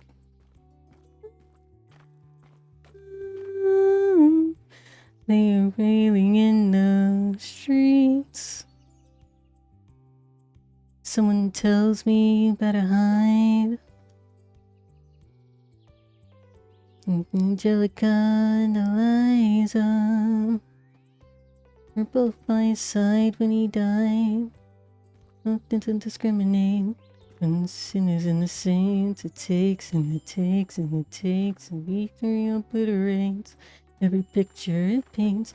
They are railing in the streets. Someone tells me you better hide. Angelica and Eliza were both by his side when he died. Nothing to discriminate. When the sinners and the saints, it takes and it takes and it takes, and victory obliterates. Every picture it paints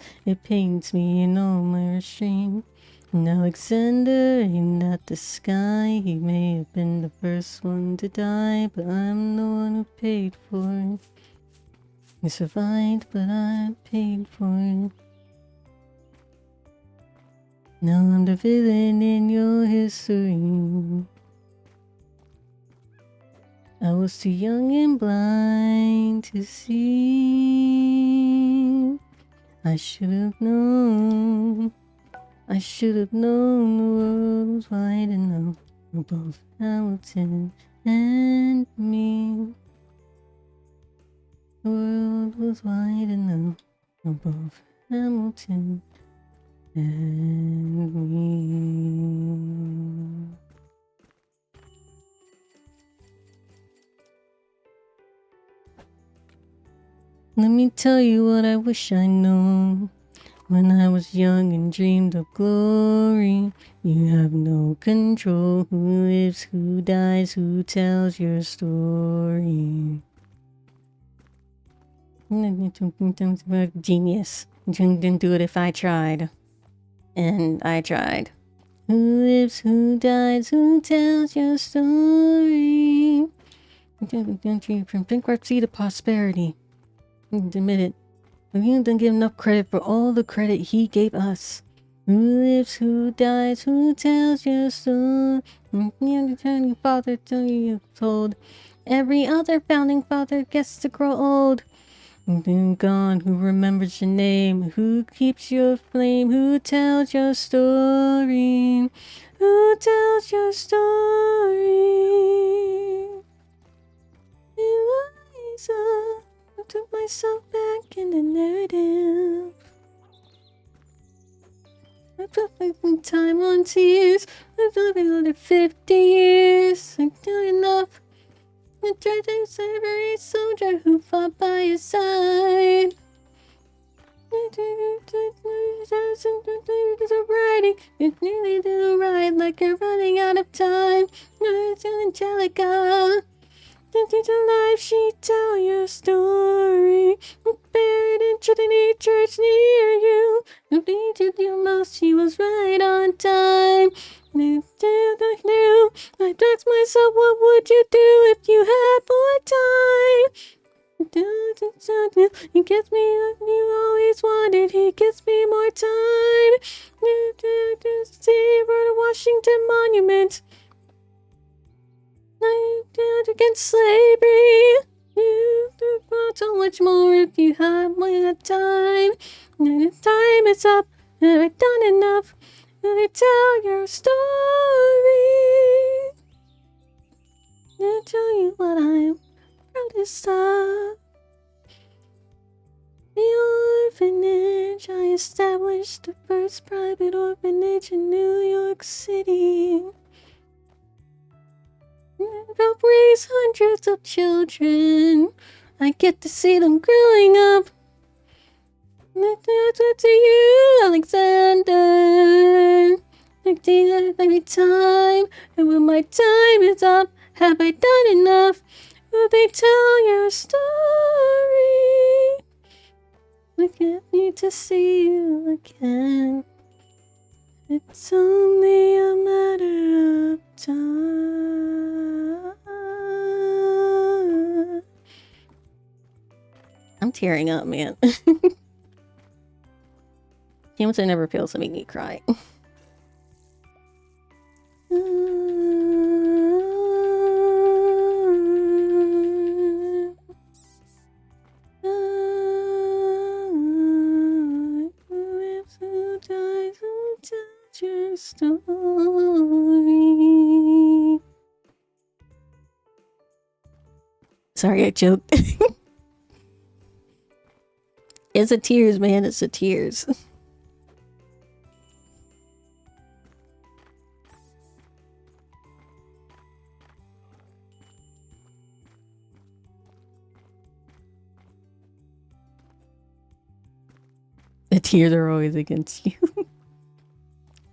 me in all my restraint. And Alexander aimed at the sky. He may have been the first one to die, but I'm the one who paid for it. He survived, but I paid for it. Now I'm the villain in your history. I was too young and blind to see. I should have known. I should have known the world was wide enough for both Hamilton and me. The world was wide enough for both Hamilton and me. Let me tell you what I wish I known. When I was young and dreamed of glory, you have no control. Who lives, who dies, who tells your story? Genius. Didn't do it if I tried. And I tried. Who lives, who dies, who tells your story? From bankruptcy to prosperity. Admit it. We didn't give enough credit for all the credit he gave us. Who lives, who dies, who tells your story? Your father till you told. Every other founding father gets to grow old. And gone, who remembers your name? Who keeps your flame? Who tells your story? Who tells your story? Eliza. I took myself back in the narrative. I put my time on tears. I've lived another 50 years. I do enough. I tried to save every soldier who fought by his side. Writing, it's nearly do right like you're running out of time. It's Angelica. Into life, she tell your story. Buried in Trinity Church near you. Who needed you most? She was right on time. I asked myself, what would you do if you had more time? He gets me what you always wanted. He gives me more time. Save the Washington Monument. Against slavery. You do so much more if you had more time. The time is up, and I've done enough. Let me tell your story. I'll tell you what I'm proudest of. The orphanage. college, I established the first private orphanage in New York City. Help raise hundreds of children. I get to see them growing up. To you, Alexander. Every time, and when my time is up, have I done enough? Will they tell your story? I can't need to see you again. It's only a matter of time. I'm tearing up, man. Hamilton never fails to make me cry. Sorry, I choked. It's the tears, man. It's the tears. The tears are always against you.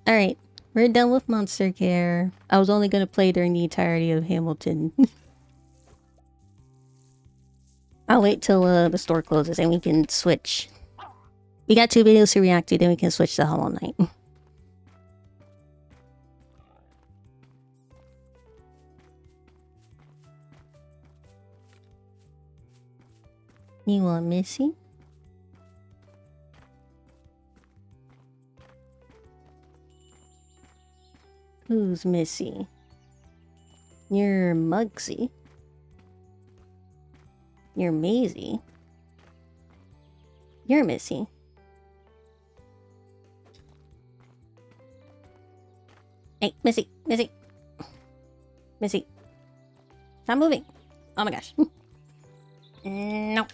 Alright, we're done with Monster Care. I was only gonna play during the entirety of Hamilton. I'll wait till the store closes and we can switch. We got 2 videos to react to, then we can switch to Hollow Knight. You want Missy? Who's Missy? You're Mugsy. You're Maisie. You're Missy. Hey, Missy, Missy. Missy. Stop moving. Oh my gosh. No.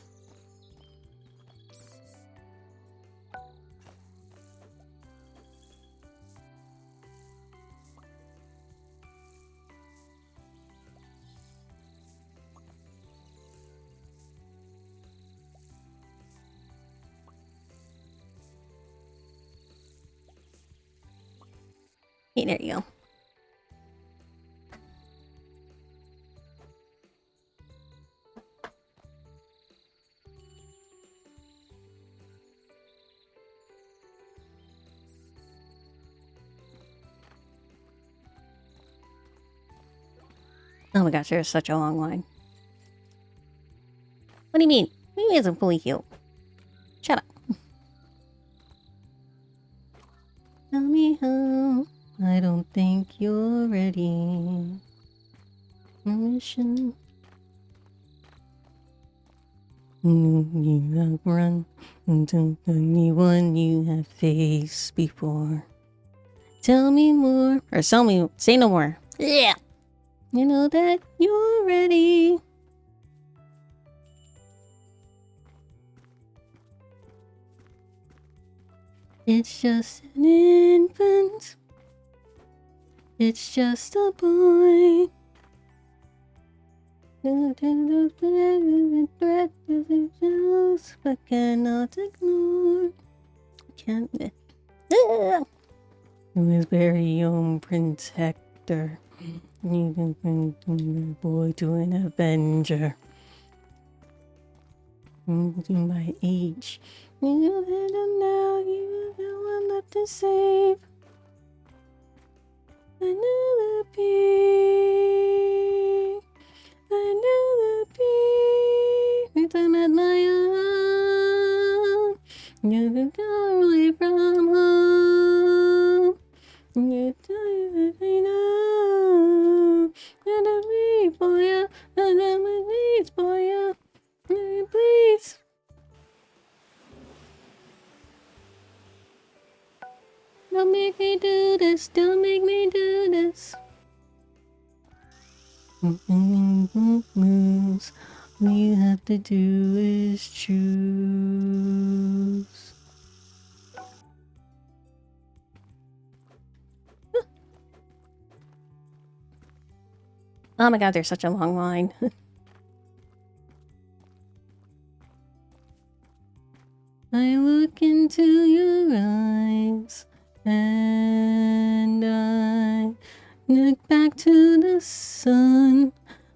Hey, there you go. Oh my gosh, there's such a long line. What do you mean? What do you mean it's fully healed? Shut up. Tell me how. I don't think you're ready. Mission. You have run into anyone you have faced before. Tell me more. Or say no more. Yeah. You know that you're ready. It's just an infant. It's just a boy. But cannot ignore. Can't. His very own Prince Hector. You can bring the boy to an avenger. My age. You had him now, you the one left to save. Another peak. Another peak. It's I'm at my own. You can go away from home. You tell you that I know. And I'm waiting for you. And I'm waiting for you. Please. Don't make me do this. Don't make me do this. Moves. All you have to do is choose. Oh my god, there's such a long line. I look into your eyes and I look back to the sun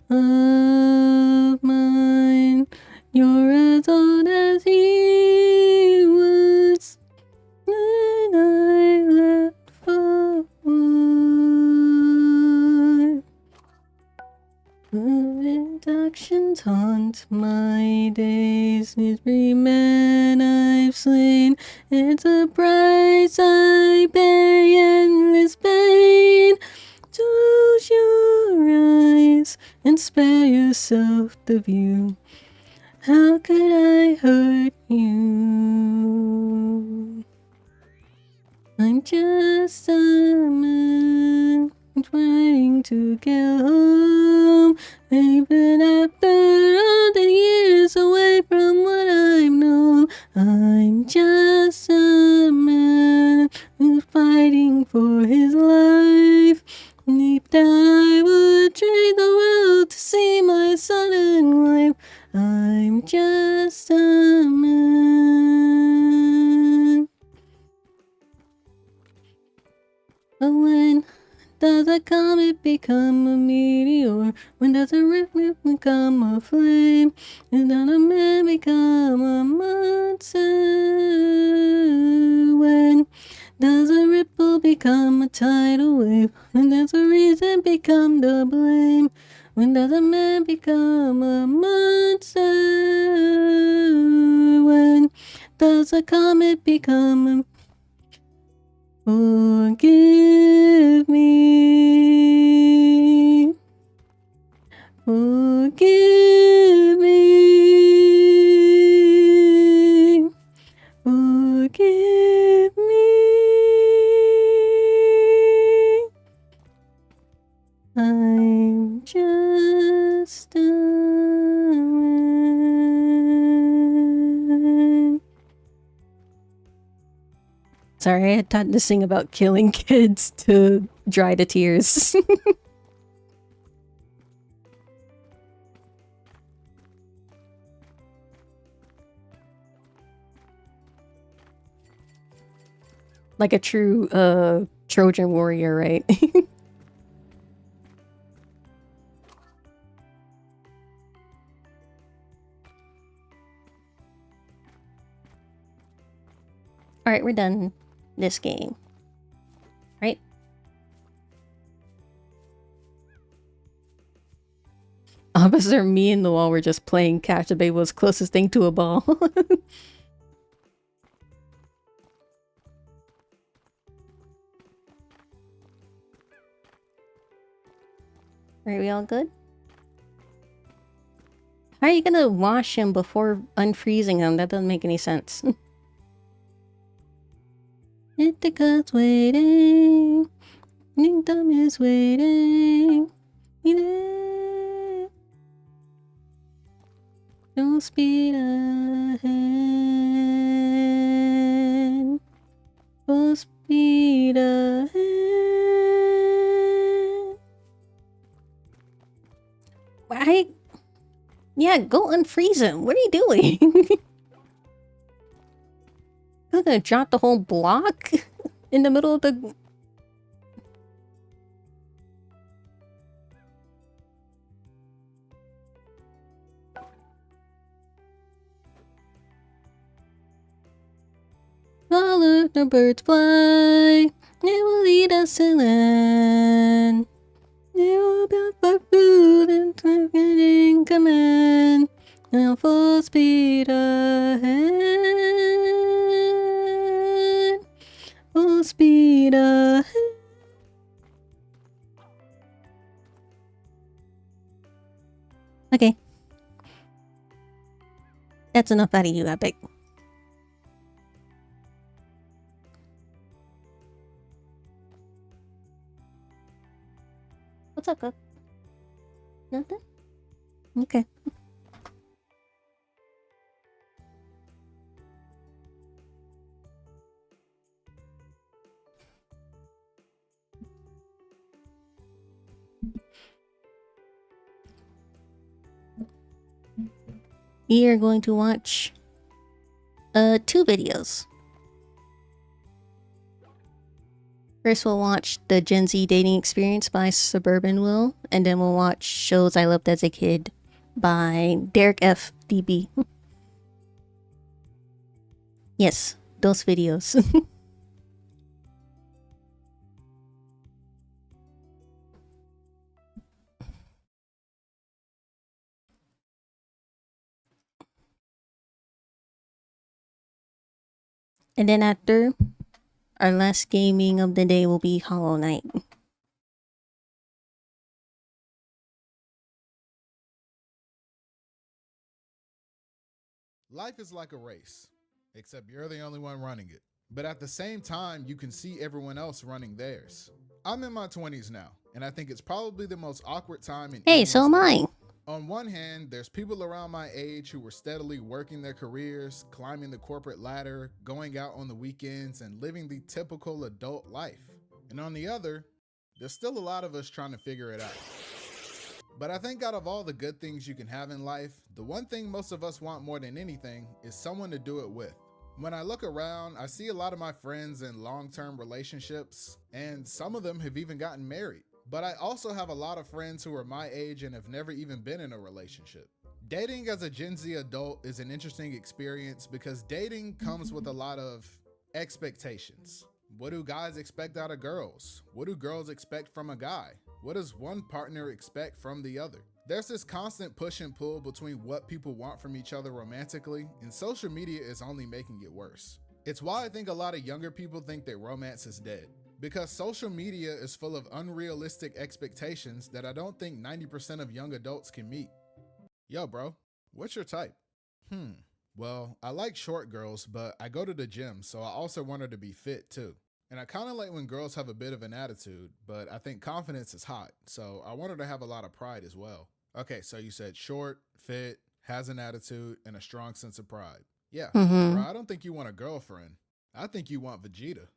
of mine. You're as old as he was when I left for one. Inductions haunt my days. Every man I've slain, it's a price I pay, endless pain. Close your eyes and spare yourself the view. How could I hurt you? I'm just a man trying to get home. Even after all the years away from what I've known, I'm just a man who's fighting for his life. Deep down I would trade the world to see my son in life. I'm just a man. But when does a comet become a meteor? When does a rip become a flame? And does a man become a monster? When does a ripple become a tidal wave? When does a reason become the blame? When does a man become a monster? When does a comet become a... Forgive me. Forgive me. Forgive me. I'm just a man. Sorry, I had time to sing about killing kids to dry the tears. Like a true Trojan warrior, right? Alright, we're done this game. Right? Officer, me and the wall were just playing catch. The baby was closest thing to a ball. Are we all good? How are you gonna wash him before unfreezing him? That doesn't make any sense. Ithaca's waiting. Kingdom is waiting. Don't speed ahead. Full speed ahead. Why? Yeah, go unfreeze him. What are you doing? You're gonna drop the whole block in the middle of the... Follow the birds fly. They will lead us to land. They will build for food and getting command. Now full speed ahead. Full speed ahead. Okay. That's enough out of you, Epic. What's up, Cook? Nothing? Okay. we are going to watch 2 videos. First, we'll watch the Gen Z dating experience by Suburban Will, and then we'll watch shows I loved as a kid by Derek F. DB. Yes, those videos. And then after, our last gaming of the day will be Hollow Knight. Life is like a race, except you're the only one running it. But at the same time, you can see everyone else running theirs. I'm in my 20s now, and I think it's probably the most awkward time in Hey, so am I. On one hand, there's people around my age who were steadily working their careers, climbing the corporate ladder, going out on the weekends, and living the typical adult life. And on the other, there's still a lot of us trying to figure it out. But I think out of all the good things you can have in life, the one thing most of us want more than anything is someone to do it with. When I look around, I see a lot of my friends in long-term relationships, and some of them have even gotten married. But I also have a lot of friends who are my age and have never even been in a relationship. Dating as a Gen Z adult is an interesting experience because dating comes with a lot of expectations. What do guys expect out of girls? What do girls expect from a guy? What does one partner expect from the other? There's this constant push and pull between what people want from each other romantically, and social media is only making it worse. It's why I think a lot of younger people think that romance is dead. Because social media is full of unrealistic expectations that I don't think 90% of young adults can meet. Yo, bro, what's your type? Well, I like short girls, but I go to the gym, so I also want her to be fit too. And I kind of like when girls have a bit of an attitude, but I think confidence is hot, so I want her to have a lot of pride as well. Okay, so you said short, fit, has an attitude, and a strong sense of pride. Yeah, bro, I don't think you want a girlfriend. I think you want Vegeta.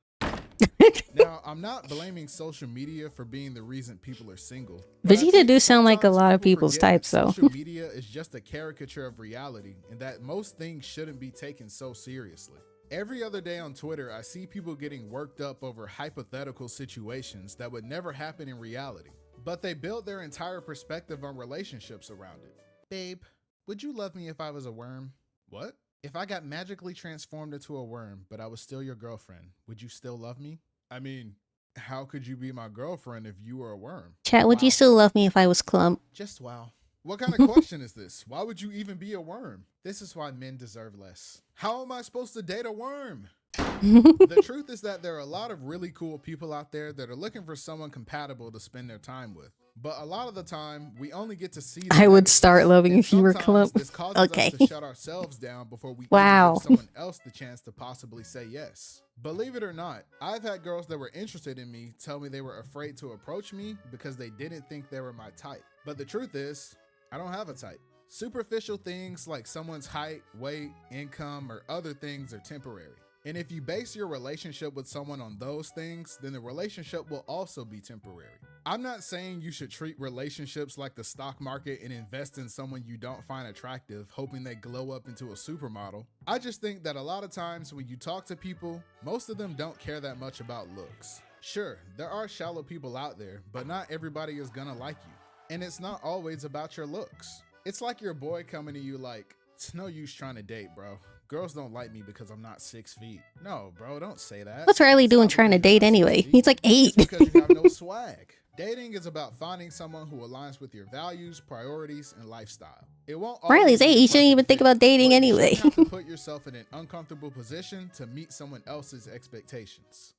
Now, I'm not blaming social media for being the reason people are single. Vegeta do sound like a lot of people's types, though. Social media is just a caricature of reality, and that most things shouldn't be taken so seriously. Every other day on Twitter, I see people getting worked up over hypothetical situations that would never happen in reality, but they built their entire perspective on relationships around it. Babe, would you love me if I was a worm? What? If I got magically transformed into a worm, but I was still your girlfriend, would you still love me? I mean, how could you be my girlfriend if you were a worm? Chat, would you still love me if I was Clump? Just wow. What kind of question is this? Why would you even be a worm? This is why men deserve less. How am I supposed to date a worm? The truth is that there are a lot of really cool people out there that are looking for someone compatible to spend their time with. But a lot of the time, we only get to see the I would start loving if you were sometimes Clump. This causes us to shut ourselves down before we Wow. give someone else the chance to possibly say yes. Believe it or not, I've had girls that were interested in me tell me they were afraid to approach me because they didn't think they were my type. But the truth is, I don't have a type. Superficial things like someone's height, weight, income, or other things are temporary. And if you base your relationship with someone on those things, then the relationship will also be temporary. I'm not saying you should treat relationships like the stock market and invest in someone you don't find attractive, hoping they glow up into a supermodel. I just think that a lot of times when you talk to people, most of them don't care that much about looks. Sure, there are shallow people out there, but not everybody is gonna like you. And it's not always about your looks. It's like your boy coming to you like, it's no use trying to date, bro. Girls don't like me because I'm not 6 feet. No, bro, don't say that. What's Riley doing trying to date anyway? He's like 8. It's because you have no swag. Dating is about finding someone who aligns with your values, priorities, and lifestyle. It won't Riley's 8. He shouldn't even think about dating anyway. You have to put yourself in an uncomfortable position to meet someone else's expectations.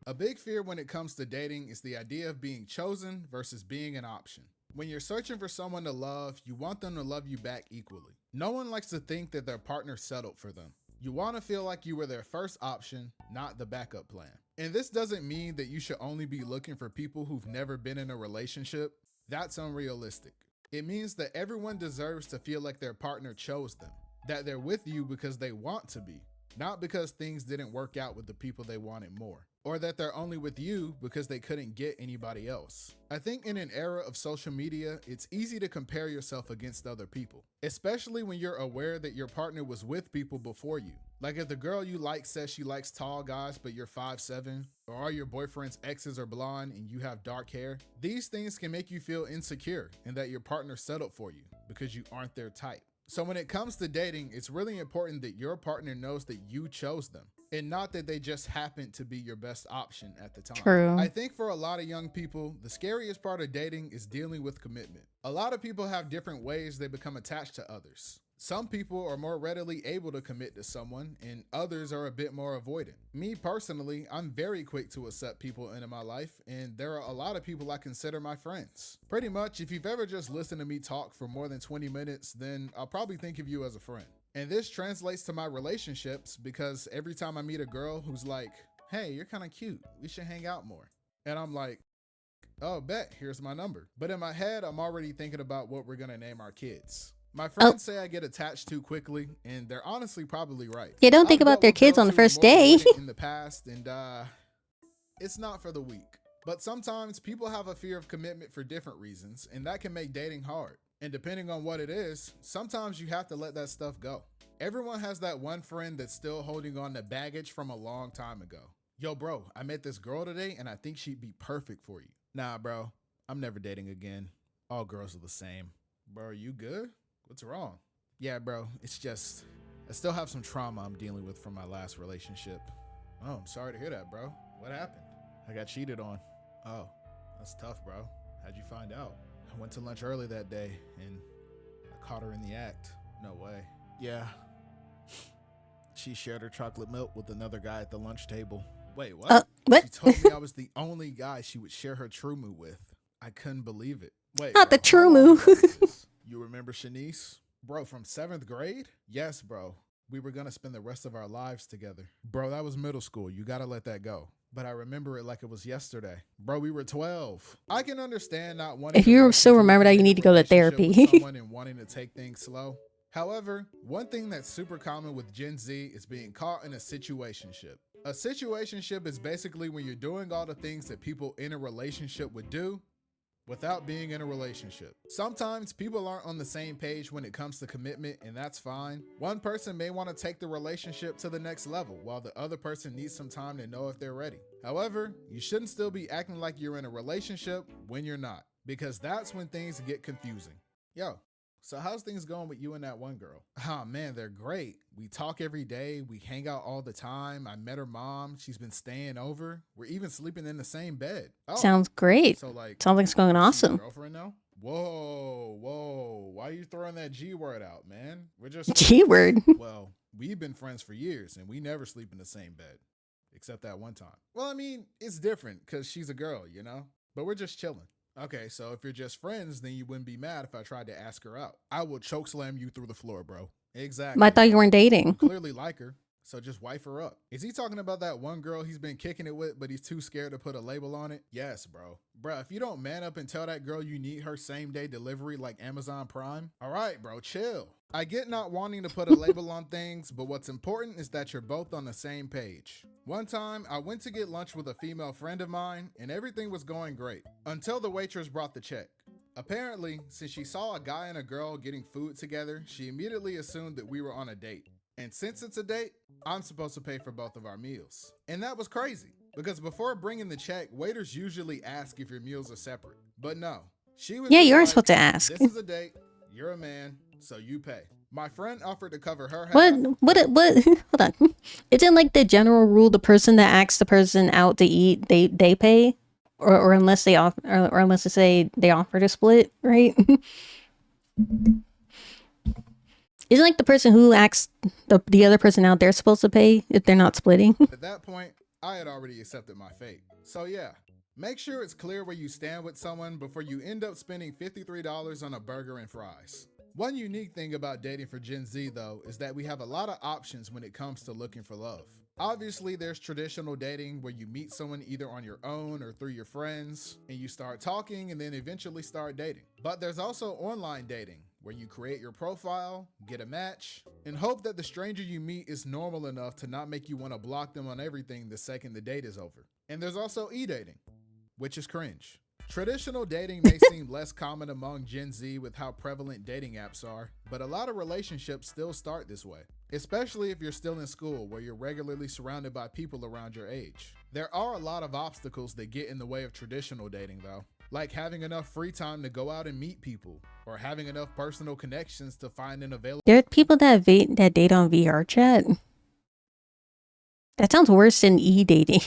A big fear when it comes to dating is the idea of being chosen versus being an option. When you're searching for someone to love, you want them to love you back equally. No one likes to think that their partner settled for them. You want to feel like you were their first option, not the backup plan. And this doesn't mean that you should only be looking for people who've never been in a relationship. That's unrealistic. It means that everyone deserves to feel like their partner chose them, that they're with you because they want to be, not because things didn't work out with the people they wanted more. or that they're only with you because they couldn't get anybody else. I think in an era of social media, it's easy to compare yourself against other people, especially when you're aware that your partner was with people before you. Like if the girl you like says she likes tall guys but you're 5'7", or all your boyfriend's exes are blonde and you have dark hair, these things can make you feel insecure and that your partner settled for you because you aren't their type. So when it comes to dating, it's really important that your partner knows that you chose them and not that they just happened to be your best option at the time. True. I think for a lot of young people, the scariest part of dating is dealing with commitment. A lot of people have different ways they become attached to others. Some people are more readily able to commit to someone, and others are a bit more avoidant. Me personally, I'm very quick to accept people into my life, and there are a lot of people I consider my friends. Pretty much, if you've ever just listened to me talk for more than 20 minutes, then I'll probably think of you as a friend. And this translates to my relationships because every time I meet a girl who's like, hey, you're kind of cute, we should hang out more. And I'm like, oh, bet, here's my number. But in my head, I'm already thinking about what we're gonna name our kids. My friends say I get attached too quickly, and they're honestly probably right. Yeah, don't think about their kids on the first day. In the past, and it's not for the weak. But sometimes people have a fear of commitment for different reasons, and that can make dating hard. And depending on what it is, sometimes you have to let that stuff go. Everyone has that one friend that's still holding on to baggage from a long time ago. Yo, bro, I met this girl today, and I think she'd be perfect for you. Nah, bro, I'm never dating again. All girls are the same. Bro, are you good? What's wrong? Yeah, bro, it's just, I still have some trauma I'm dealing with from my last relationship. Oh, I'm sorry to hear that, bro. What happened? I got cheated on. Oh, that's tough, bro. How'd you find out? I went to lunch early that day, and I caught her in the act. No way. Yeah. She shared her chocolate milk with another guy at the lunch table. Wait, what? What? She told me I was the only guy she would share her true moo with. I couldn't believe it. Wait, Not bro, the true moo. You remember Shanice? Bro, from 7th grade? Yes, bro. We were gonna spend the rest of our lives together. Bro, that was middle school. You gotta let that go. But I remember it like it was yesterday. Bro, we were 12. I can understand not wanting If you still remember that, you need to go to relationship with therapy. someone and wanting to take things slow. However, one thing that's super common with Gen Z is being caught in a situationship. A situationship is basically when you're doing all the things that people in a relationship would do without being in a relationship. Sometimes people aren't on the same page when it comes to commitment, and that's fine. One person may want to take the relationship to the next level, while the other person needs some time to know if they're ready. However, you shouldn't still be acting like you're in a relationship when you're not, because that's when things get confusing. Yo, so how's things going with you and that one girl? Oh man, they're great. We talk every day. We hang out all the time. I met her mom. She's been staying over. We're even sleeping in the same bed. Oh, Sounds great. so like, Sounds like it's going she's your awesome. girlfriend now? Whoa. Why are you throwing that G word out, man? We're just G word. Well, we've been friends for years and we never sleep in the same bed. Except that one time. Well, I mean, it's different because she's a girl, you know? But we're just chilling. Okay, so if you're just friends, then you wouldn't be mad if I tried to ask her out. I will chokeslam you through the floor, bro. Exactly. I thought you weren't You dating. clearly like her, so just wife her up. Is he talking about that one girl he's been kicking it with, but he's too scared to put a label on it? Yes, bro. Bro, if you don't man up and tell that girl you need her same day delivery like Amazon Prime, all right, bro, chill. I get not wanting to put a label on things, but what's important is that you're both on the same page. One time, I went to get lunch with a female friend of mine, and everything was going great, until the waitress brought the check. Apparently, since she saw a guy and a girl getting food together, she immediately assumed that we were on a date. And since it's a date, I'm supposed to pay for both of our meals. And that was crazy, because before bringing the check, waiters usually ask if your meals are separate. But no, she was Yeah, just you aren't like, supposed to ask. this is a date, you're a man, so you pay. My friend offered to cover her half. What, hold on. Isn't like the general rule the person that asks the person out to eat, they pay? Or unless they offer, or unless they say they offer to split, right? Isn't like the person who asks the other person out, they're supposed to pay if they're not splitting? At that point, I had already accepted my fate. So yeah, make sure it's clear where you stand with someone before you end up spending $53 on a burger and fries. One unique thing about dating for Gen Z though is that we have a lot of options when it comes to looking for love. Obviously, there's traditional dating where you meet someone either on your own or through your friends, and you start talking and then eventually start dating. But there's also online dating, where you create your profile, get a match, and hope that the stranger you meet is normal enough to not make you want to block them on everything the second the date is over. And there's also e-dating, which is cringe. Traditional dating may seem less common among Gen Z with how prevalent dating apps are, but a lot of relationships still start this way, especially if you're still in school where you're regularly surrounded by people around your age. There are a lot of obstacles that get in the way of traditional dating though, like having enough free time to go out and meet people, or having enough personal connections to find an available There are people that date on VR chat. That sounds worse than e-dating.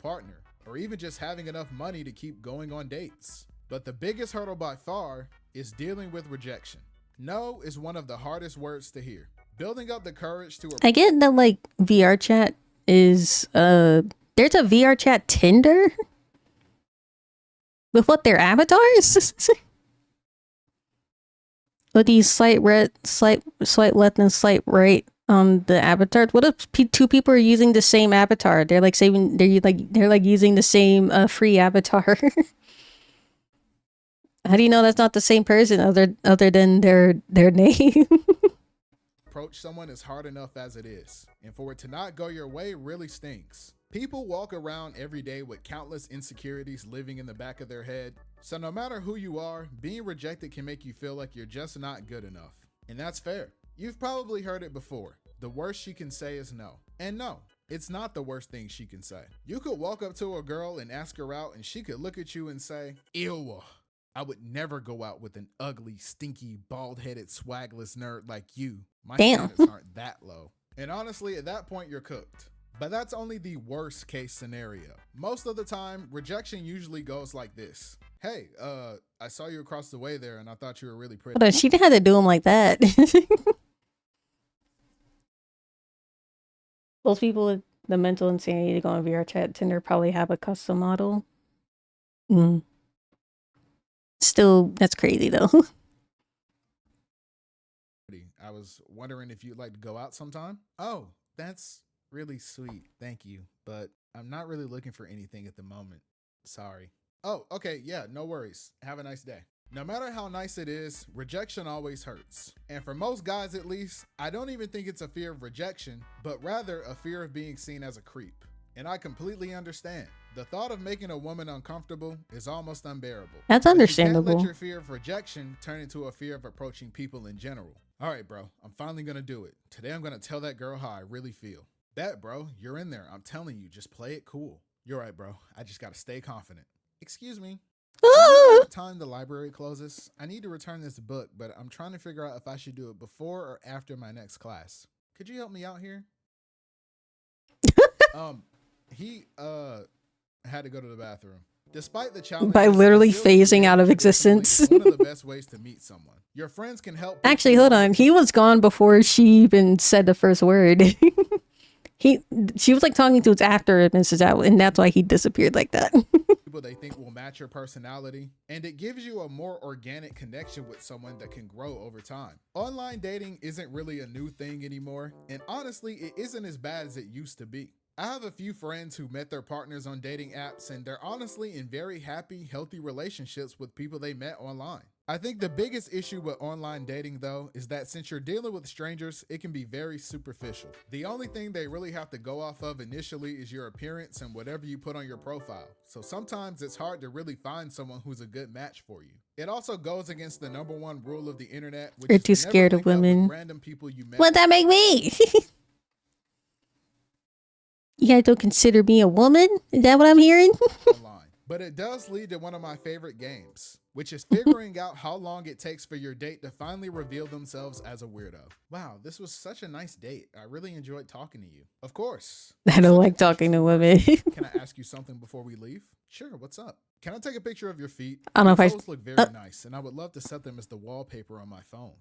partner, or even just having enough money to keep going on dates. But the biggest hurdle by far is dealing with rejection. No is one of the hardest words to hear. Building up the courage to I get that like VR chat is there's a VR chat Tinder with what their avatars? With these swipe left and swipe right on the avatars. What if two people are using the same avatar? They're like using the same free avatar. How do you know that's not the same person other than their name? approach someone is hard enough as it is, and for it to not go your way really stinks. People walk around every day with countless insecurities living in the back of their head, so no matter who you are, being rejected can make you feel like you're just not good enough. And that's fair. You've probably heard it before. The worst she can say is no. And no, it's not the worst thing she can say. You could walk up to a girl and ask her out and she could look at you and say, "Ew, I would never go out with an ugly, stinky, bald-headed, swagless nerd like you. My standards aren't that low." And honestly, at that point, you're cooked. But that's only the worst case scenario. Most of the time, rejection usually goes like this. "Hey, I saw you across the way there and I thought you were really pretty." But she didn't have to do them like that. Those people with the mental insanity to go on VR chat Tinder probably have a custom model. Still, that's crazy though. I was wondering if you'd like to go out sometime. "Oh, that's really sweet. Thank you. But I'm not really looking for anything at the moment. Sorry." "Oh, okay. Yeah, no worries. Have a nice day." No matter how nice it is, rejection always hurts. And for most guys at least, I don't even think it's a fear of rejection, but rather a fear of being seen as a creep. And I completely understand. The thought of making a woman uncomfortable is almost unbearable. That's understandable. But you can't let your fear of rejection turn into a fear of approaching people in general. "All right, bro, I'm finally gonna do it. Today I'm gonna tell that girl how I really feel." "Bet, bro, you're in there. I'm telling you, just play it cool." "You're right, bro. I just gotta stay confident." "Excuse me. What time the library closes? I need to return this book, but I'm trying to figure out if I should do it before or after my next class. Could you help me out here?" He had to go to the bathroom. Despite the challenge, By literally phasing out of existence. One of the best ways to meet someone. Your friends can help. Actually, hold on. He was gone before she even said the first word. She was like talking to us after Mrs. Atwood, and that's why he disappeared like that. People they think will match your personality, and it gives you a more organic connection with someone that can grow over time. Online dating isn't really a new thing anymore, and honestly, it isn't as bad as it used to be. I have a few friends who met their partners on dating apps, and they're honestly in very happy, healthy relationships with people they met online. I think the biggest issue with online dating though is that since you're dealing with strangers, it can be very superficial. The only thing they really have to go off of initially is your appearance and whatever you put on your profile. So sometimes it's hard to really find someone who's a good match for you. It also goes against the #1 rule of the internet, which You're is too to never scared of link up with women. random people you met. What'd that make me? You guys don't consider me a woman? Is that what I'm hearing? Online. But it does lead to one of my favorite games, which is figuring out how long it takes for your date to finally reveal themselves as a weirdo. "Wow, this was such a nice date. I really enjoyed talking to you." "Of course. I don't like talking to women. Can I ask you something before we leave?" "Sure, what's up?" "Can I take a picture of your feet? I don't know if Your toes look very nice, and I would love to set them as the wallpaper on my phone."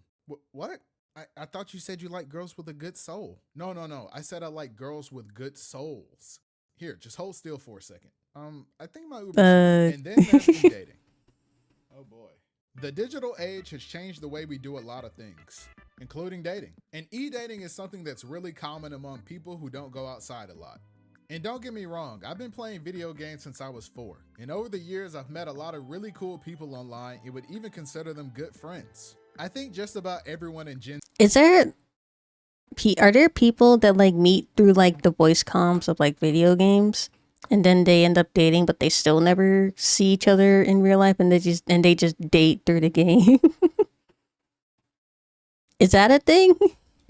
What? I thought you said you like girls with a good soul." No. I said I like girls with good souls." "Here, just hold still for a second. I think my Uber's here." And then there's e-dating. Oh boy. The digital age has changed the way we do a lot of things, including dating. And e-dating is something that's really common among people who don't go outside a lot. And don't get me wrong, I've been playing video games since I was 4. And over the years, I've met a lot of really cool people online and would even consider them good friends. I think just about everyone in Gen Are there people that like meet through like the voice comms of like video games and then they end up dating but they still never see each other in real life and they just date through the game? Is that a thing?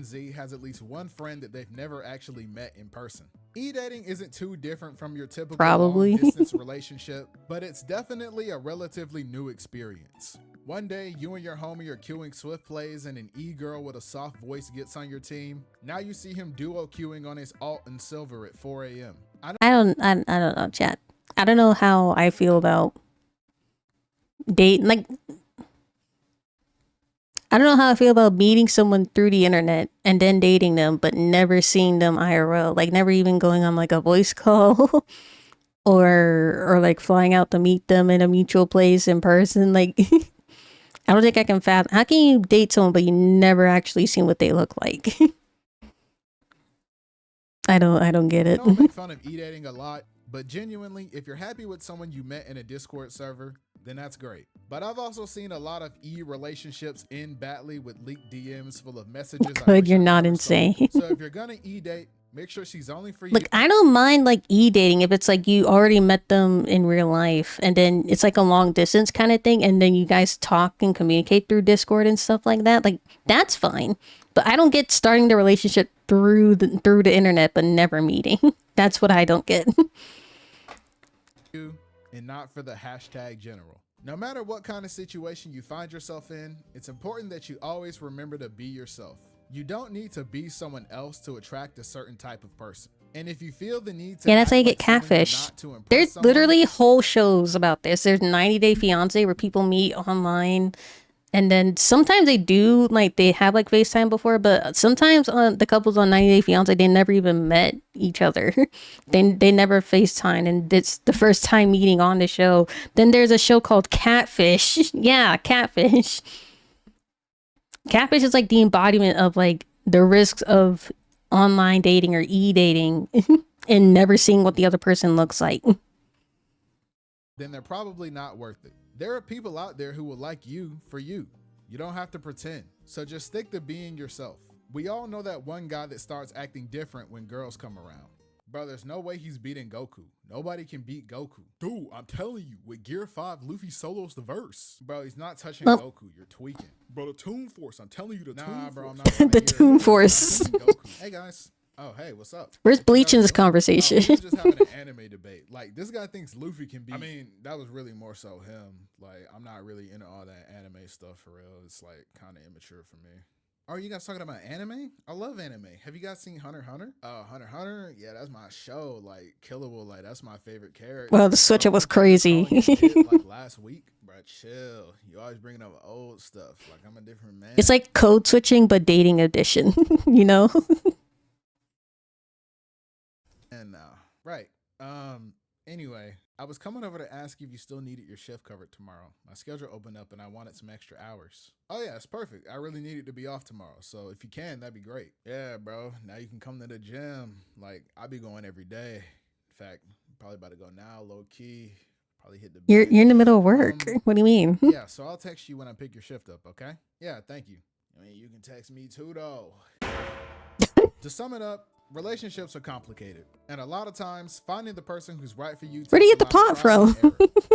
Z has at least one friend that they've never actually met in person. E-dating isn't too different from your typical Probably. long-distance relationship, but it's definitely a relatively new experience. One day, you and your homie are queuing Swift plays and an e-girl with a soft voice gets on your team. Now you see him duo queuing on his alt and silver at 4 a.m. I don't know, chat. I don't know how I feel about date. Like, I don't know how I feel about meeting someone through the internet and then dating them, but never seeing them IRL. Like, never even going on like a voice call or like flying out to meet them in a mutual place in person. Like, I don't think I can fathom. How can you date someone but you never actually seen what they look like? I don't get it. I don't make fun of e-dating a lot, but genuinely, if you're happy with someone you met in a Discord server, then that's great. But I've also seen a lot of e-relationships end badly with leaked DMs full of messages. Good, you're not insane. So if you're gonna e-date, make sure she's only for you. Look, I don't mind like e-dating if it's like you already met them in real life and then it's like a long distance kind of thing and then you guys talk and communicate through Discord and stuff like that. Like, that's fine. But I don't get starting the relationship through the internet but never meeting. That's what I don't get. And not for the hashtag general. No matter what kind of situation you find yourself in, it's important that you always remember to be yourself. You don't need to be someone else to attract a certain type of person. And if you feel the need to, yeah, that's how you get catfish. There's literally whole shows about this. There's 90 Day Fiance where people meet online. And then sometimes they do, like, they have, like, FaceTime before, but sometimes the couples on 90 Day Fiancé, they never even met each other. They never FaceTime, and it's the first time meeting on the show. Then there's a show called Catfish. Yeah, Catfish. Catfish is, like, the embodiment of, like, the risks of online dating or e-dating and never seeing what the other person looks like. Then they're probably not worth it. There are people out there who will like you for you. You don't have to pretend. So just stick to being yourself. We all know that one guy that starts acting different when girls come around. Bro, there's no way he's beating Goku. Nobody can beat Goku. Dude, I'm telling you, with Gear 5, Luffy solos the verse. Bro, he's not touching Goku. You're tweaking. Bro, the Toon Force. I'm telling you, the Toon Force. Bro, I'm not the Toon Force. Hey, guys. Oh, hey, what's up? Where's Bleach in this conversation? We're just having an anime debate. Like, this guy thinks Luffy can be. I mean, that was really more so him. Like, I'm not really into all that anime stuff for real. It's like kind of immature for me. Are you guys talking about anime? I love anime. Have you guys seen Hunter x Hunter? Hunter x Hunter? Yeah, that's my show. Like, Killer Will, like, that's my favorite character. Well, the switch up was crazy. Like last week, bro, chill. You always bringing up old stuff. Like, I'm a different man. It's like code switching, but dating edition, you know? And right. Anyway, I was coming over to ask if you still needed your shift covered tomorrow. My schedule opened up and I wanted some extra hours. Oh yeah, it's perfect. I really needed to be off tomorrow. So if you can, that'd be great. Yeah, bro. Now you can come to the gym. Like, I'll be going every day. In fact, I'm probably about to go now, low key. Probably hit the You're in the middle of work. What do you mean? Yeah, so I'll text you when I pick your shift up, okay? Yeah, thank you. I mean, you can text me too though. To sum it up, relationships are complicated, and a lot of times finding the person who's right for you. Where do you get the plot from?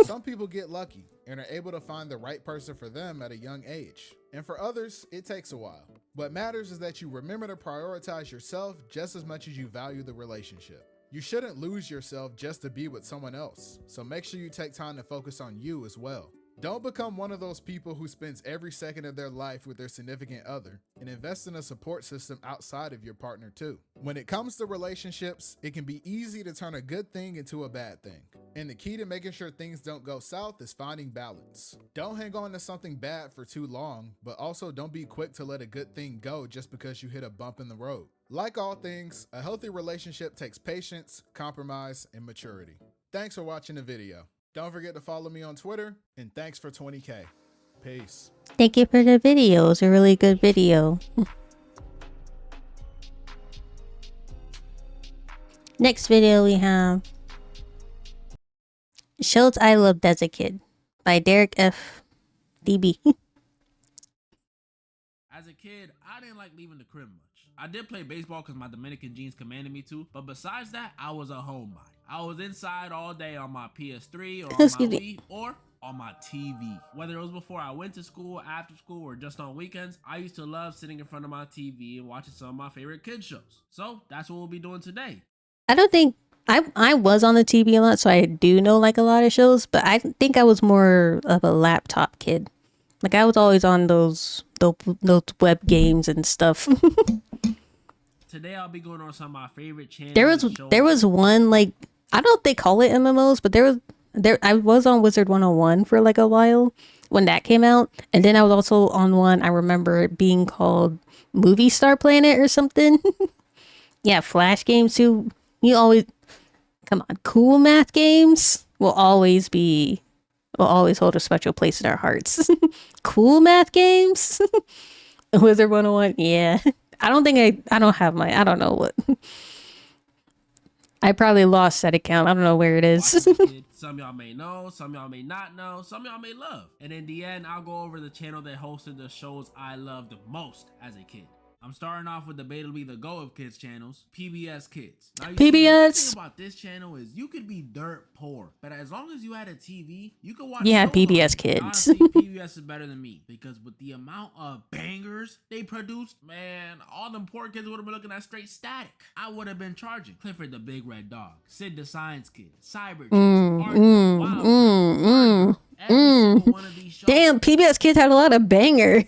Some people get lucky and are able to find the right person for them at a young age, and for others it takes a while. What matters is that you remember to prioritize yourself just as much as you value the relationship. You shouldn't lose yourself just to be with someone else, so make sure you take time to focus on you as well. Don't become one of those people who spends every second of their life with their significant other, and invest in a support system outside of your partner too. When it comes to relationships, it can be easy to turn a good thing into a bad thing. And the key to making sure things don't go south is finding balance. Don't hang on to something bad for too long, but also don't be quick to let a good thing go just because you hit a bump in the road. Like all things, a healthy relationship takes patience, compromise, and maturity. Thanks for watching the video. Don't forget to follow me on Twitter, and thanks for 20K. Peace. Thank you for the video. It's a really good video. Next video we have Shows I Loved as a Kid by Derek F. DB. As a kid, I didn't like leaving the crib much. I did play baseball because my Dominican genes commanded me to, but besides that, I was a homebody. I was inside all day on my PS3 or on my Excuse me. Wii or on my TV. Whether it was before I went to school, after school, or just on weekends, I used to love sitting in front of my TV and watching some of my favorite kids shows. So that's what we'll be doing today. I don't think I was on the TV a lot, so I do know like a lot of shows, but I think I was more of a laptop kid. Like I was always on those web games and stuff. Today I'll be going on some of my favorite channels. There was one, like, I don't know if they call it MMOs, but I was on Wizard 101 for like a while when that came out, and then I was also on one, I remember it being called Movie Star Planet or something. Yeah, Flash games too. You always come on, cool math games will always hold a special place in our hearts. Cool math games. Wizard 101, yeah. I don't know what. I probably lost that account. I don't know where it is. Some y'all may know, some y'all may not know, some y'all may love. And in the end, I'll go over the channel that hosted the shows I loved the most as a kid. I'm starting off with debatably the Go of Kids channels, PBS Kids. Now, you see, the thing about this channel is you could be dirt poor, but as long as you had a TV, you could watch. Yeah, PBS Kids. Honestly, PBS is better than me because with the amount of bangers they produced, man, all them poor kids would have been looking at straight static. I would have been charging Clifford the Big Red Dog, Sid the Science Kid, Cyber Every single one of these shows. Damn, PBS Kids had a lot of bangers.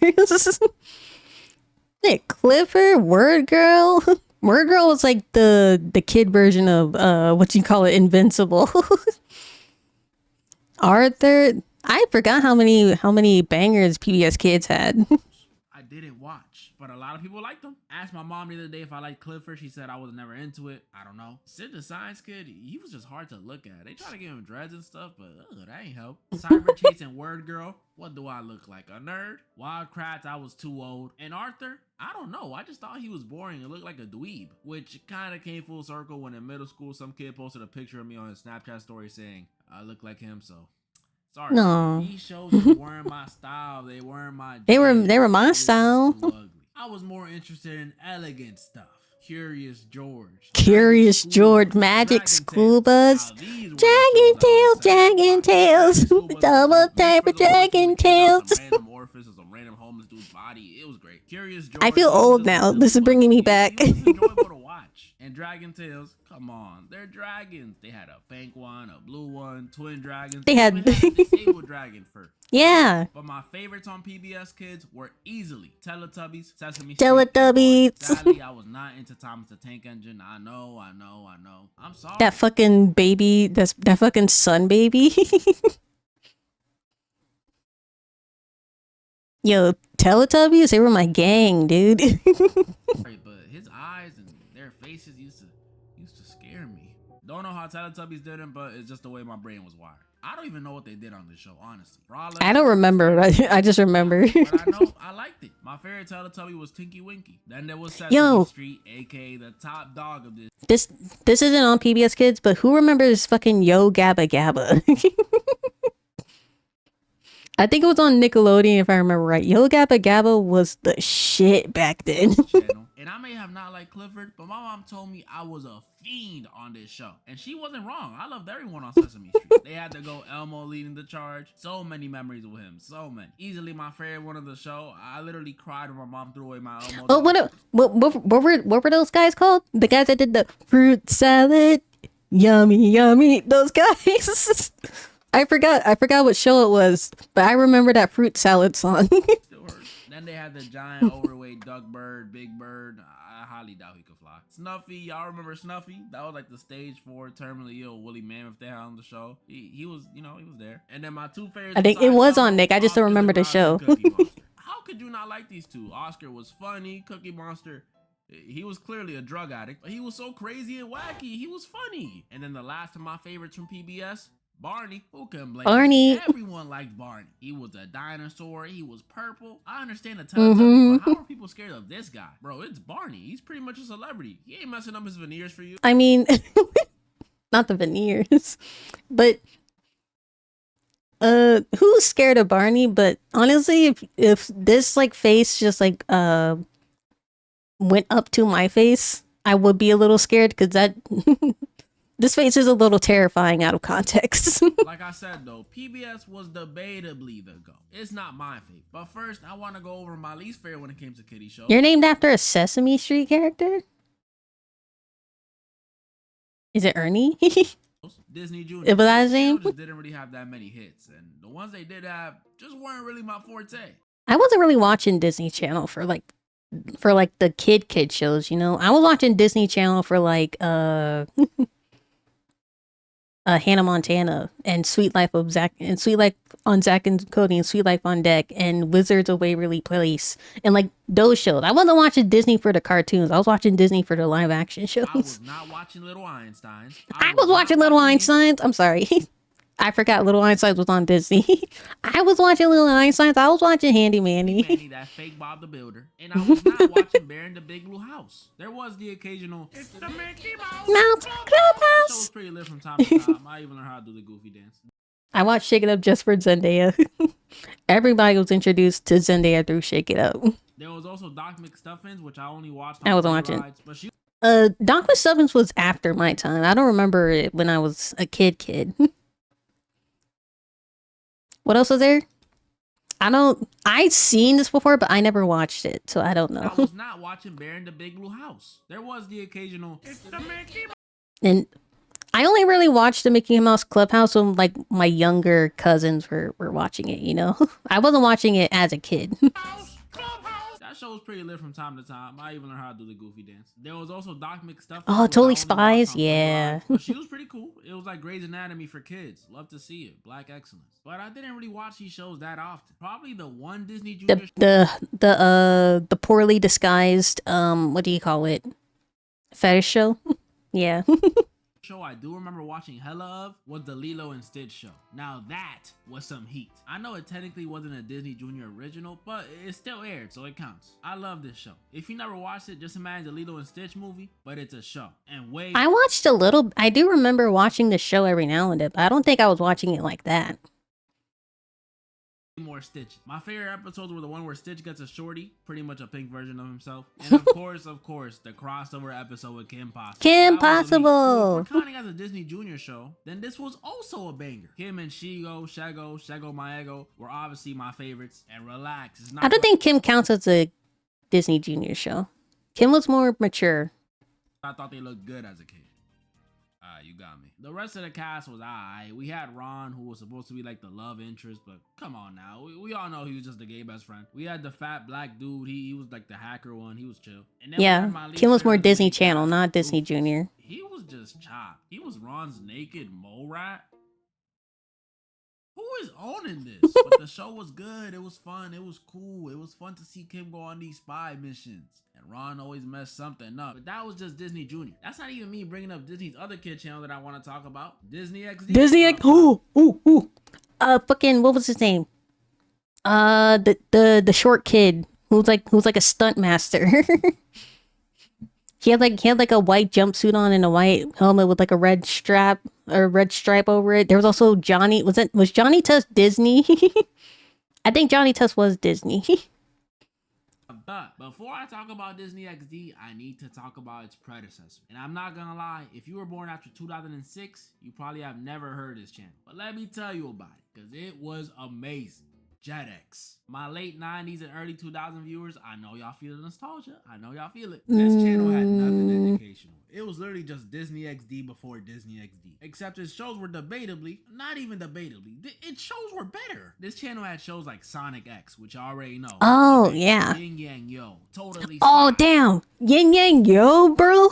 Clifford, Word Girl. Word Girl was like the kid version of Invincible. Arthur, I forgot how many bangers PBS Kids had. I didn't watch, but a lot of people liked them. Asked my mom the other day if I liked Clifford. She said I was never into it. I don't know. Sid the Science Kid, he was just hard to look at. They try to give him dreads and stuff, but that ain't help. Cyber Chase and Word Girl, what do I look like? A nerd? Wild Kratts, I was too old. And Arthur, I don't know. I just thought he was boring and looked like a dweeb, which kind of came full circle when in middle school, some kid posted a picture of me on his Snapchat story saying I look like him, so sorry. No. These shows just weren't my style. They weren't my They were my style. I was more interested in elegant stuff. Curious George, Magic School Bus, Dragon Tales, double type of Dragon Tales. Some random orifice or some random homeless dude's body. It was great. Curious George. I feel old now. This is bringing me back. It was enjoyable to watch. And Dragon Tales, come on, they're dragons. They had a pink one, a blue one, twin dragons. They had a disabled dragon first. Yeah. But my favorites on PBS Kids were easily Teletubbies, Sesame Street. Teletubbies. Sadly, I was not into Thomas the Tank Engine. I know. I'm sorry. That fucking baby, that fucking sun baby. Yo, Teletubbies, they were my gang, dude. But his eyes and their faces used to scare me. Don't know how Teletubbies did it, but it's just the way my brain was wired. I don't even know what they did on this show, honestly. I don't remember. I just remember. But I know I liked it. My favorite Teletubby was Tinky Winky. Then there was Sesame Street, aka the top dog of this. This isn't on PBS Kids, but who remembers fucking Yo Gabba Gabba? I think it was on Nickelodeon if I remember right. Yo Gabba Gabba was the shit back then. And I may have not liked Clifford, but my mom told me I was a fiend on this show. And she wasn't wrong. I loved everyone on Sesame Street. They had to go Elmo leading the charge. So many memories with him. So many. Easily my favorite one of the show. I literally cried when my mom threw away my Elmo. Oh, what were those guys called? The guys that did the fruit salad? Yummy. Those guys. I forgot what show it was, but I remember that fruit salad song. Then they had the giant overweight duck bird, Big Bird. I highly doubt he could fly. Snuffy, y'all remember Snuffy? That was like the stage 4 terminally ill Woolly Mammoth they had on the show. He was, he was there. And then my two favorites. I think it was on Nick. I just don't remember the show. How could you not like these two? Oscar was funny. Cookie Monster, he was clearly a drug addict, but he was so crazy and wacky. He was funny. And then the last of my favorites from PBS, Barney, who can blame Barney. him? Everyone liked Barney. He was a dinosaur. He was purple. I understand the Teletubbies, but how are people scared of this guy? Bro, it's Barney. He's pretty much a celebrity. He ain't messing up his veneers for you. I mean, not the veneers, but who's scared of Barney? But honestly, if this like face just like went up to my face, I would be a little scared because that this face is a little terrifying out of context. Like I said though, PBS was debatably the GOAT. It's not my favorite. But first, I want to go over my least favorite when it came to kiddie shows. You're named after a Sesame Street character? Is it Ernie? Disney Junior. Was that his name? Just didn't really have that many hits, and the ones they did have just weren't really my forte. I wasn't really watching Disney Channel for like the kid shows, you know. I was watching Disney Channel for like Hannah Montana and Sweet Life of Zack and Sweet Life on Zack and Cody and Sweet Life on Deck and Wizards of Waverly Place and like those shows. I wasn't watching Disney for the cartoons. I was watching Disney for the live action shows. I was not watching Little Einsteins. I was watching Little Einsteins. I'm sorry. I forgot Little Einsteins was on Disney. I was watching Little Einsteins. I was watching Handy Manny. That fake Bob the Builder. And I was not watching Bear in the Big Blue House. There was the occasional It's the Mickey Mouse Clubhouse. That show was pretty lit from time to time. I even learned how to do the goofy dance. I watched Shake It Up just for Zendaya. Everybody was introduced to Zendaya through Shake It Up. There was also Doc McStuffins, which I only watched on I wasn't watching. rides, but she Doc McStuffins was after my time. I don't remember it when I was a kid. What else was there? I'd seen this before, but I never watched it, so I don't know. I was not watching Bear in the Big Blue House. There was the occasional It's the Mickey Mouse. And I only really watched the Mickey Mouse Clubhouse when like my younger cousins were watching it, you know? I wasn't watching it as a kid. That show was pretty lit from time to time. I even learned how to do the goofy dance. There was also Doc McStuffins. Oh, Totally Spies? Yeah. But she was pretty cool. It was like Grey's Anatomy for kids. Love to see it. Black excellence. But I didn't really watch these shows that often. Probably the one Disney Junior The poorly disguised what do you call it? Fetish show? Yeah. show I do remember watching hella of was the Lilo and Stitch show. Now that was some heat. I know it technically wasn't a Disney Junior original, but it still aired, so it counts. I love this show. If you never watched it, just imagine the Lilo and Stitch movie, but it's a show. And I watched a little. I do remember watching the show every now and then, but I don't think I was watching it like that. More Stitch. My favorite episodes were the one where Stitch gets a shorty, pretty much a pink version of himself. And of course, the crossover episode with Kim Possible. Kim Possible! Well, if we're counting as a Disney Junior show, then this was also a banger. Kim and Shego My Ego were obviously my favorites. And relax, it's not. I don't think Kim counts as a Disney Junior show. Kim was more mature. I thought they looked good as a kid. You got me. The rest of the cast was alright. We had Ron, who was supposed to be like the love interest, but come on now. We all know he was just a gay best friend. We had the fat black dude. He was like the hacker one. He was chill. And then yeah, Kim was more Disney Channel, not Disney Junior. He was just chopped. He was Ron's naked mole rat. Who is owning this? But the show was good. It was fun. It was cool. It was fun to see Kim go on these spy missions. And Ron always messed something up. But that was just Disney Junior. That's not even me bringing up Disney's other kid channel that I want to talk about. Disney XD. Disney X. Ooh. Fucking, what was his name? The short kid who's like a stunt master. He had like a white jumpsuit on and a white helmet with like a red stripe over it. There was also Johnny. Was Johnny Test Disney? I think Johnny Test was Disney. But before I talk about Disney XD, I need to talk about its predecessor. And I'm not gonna lie, if you were born after 2006, you probably have never heard this channel. But let me tell you about it, because it was amazing. JetX. My late 90s and early 2000 viewers, I know y'all feel the nostalgia. I know y'all feel it. This channel had nothing educational. It was literally just Disney XD before Disney XD. Except its shows were debatably, not even debatably, its shows were better. This channel had shows like Sonic X, which I already know. Oh, yeah. Yin Yang Yo. Totally. Oh, damn. Yin Yang Yo, bro.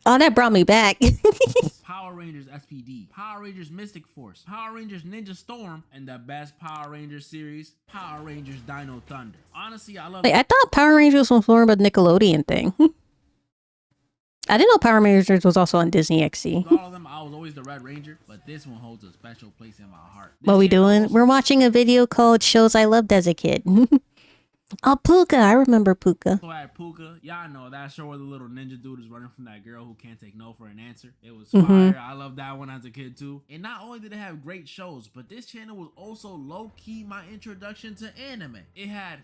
Oh, that brought me back. Power Rangers SPD, Power Rangers Mystic Force, Power Rangers Ninja Storm, and the best Power Rangers series, Power Rangers Dino Thunder. Honestly, I love. Wait, I thought Power Rangers was more of a Nickelodeon thing. I didn't know Power Rangers was also on Disney XD. With all of them, I was always the Red Ranger, but this one holds a special place in my heart. What we doing? We're watching a video called Shows I Loved as a Kid. Oh, Puka. I remember Puka. So at Puka, y'all know that show where the little ninja dude is running from that girl who can't take no for an answer. It was fire. I loved that one as a kid too. And not only did it have great shows, but this channel was also low-key my introduction to anime. It had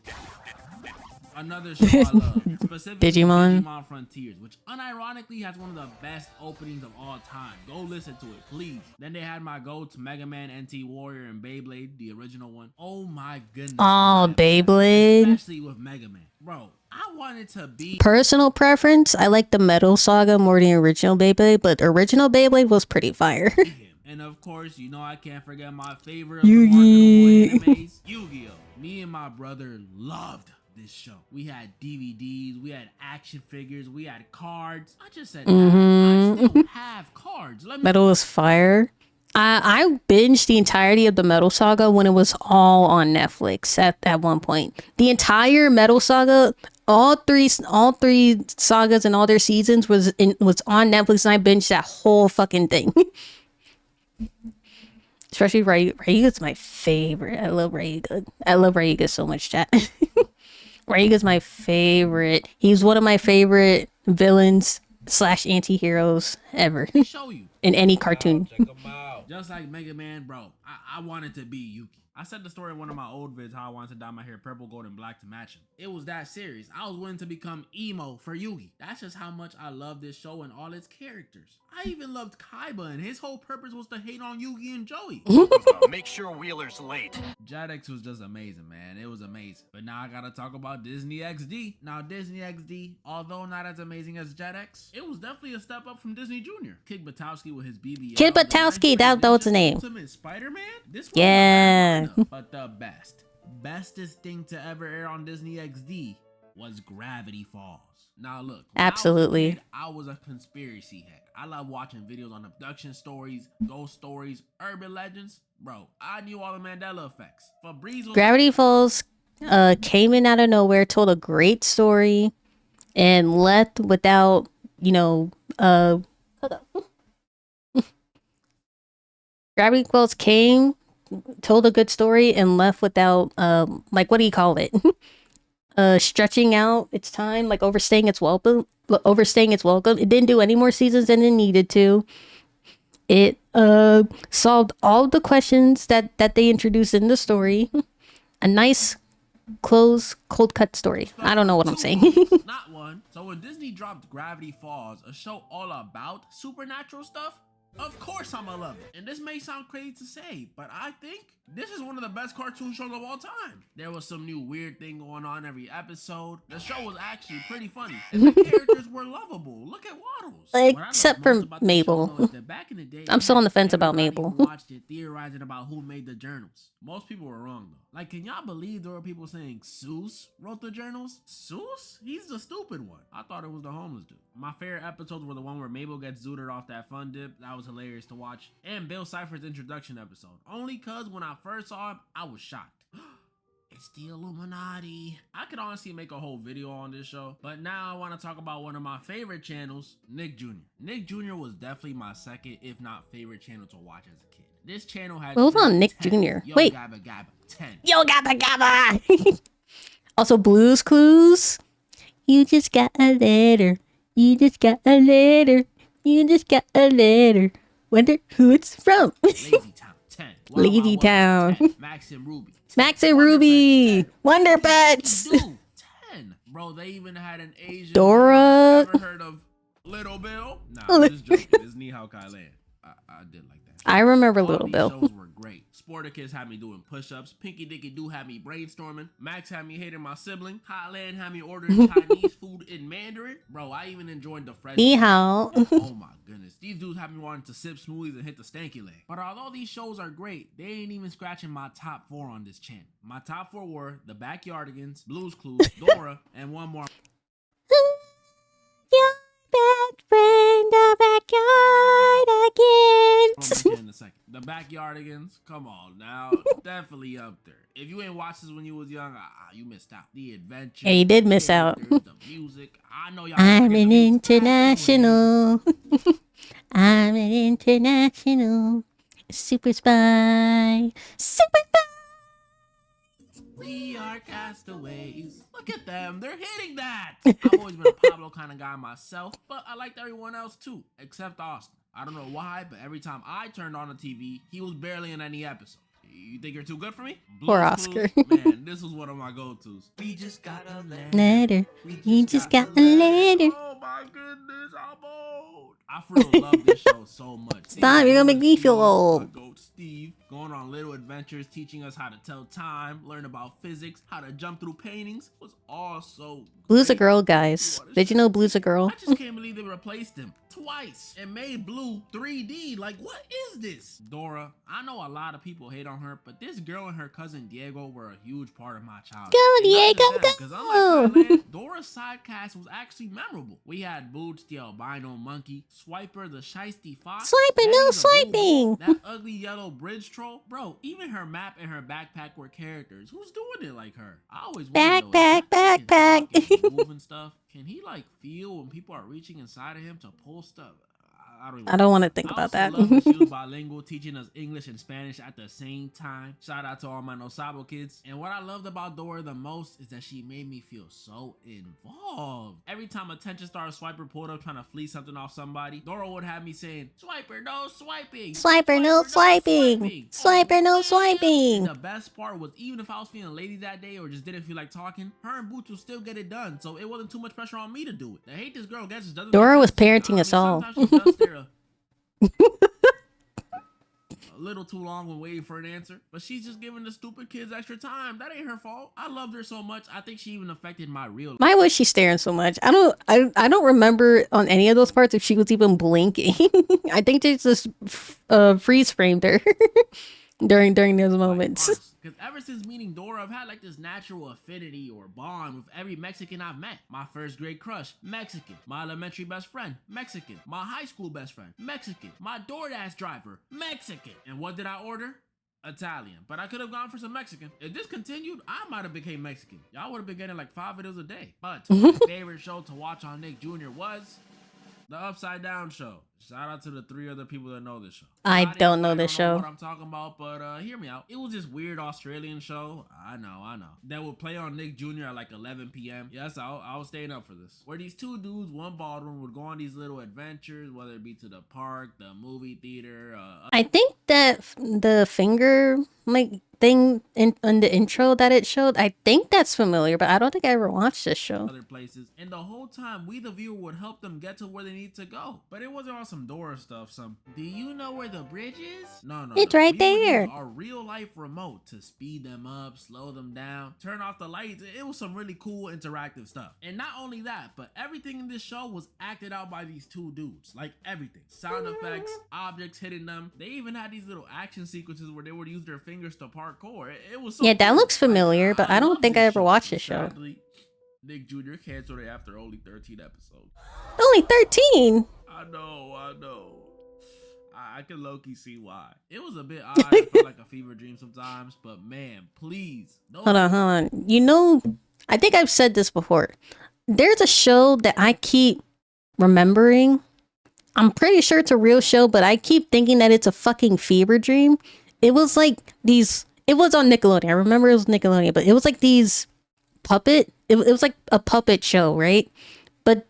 another show I love, specifically Digimon Frontiers, which unironically has one of the best openings of all time. Go listen to it, please. Then they had my go-to Mega Man, NT Warrior, and Beyblade, the original one. Oh my goodness. Oh, Beyblade. Especially with Mega Man. Bro, I wanted to be... Personal preference, I like the Metal Saga more than the original Beyblade, but original Beyblade was pretty fire. And of course, you know I can't forget my favorite of the marketable animes, Yu-Gi-Oh! Me and my brother loved this show. We had DVDs, we had action figures, we had cards. I just said, I still have cards. Metal was fire. I binged the entirety of the Metal Saga when it was all on Netflix at one point. The entire Metal Saga, all three sagas and all their seasons was on Netflix, and I binged that whole fucking thing. Especially Ryuga's my favorite. I love Ryuga. I love Ryuga so much, chat. Ryuga's my favorite. He's one of my favorite villains / anti-heroes ever. Show you. In any cartoon. Just like Mega Man, bro, I wanted to be Yuki. I said the story in one of my old vids how I wanted to dye my hair purple, gold, and black to match him. It was that serious. I was willing to become emo for Yugi. That's just how much I love this show and all its characters. I even loved Kaiba, and his whole purpose was to hate on Yugi and Joey. Make sure Wheeler's late. Jetix was just amazing, man. It was amazing. But now I gotta talk about Disney XD. Now Disney XD, although not as amazing as Jetix, it was definitely a step up from Disney Junior. Kid Batowski with his BBL. Kid Batowski, that was the name. Ultimate Spider-Man? This was yeah. But the bestest thing to ever air on Disney XD was Gravity Falls. Now look, absolutely. I was a conspiracy head. I love watching videos on abduction stories, ghost stories, urban legends. Bro, I knew all the Mandela effects. Gravity Falls came in out of nowhere, told a great story, and left without, Gravity Falls came, told a good story, and left without, what do you call it? Stretching out its time, like overstaying its welcome. It didn't do any more seasons than it needed to. It solved all the questions that they introduced in the story. A nice, close, cold cut story. I don't know what I'm saying. Not one. So when Disney dropped Gravity Falls, a show all about supernatural stuff, of course I'ma love it. And this may sound crazy to say, but I think this is one of the best cartoon shows of all time. There was some new weird thing going on every episode. The show was actually pretty funny. And the characters were lovable. Look at Waddles. Except for Mabel. Back in the day, I'm still on the fence about Mabel. Watched it theorizing about who made the journals. Most people were wrong though. Like, can y'all believe there were people saying Seuss wrote the journals? Seuss? He's the stupid one. I thought it was the homeless dude. My favorite episodes were the one where Mabel gets zooted off that fun dip. That was hilarious to watch. And Bill Cipher's introduction episode. Only cause when I first saw him, I was shocked. It's the Illuminati. I could honestly make a whole video on this show, but now I want to talk about one of my favorite channels, Nick Jr. Nick Jr. was definitely my second, if not favorite channel to watch as a kid. This channel had... Hold on, Nick Jr. Yo Wait. Gabba Gabba 10. Yo Gabba Gabba! Also, Blue's Clues. You just got a letter. You just got a letter. You just got a letter. Wonder who it's from. Lazy Town 10. Lazy Town. 10. Max and Ruby. 10. Max and Ruby. Wonder Pets. 10. Bro, they even had an Asian... Dora. Ever heard of Little Bill? Nah, I'm just joking. It's Ni Hao Kai Lan. I did like that. I remember All Little these Bill. shows were great. Sporticus had me doing push-ups. Pinky Dicky Doo had me brainstorming. Max had me hating my sibling. Hotland had me ordering Chinese food in Mandarin. Bro, I even enjoyed the fresh... Ni hao. Oh my goodness. These dudes had me wanting to sip smoothies and hit the stanky leg. But although these shows are great, they ain't even scratching my top 4 on this channel. My top 4 were The Backyardigans, Blue's Clues, Dora, and one more. Your best friend, the backyard again. I'm gonna get in a second. The The Backyardigans, come on now, definitely up there. If you ain't watched this when you was young, you missed out. The adventure, Yeah, you did miss out. the music. I know y'all. I'm an international. international. I'm an international super spy. Super spy. We are castaways. Look at them. They're hitting that. I've always been a Pablo kind of guy myself, but I liked everyone else too, except Austin. I don't know why, but every time I turned on the TV, he was barely in any episode. You think you're too good for me? Poor Oscar. Man, this was one of my go-tos. We just got a Letter. You just got a letter. Oh my goodness, I'm old. I for real love this show so much. Stop, you're gonna make me feel old. My goat Steve going on little adventures, teaching us how to tell time, learn about physics, how to jump through paintings was all so Blue's a great. girl, guys. Did you know Blue's a girl? I just can't believe they replaced him twice and made Blue 3D. Like, what is this? Dora, I know a lot of people hate on her, but this girl and her cousin Diego were a huge part of my childhood. Go, Diego, Because unlike Thailand, Dora's side cast was actually memorable. We had Boots the albino monkey, Swiper the shiesty fox, Swiper, Betty no the swiping. bull, that ugly yellow bridge troll. Bro, even her map and her backpack were characters. Who's doing it like her? I always wondered, Backpack. moving stuff. Can he like feel when people are reaching inside of him to pull stuff? I don't want to think about that. I love that she was bilingual, teaching us English and Spanish at the same time. Shout out to all my No Sabo kids. And what I loved about Dora the most is that she made me feel so involved. Every time Attention Star Swiper pulled up trying to fleece something off somebody, Dora would have me saying, "Swiper, no swiping. Swiper, no swiping. Swiper, no swiping." And the best part was, even if I was feeling lazy that day or just didn't feel like talking, her and Boots would still get it done. So it wasn't too much pressure on me to do it. The hate this girl gets just doesn't. Dora was parenting us all. Sometimes she does stare a little too long when waiting for an answer, but she's just giving the stupid kids extra time. That ain't her fault. I loved her so much. I think she even affected my real life. Why was she staring so much? I don't remember on any of those parts if she was even blinking. I think they just freeze framed her during those moments. Because ever since meeting Dora, I've had like this natural affinity or bond with every Mexican I've met. My first grade crush, Mexican. My elementary best friend, Mexican. My high school best friend, Mexican. My DoorDash driver, Mexican. And what did I order? Italian. But I could have gone for some Mexican. If this continued, I might have became Mexican. Y'all would have been getting like 5 videos a day. But my favorite show to watch on Nick Jr. was The Upside Down Show. Shout out to the 3 other people that know this show. I don't know this show. What I'm talking about, but hear me out. It was this weird Australian show. I know. That would play on Nick Jr. at like 11 p.m. Yes, I was staying up for this. Where these 2 dudes, one baldwin, would go on these little adventures, whether it be to the park, the movie theater. I think that the finger like thing in the intro that it showed, I think that's familiar, but I don't think I ever watched this show. Other places, and the whole time we the viewer would help them get to where they need to go. But it wasn't all some Dora stuff. Some, do you know where the bridge is? No. It's right we there. Would use our real life remote to speed them up, slow them down, turn off the lights. It was some really cool interactive stuff. And not only that, but everything in this show was acted out by these 2 dudes. Like everything, sound effects, objects hitting them. They even had these little action sequences where they would use their fingers to parkour. It was so Yeah, that cool. looks familiar, but I don't think I ever watched this show. Sadly, Nick Jr. canceled it after only 13 episodes. Only 13. I know. I can low-key see why. It was a bit odd. I felt like a fever dream sometimes, but man, please. No. Hold on. You know, I think I've said this before. There's a show that I keep remembering. I'm pretty sure it's a real show, but I keep thinking that it's a fucking fever dream. It was like these... It was on Nickelodeon. I remember it was Nickelodeon, but it was like these puppet... It was like a puppet show, right? But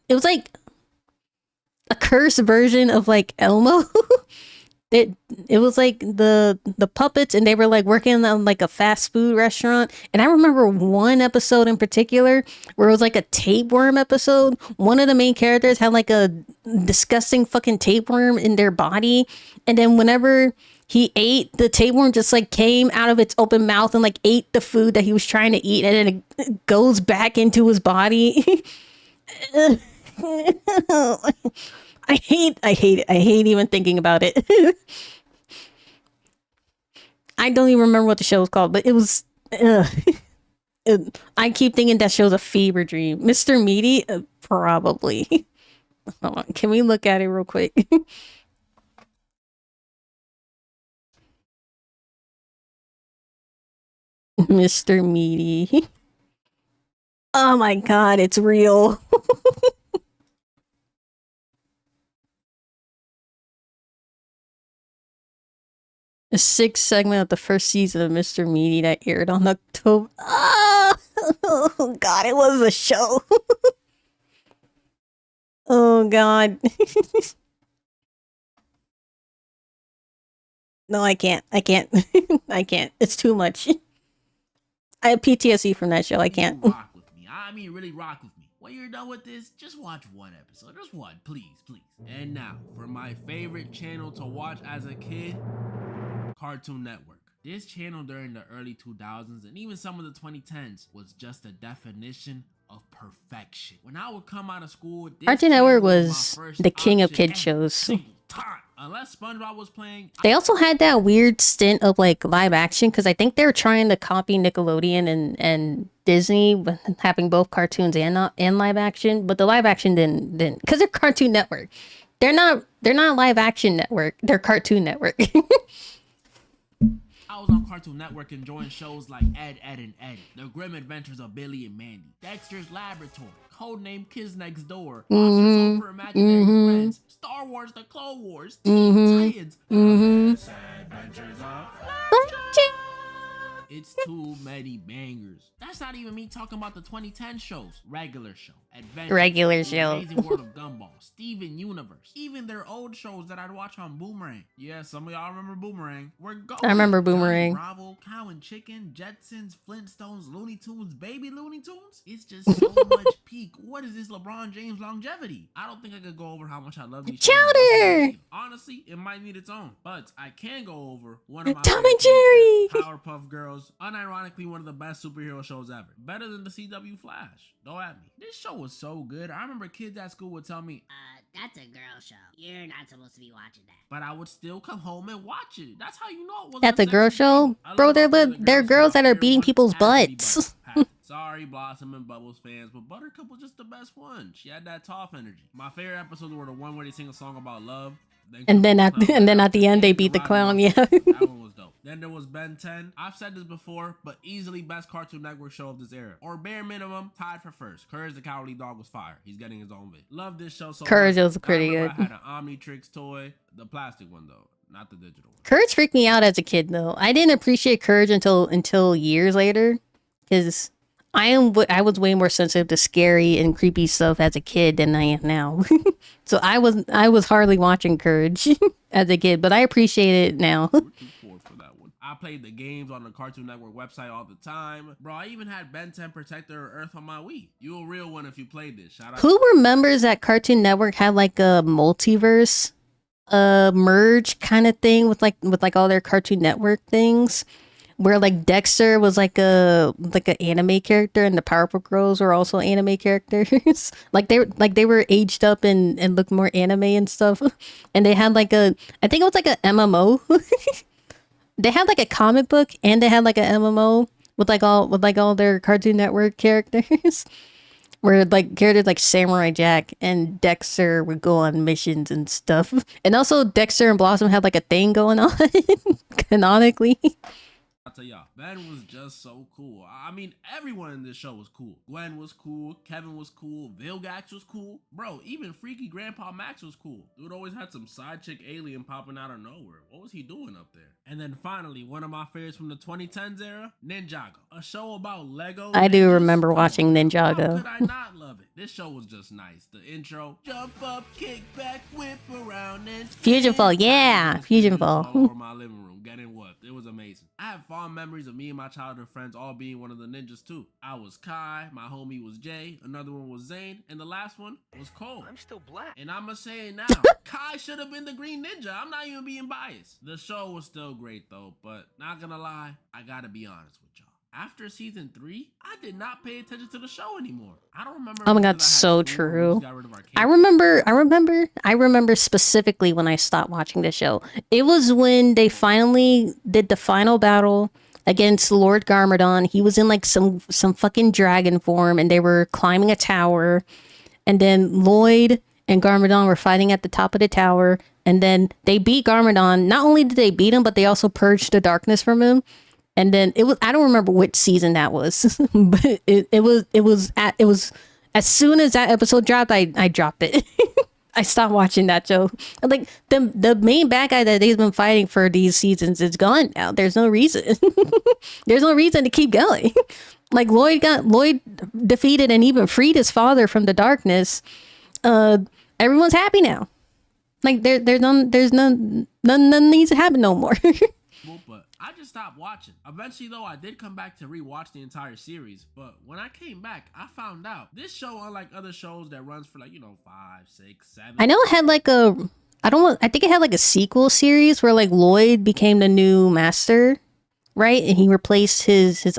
it was like a cursed version of like Elmo. It was like the puppets, and they were like working on like a fast food restaurant. And I remember one episode in particular where it was like a tapeworm episode. One of the main characters had like a disgusting fucking tapeworm in their body, and then whenever he ate, the tapeworm just like came out of its open mouth and like ate the food that he was trying to eat, and then it goes back into his body. I hate it. I hate even thinking about it. I don't even remember what the show was called, but it was... I keep thinking that show's a fever dream. Mr. Meaty? Probably. Hold on. Can we look at it real quick? Mr. Meaty. Oh my god, it's real. A sixth segment of the first season of Mr. Meaty that aired on October. Oh god, it was a show. Oh god. No, I can't. I can't. I can't. It's too much. I have PTSD from that show. I can't. You rock with me. I mean, really rock with me. When you're done with this, just watch one episode. Just one, please, please. And now, for my favorite channel to watch as a kid, Cartoon Network. This channel during the early 2000s and even some of the 2010s was just a definition of perfection. When I would come out of school, Cartoon Network was the king of kid shows. Time. Unless SpongeBob was playing. They also had that weird stint of like live action because I think they were trying to copy Nickelodeon and Disney with having both cartoons and live action, but the live action didn't because they're Cartoon Network. They're not live action network. They're Cartoon Network. I was on Cartoon Network enjoying shows like Ed, Edd and Eddy, The Grim Adventures of Billy and Mandy, Dexter's Laboratory, Codename Kids Next Door, Monsters Home for Imaginary Friends, Star Wars: The Clone Wars, Teen Titans, Adventures of It's too many bangers. That's not even me talking about the 2010 shows. Regular Show, Adventure, Regular The Show. Amazing World of Gumball, Steven Universe, even their old shows that I'd watch on Boomerang. Yeah, some of y'all remember Boomerang. We're going. I remember Boomerang. Bravo, Cow and Chicken, Jetsons, Flintstones, Looney Tunes, Baby Looney Tunes. It's just so much peak. What is this LeBron James longevity? I don't think I could go over how much I love these Chowder! shows. Honestly, it might need its own. But I can go over one of my Tom favorite and Jerry! shows, Powerpuff Girls. Unironically, one of the best superhero shows ever. Better than the CW Flash. Don't at me. This show was so good. I remember kids at school would tell me, that's a girl show. You're not supposed to be watching that. but I would still come home and watch it. That's how you know it wasn't That's a girl sexy show? thing. I Bro, love they're watching the they're girls show. that are Everyone beating people's has to be butts. Buttercup. Sorry, Blossom and Bubbles fans, but Buttercup was just the best one. She had that tough energy. My favorite episodes were the one where they sing a song about love. And then at the end they beat the clown, yeah. That one was dope. Then there was Ben 10. I've said this before, but easily best Cartoon Network show of this era. Or bare minimum, tied for first. Courage the Cowardly Dog was fire. He's getting his own vid. Love this show so Courage much. was pretty I remember good. I had an Omnitrix toy. The plastic one though, not the digital one. Courage freaked me out as a kid though. I didn't appreciate Courage until years later, because I was way more sensitive to scary and creepy stuff as a kid than I am now. So I was hardly watching Courage as a kid, but I appreciate it now. We're too poor for that one. I played the games on the Cartoon Network website all the time. Bro, I even had Ben 10 Protector Earth on my Wii. You a real one if you played this. Shout out. Who remembers that Cartoon Network had like a multiverse merge kind of thing with like all their Cartoon Network things, where like Dexter was like an anime character and the Powerpuff Girls were also anime characters. like they were aged up and looked more anime and stuff. And they had like I think it was like a MMO. They had like a comic book and they had like a MMO with all their Cartoon Network characters. Where like characters like Samurai Jack and Dexter would go on missions and stuff. And also Dexter and Blossom had like a thing going on canonically. I'll tell y'all, Ben was just so cool. I mean, everyone in this show was cool. Gwen was cool. Kevin was cool. Vilgax was cool. Bro, even Freaky Grandpa Max was cool. Dude always had some side chick alien popping out of nowhere. What was he doing up there? And then finally, one of my favorites from the 2010s era, Ninjago. A show about Lego. I do ninjas. remember Come watching on, How Ninjago. could I not love it? This show was just nice. The intro, jump up, kick back, whip around, and Fusion Fall, spin. yeah, I just Fusion spinning Fall. all over my living room, getting whooped. It was amazing. I have fond memories of me and my childhood friends all being one of the ninjas too. I was Kai, my homie was Jay, another one was Zane, and the last one was Cole. I'm still black. And I'ma say it now, Kai should have been the Green Ninja. I'm not even being biased. The show was still great though, but not gonna lie, I gotta be honest with y'all. After season 3, I did not pay attention to the show anymore. I don't remember. Oh my if god, it's 'cause I had so school or we true. just got rid of our I remember specifically when I stopped watching the show. It was when they finally did the final battle against Lord Garmadon. He was in like some fucking dragon form and they were climbing a tower. And then Lloyd and Garmadon were fighting at the top of the tower. And then they beat Garmadon. Not only did they beat him, but they also purged the darkness from him. And then it was, I don't remember which season that was, but it was as soon as that episode dropped, I dropped it. I stopped watching that show. Like the main bad guy that they've been fighting for these seasons is gone now. There's no reason. There's no reason to keep going. Like Lloyd defeated and even freed his father from the darkness. Everyone's happy now. Like there's none needs to happen no more. But I just stopped watching. Eventually, though, I did come back to rewatch the entire series. But when I came back, I found out this show, unlike other shows that runs for 5, 6, 7. I know it had like I think it had like a sequel series where like Lloyd became the new master, right? And he replaced his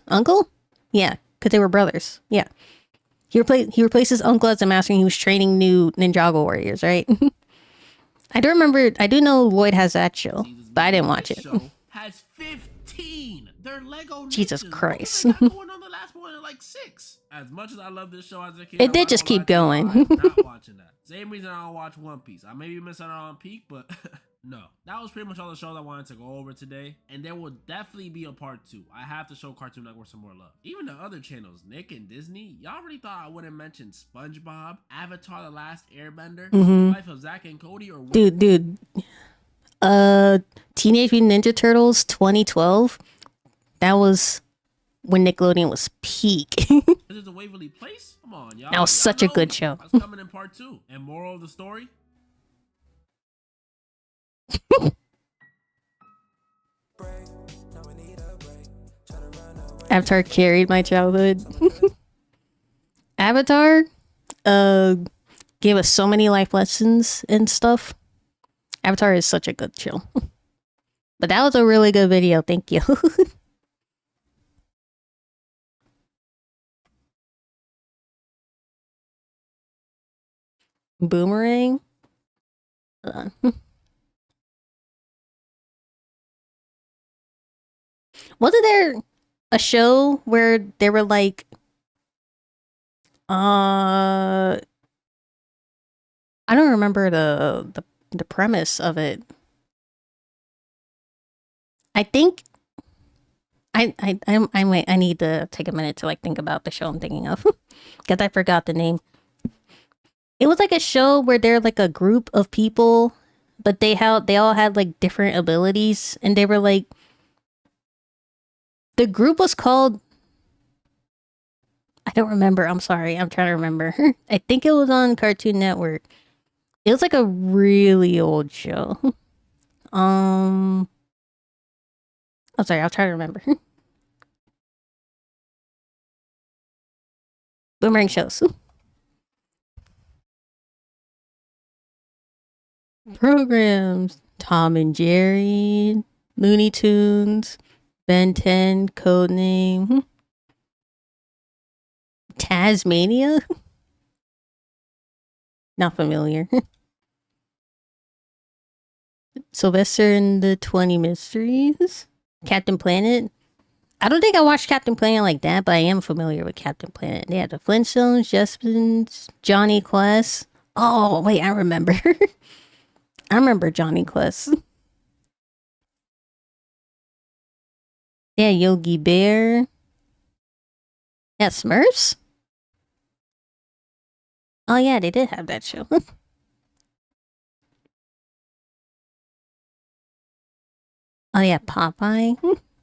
uncle. Yeah, because they were brothers. Yeah, he replaced his uncle as a master, and he was training new Ninjago warriors, right? I do know Lloyd has that show, but I didn't watch it. Show has 15. They're Lego Jesus ninjas. Christ. What they got going on? The last one like 6. As much as I love this show as a kid, It did just keep going. I'm not watching that. Same reason I don't watch One Piece. I may be missing out on Peak, but no. That was pretty much all the shows I wanted to go over today. And there will definitely be a part 2. I have to show Cartoon Network some more love. Even the other channels, Nick and Disney, y'all really thought I wouldn't mention SpongeBob, Avatar The Last Airbender, Life of Zack and Cody, or Dude. Teenage Mutant Ninja Turtles 2012. That was when Nickelodeon was peak. This is a Waverly Place? Come on, y'all. That was such a good show. That's coming in part 2. And moral of the story? Avatar carried my childhood. Avatar gave us so many life lessons and stuff. Avatar is such a good show. But that was a really good video. Thank you. Boomerang. Hold on. Wasn't there a show where they were like I don't remember the premise of it. I think I need to take a minute to like think about the show I'm thinking of because I forgot the name. It was like a show where they're like a group of people, but they all had like different abilities, and they were like, the group was called, I don't remember. I'm sorry. I'm trying to remember. I think it was on Cartoon Network. It was like a really old show. I'm sorry. I'll try to remember. Boomerang shows. Programs. Tom and Jerry, Looney Tunes, Ben 10, Codename, Tasmania. Not familiar. Sylvester and the 20 Mysteries. Captain Planet. I don't think I watched Captain Planet like that, but I am familiar with Captain Planet. They had the Flintstones, Jespins, Johnny Quest. Oh, wait, I remember. I remember Johnny Quest. Yeah, Yogi Bear. Yeah, Smurfs. Oh yeah, they did have that show. Oh yeah, Popeye.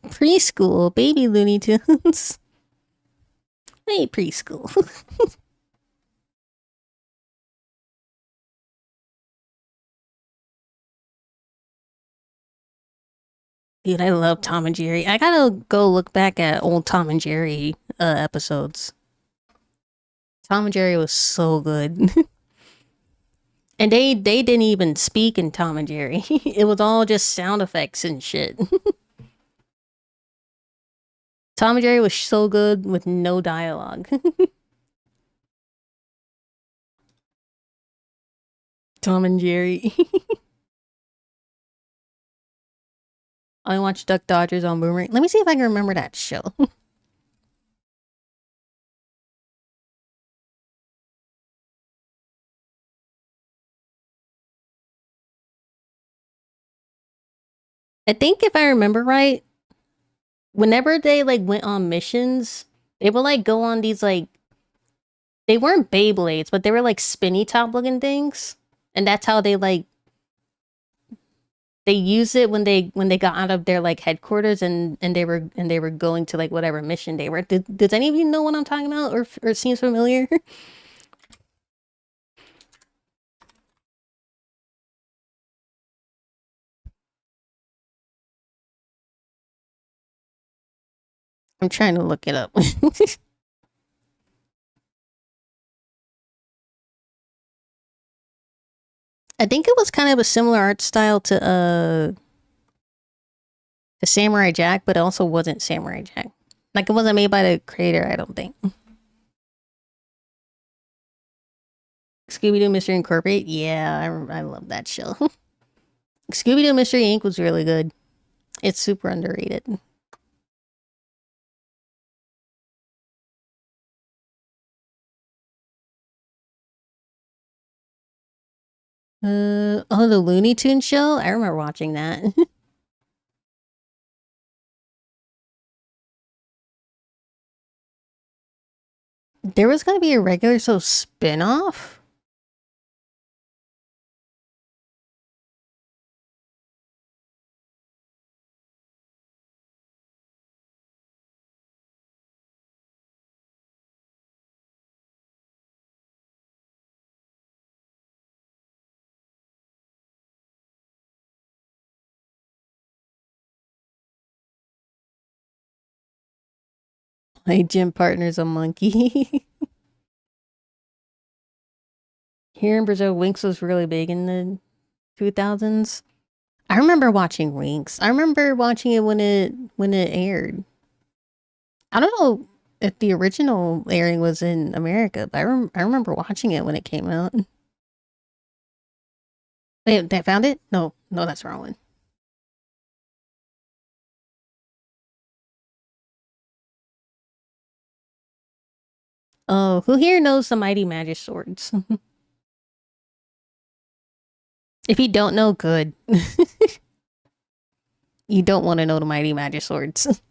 Preschool, baby Looney Tunes. Hey, preschool. Dude, I love Tom and Jerry. I gotta go look back at old Tom and Jerry episodes. Tom and Jerry was so good. And they didn't even speak in Tom and Jerry. It was all just sound effects and shit. Tom and Jerry was so good with no dialogue. Tom and Jerry. I watched Duck Dodgers on Boomerang. Let me see if I can remember that show. I think if I remember right, whenever they like went on missions, they would like go on these like they weren't Beyblades, but they were like spinny top looking things, and that's how they used it when they got out of their like headquarters and they were going to like whatever mission they were. Does any of you know what I'm talking about or it seems familiar? I'm trying to look it up. I think it was kind of a similar art style to Samurai Jack, but it also wasn't Samurai Jack. Like it wasn't made by the creator, I don't think. Scooby-Doo Mystery Incorporated? Yeah, I love that show. Scooby-Doo Mystery Inc. was really good. It's super underrated. Oh, the Looney Tunes show? I remember watching that. There was gonna be a regular show spin-off? My gym partner's a monkey. Here in Brazil, Winx was really big in the 2000s. I remember watching Winx. I remember watching it when it aired. I don't know if the original airing was in America, but I remember watching it when it came out. Wait, they found it? No, that's the wrong one. Oh, who here knows the Mighty Magic Swords? If you don't know, good. You don't want to know the Mighty Magic Swords.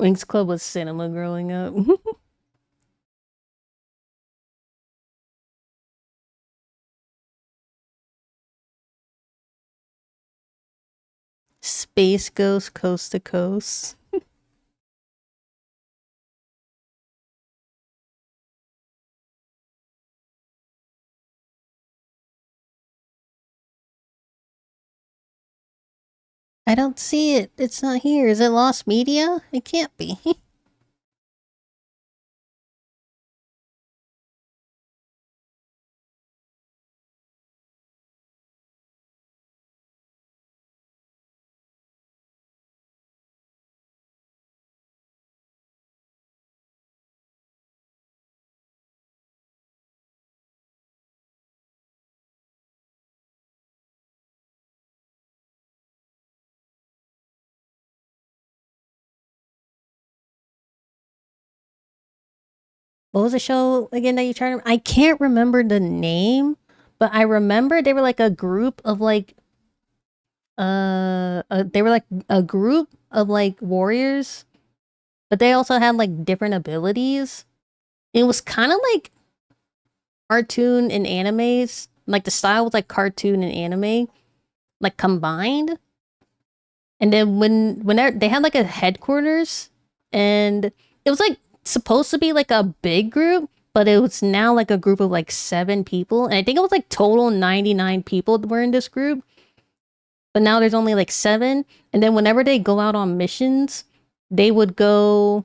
Winx Club was cinema growing up. Space Ghost Coast to Coast. I don't see it. It's not here. Is it lost media? It can't be. What was the show again that you tried? I can't remember the name, but I remember they were like a group of like they were like a group of like warriors, but they also had like different abilities. It was kind of like cartoon and animes. Like the style was like cartoon and anime, like combined. And then when they had like a headquarters, and it was like supposed to be like a big group, but it was now like a group of like 7 people, and I think it was like total 99 people were in this group. But now there's only like 7, and then whenever they go out on missions, they would go.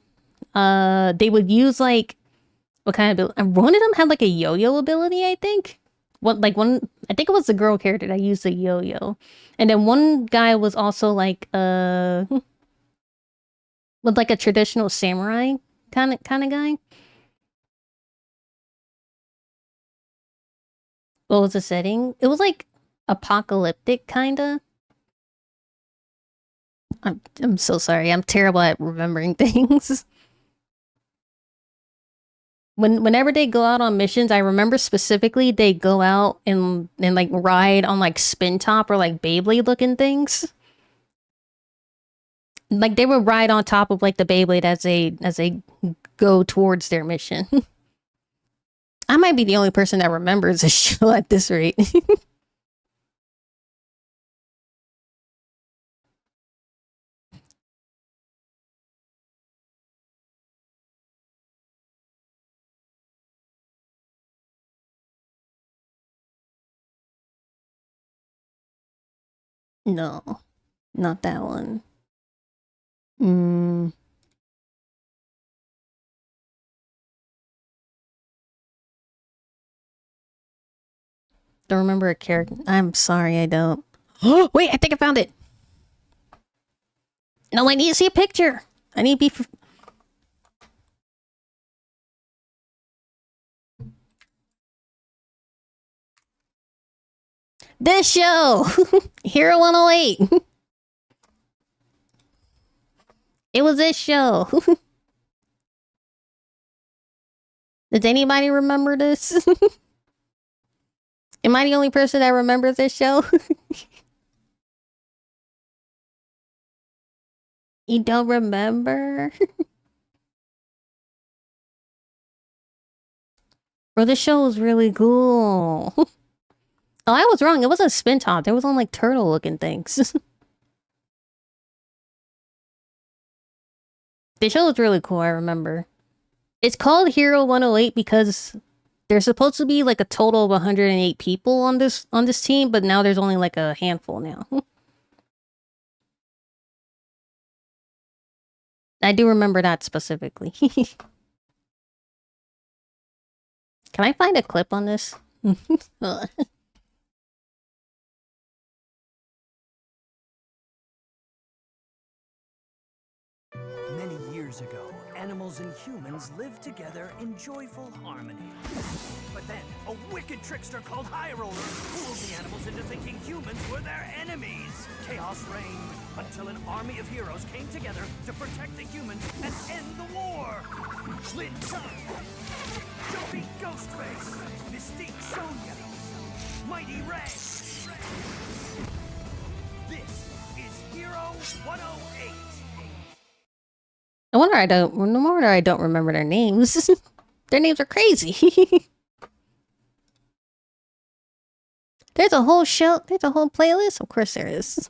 They would use like what kind of ability? One of them had like a yo-yo ability, I think. One I think it was the girl character that used the yo-yo. And then one guy was also like with like a traditional samurai kind of guy. What was the setting? It was like apocalyptic kinda. I'm so sorry. I'm terrible at remembering things. Whenever they go out on missions, I remember specifically they go out and like ride on like spin top or like Beyblade looking things. Like they would ride on top of like the Beyblade as they go towards their mission. I might be the only person that remembers this show at this rate. No, not that one. Mm. Don't remember a character. I'm sorry, I don't. Oh, wait, I think I found it. No, I need to see a picture. I need to be. This show! Hero 108! It was this show. Does anybody remember this? Am I the only person that remembers this show? You don't remember? Bro, this show was really cool. Oh, I was wrong. It wasn't spin top. There was on like turtle looking things. The show was really cool, I remember. It's called Hero 108 because there's supposed to be like a total of 108 people on this team, but now there's only like a handful now. I do remember that specifically. Can I find a clip on this? Many years ago, animals and humans lived together in joyful harmony. But then, a wicked trickster called High Roller fooled the animals into thinking humans were their enemies. Chaos reigned until an army of heroes came together to protect the humans and end the war. Lin Sun, Jumpy Ghostface, Mystique Sonya, Mighty Ray. This is Hero 108. No wonder I don't remember their names. Their names are crazy. There's a whole show. There's a whole playlist. Of course there is.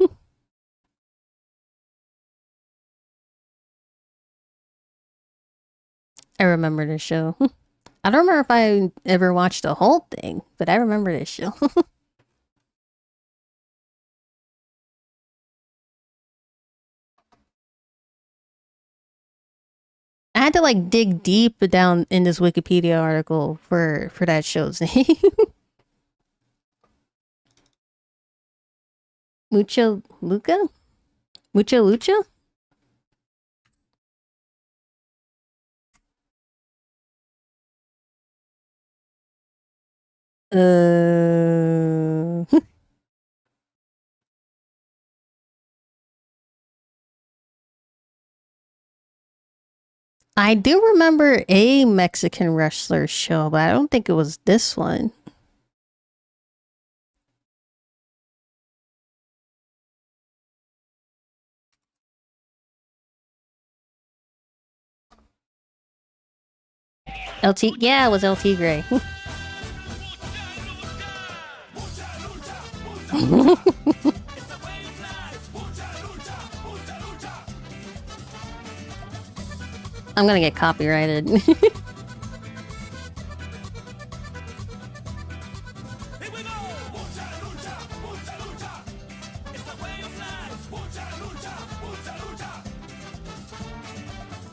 I remember this show. I don't remember if I ever watched the whole thing, but I remember this show. I had to like dig deep down in this Wikipedia article for that show's name. Mucho Luca? Mucho Lucha? I do remember a Mexican wrestler show, but I don't think it was this one. LT, yeah, it was LT Gray. I'm gonna get copyrighted.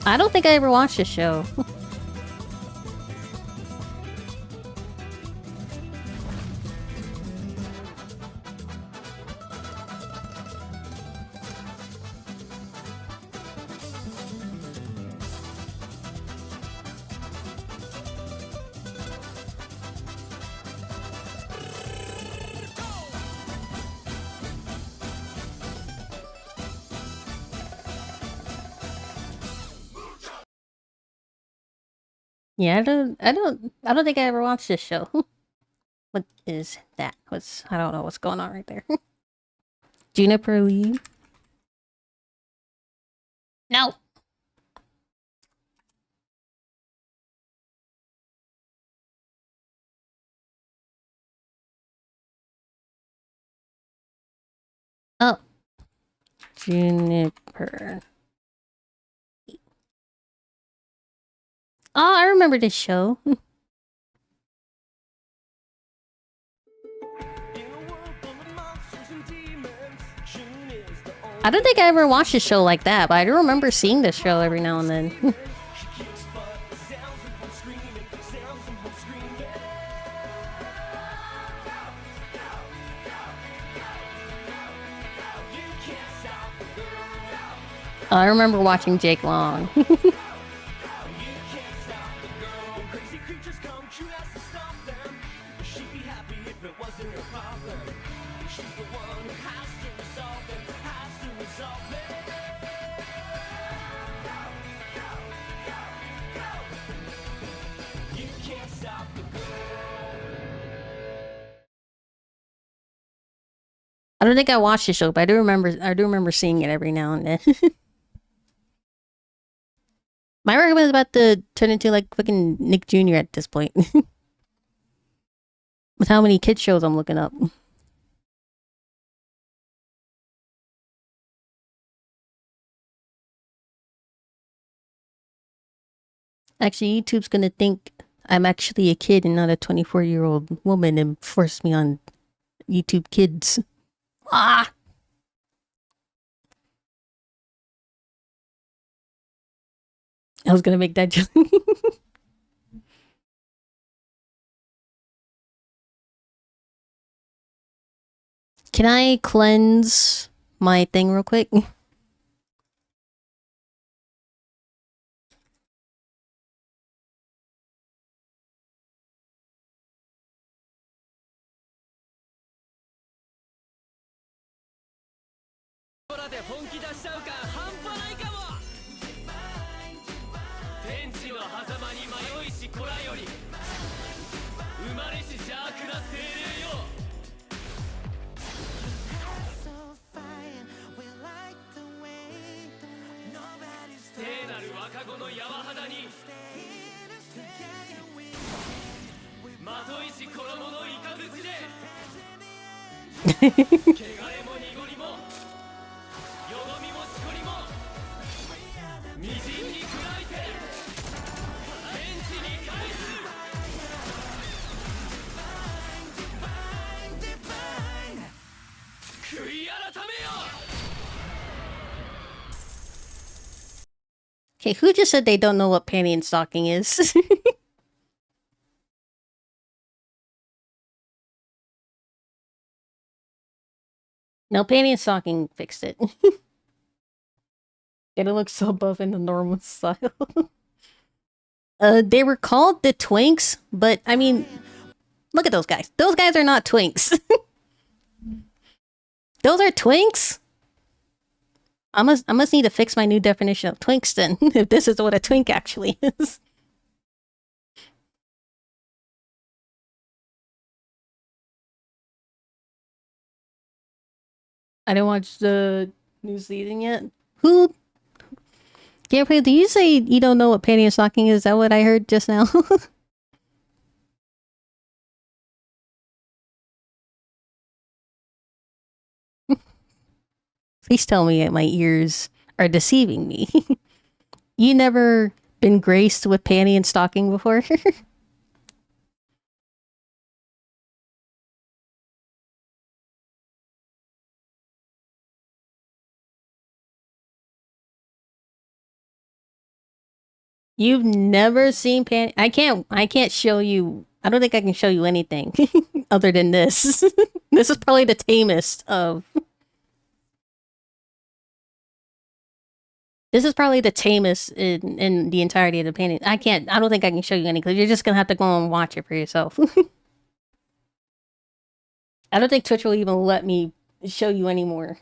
I don't think I ever watched this show. Yeah, I don't think I ever watched this show. What is that? I don't know what's going on right there. Juniper Lee? No. Oh, Juniper. Oh, I remember this show. I don't think I ever watched a show like that, but I do remember seeing this show every now and then. I remember watching Jake Long. I don't think I watched the show, but I do remember seeing it every now and then. My argument is about to turn into like fucking Nick Jr. at this point. With how many kids shows I'm looking up. Actually, YouTube's gonna think I'm actually a kid and not a 24-year-old woman and force me on YouTube Kids. Ah! I was gonna make that joke. Can I cleanse my thing real quick? Okay, who just said they don't know what panty and stocking is? No, panty and stocking fixed it. It looks so buff in the normal style. They were called the Twinks, but I mean, look at those guys. Those guys are not Twinks. Those are Twinks? I must need to fix my new definition of Twinks then, if this is what a Twink actually is. I didn't watch the new season yet. Who? Gameplay, did you say you don't know what panty and stocking is? Is that what I heard just now? Please tell me my ears are deceiving me. You never been graced with panty and stocking before? You've never seen panty? I can't show you. I don't think I can show you anything other than this. This is probably the tamest of. This is probably the tamest in the entirety of the painting. I don't think I can show you any because you're just gonna have to go and watch it for yourself. I don't think Twitch will even let me show you anymore.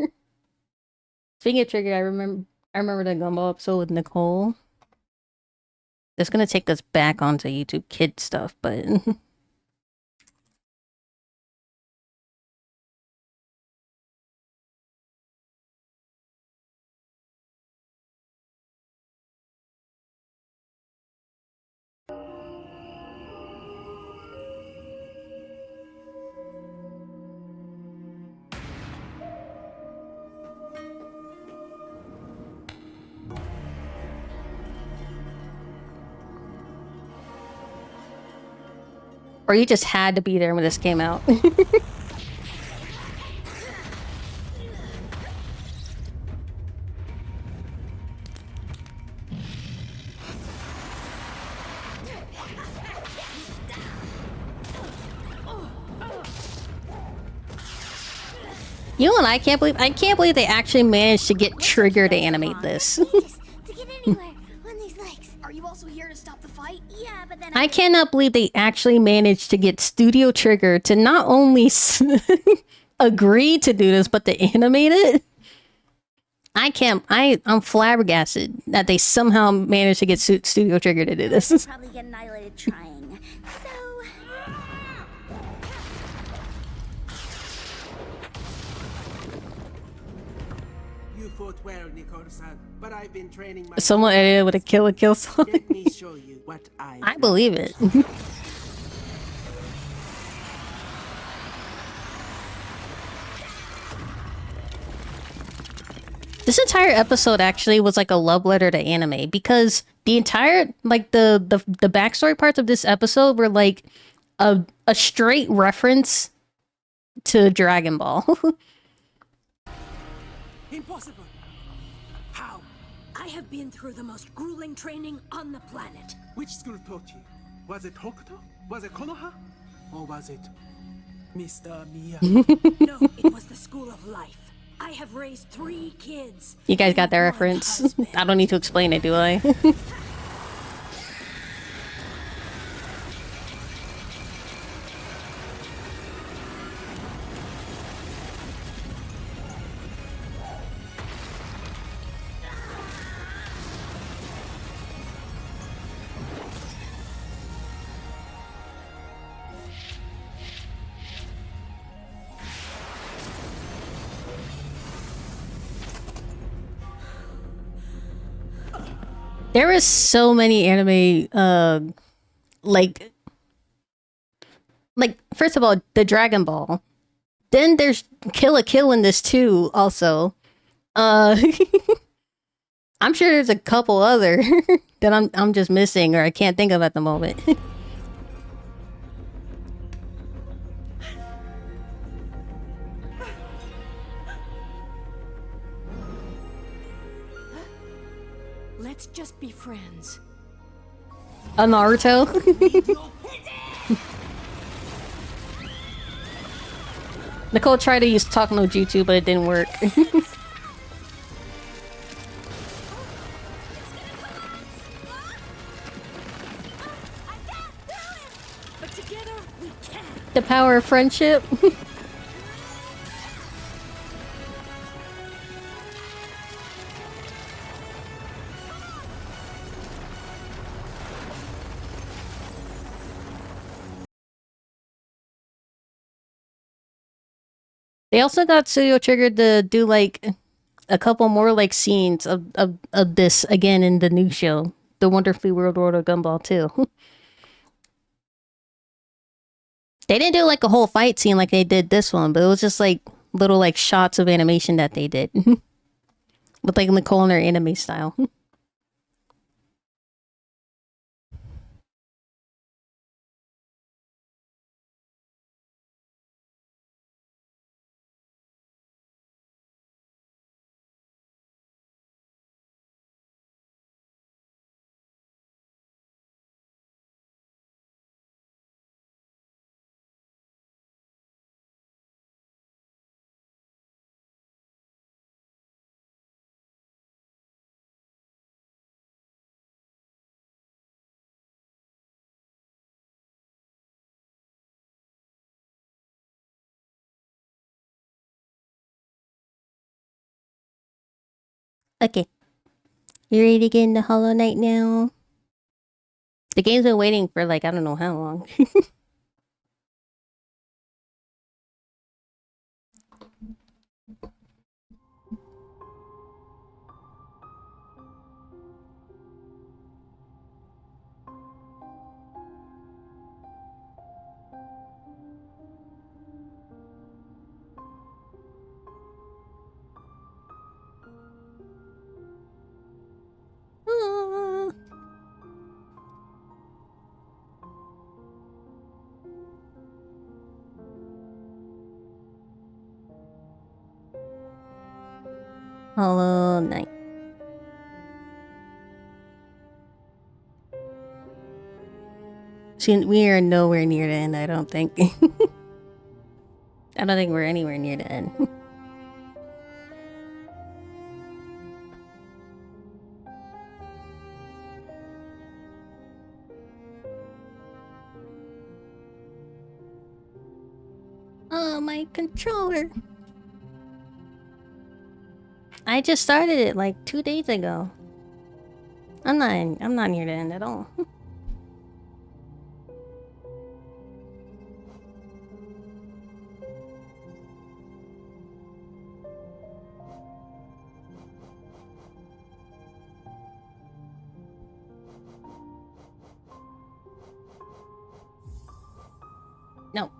Speaking of Trigger, I remember the Gumball episode with Nicole. It's gonna take us back onto YouTube Kid stuff, but or you just had to be there when this came out. You know what I can't believe? I can't believe they actually managed to get Trigger to animate this. To get anywhere on these legs. Are you also here to stop the fight? Yeah, but then I cannot believe they actually managed to get Studio Trigger to not only agree to do this, but to animate it. I'm flabbergasted that they somehow managed to get Studio Trigger to do this. probably get annihilated trying. So You fought well, Nicole-san, but I've been training my Someone edited with a kill song. Let me show you what I believe it. This entire episode actually was like a love letter to anime because the entire like the backstory parts of this episode were like a straight reference to Dragon Ball. Impossible. How? I have been through the most grueling training on the planet. Which school taught you? Was it Hokuto? Was it Konoha? Or was it Mr. Mia? No, it was the school of life. I have raised 3 kids. You guys got that and 1 reference. husband. I don't need to explain it, do I? There is so many anime, like first of all, the Dragon Ball. Then there's Kill a Kill in this too. Also, uh, I'm sure there's a couple other that I'm just missing or I can't think of at the moment. Let's just be friends. A Naruto. Nicole tried to use Talk no Jutsu, but it didn't work. But together we can. The power of friendship. They also got Studio Trigger to do like a couple more like scenes of this again in the new show, The Wonderfully World Order Gumball 2. They didn't do like a whole fight scene like they did this one, but it was just like little like shots of animation that they did. With like Nicole in her anime style. Okay. You ready to get into Hollow Knight now? The game's been waiting for like I don't know how long. Ah. Hollow Knight. See, we are nowhere near the end, I don't think. I don't think we're anywhere near the end. Oh, my controller. I just started it like 2 days ago. I'm not near the end at all. No.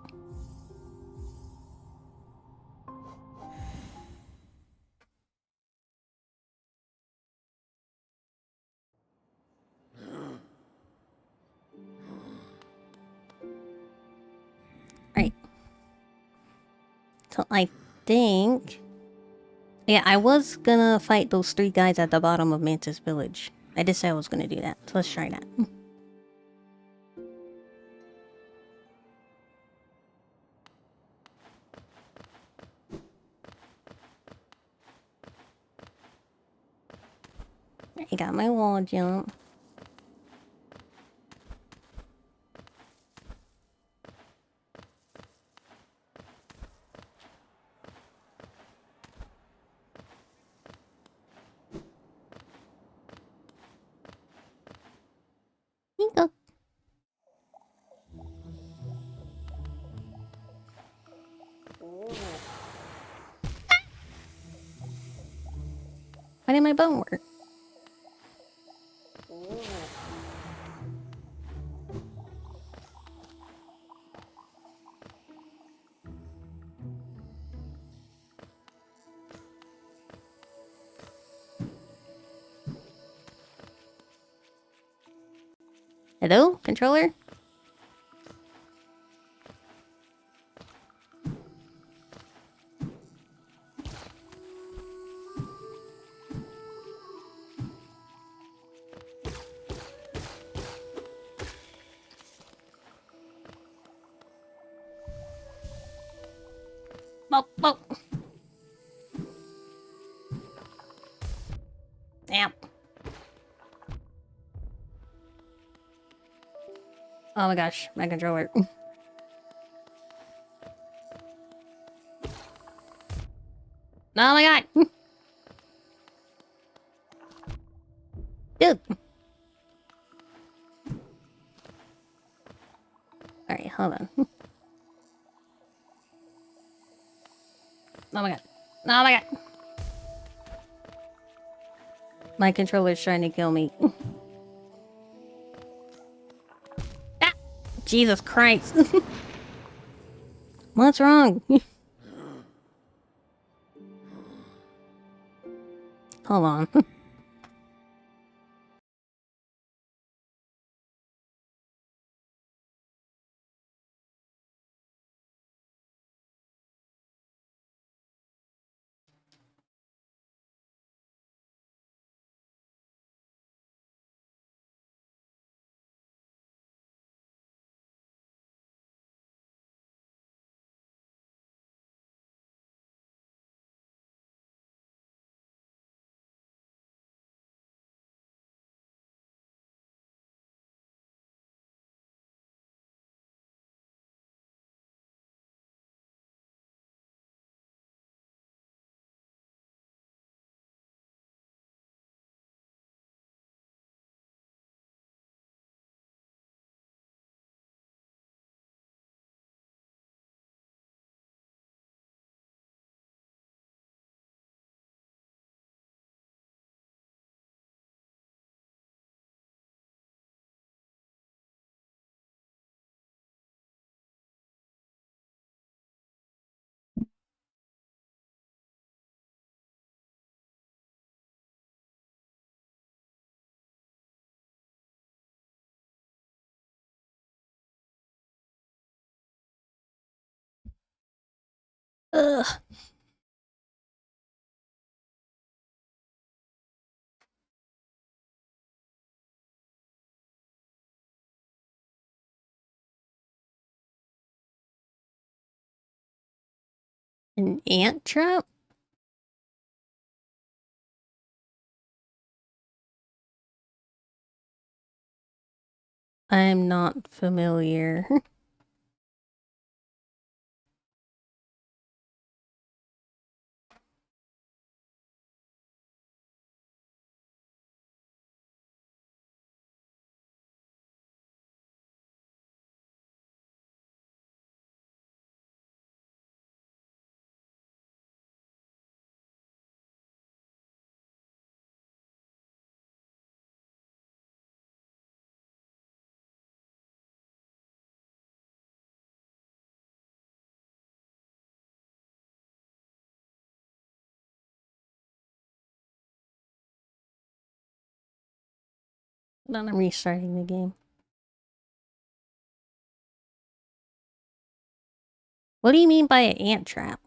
Right. So I think... Yeah, I was gonna fight those 3 guys at the bottom of Mantis Village. I did say I was gonna do that, so let's try that. I got my wall jump. Go. Why did my bone work? Hello, controller? Bop, bop. Damn. Oh my gosh, my controller. Oh my god! Dude! Alright, hold on. Oh my god. Oh my god! My controller's trying to kill me. Ah! Jesus Christ! What's wrong? Hold on. Ugh. An ant trap? I'm not familiar. Then I'm restarting the game. What do you mean by an ant trap?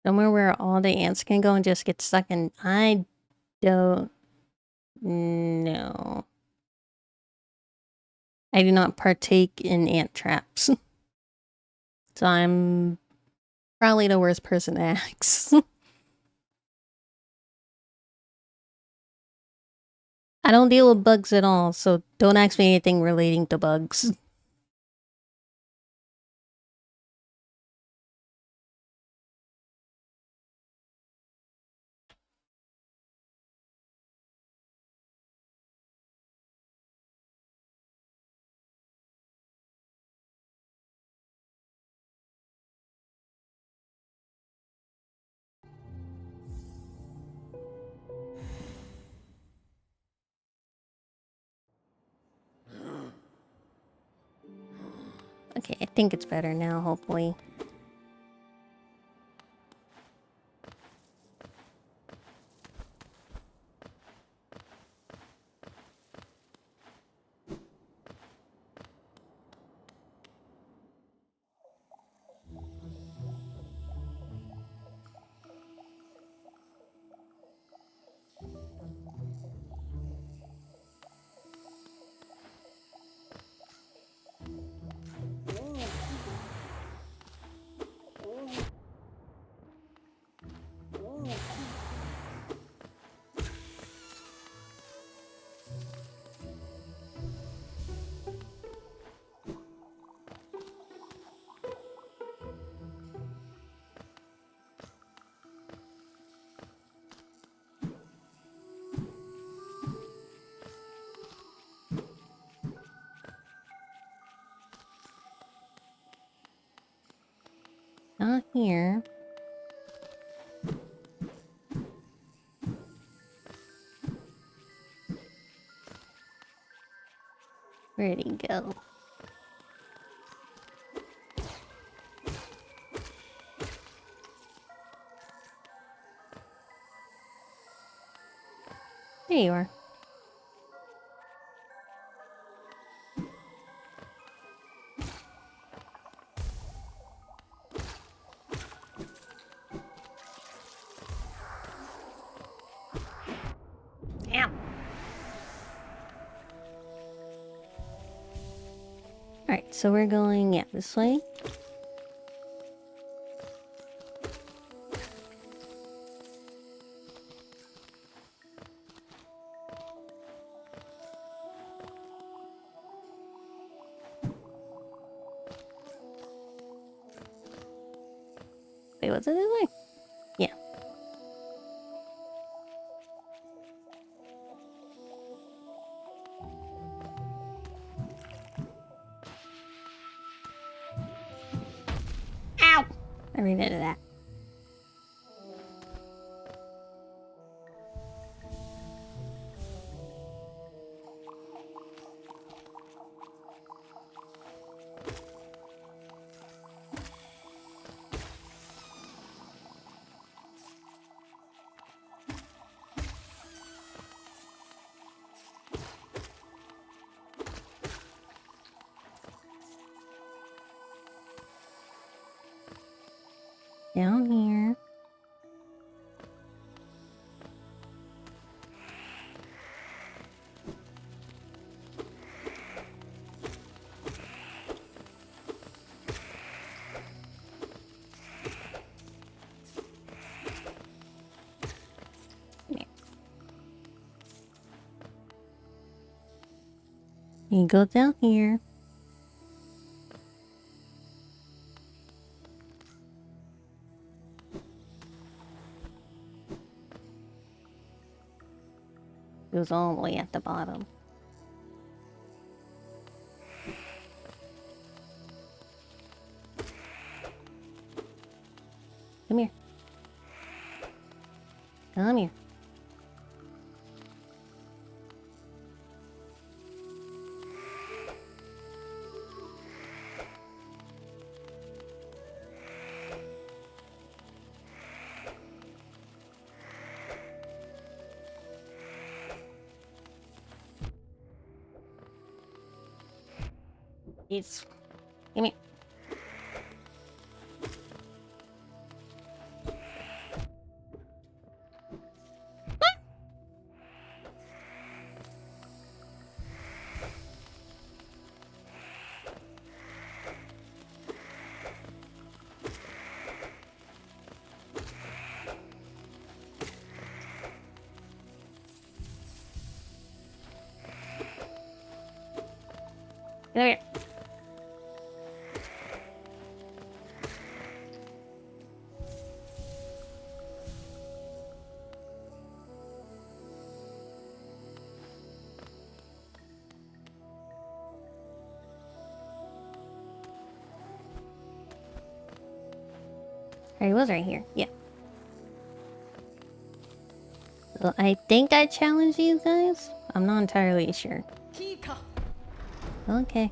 Somewhere where all the ants can go and just get stuck in. I don't know. I do not partake in ant traps. So I'm probably the worst person to ask. I don't deal with bugs at all, so don't ask me anything relating to bugs. Okay, I think it's better now, hopefully. Not here. Where'd he go? There you are. Ow. Alright, so we're going, yeah, this way. Wait, what's it this way? I remember that. Down here. You go down here. It was all the way at the bottom. Come here. Come here. It's... Come here. Come here. He was right here. Yeah. So I think I challenged you guys. I'm not entirely sure. Okay.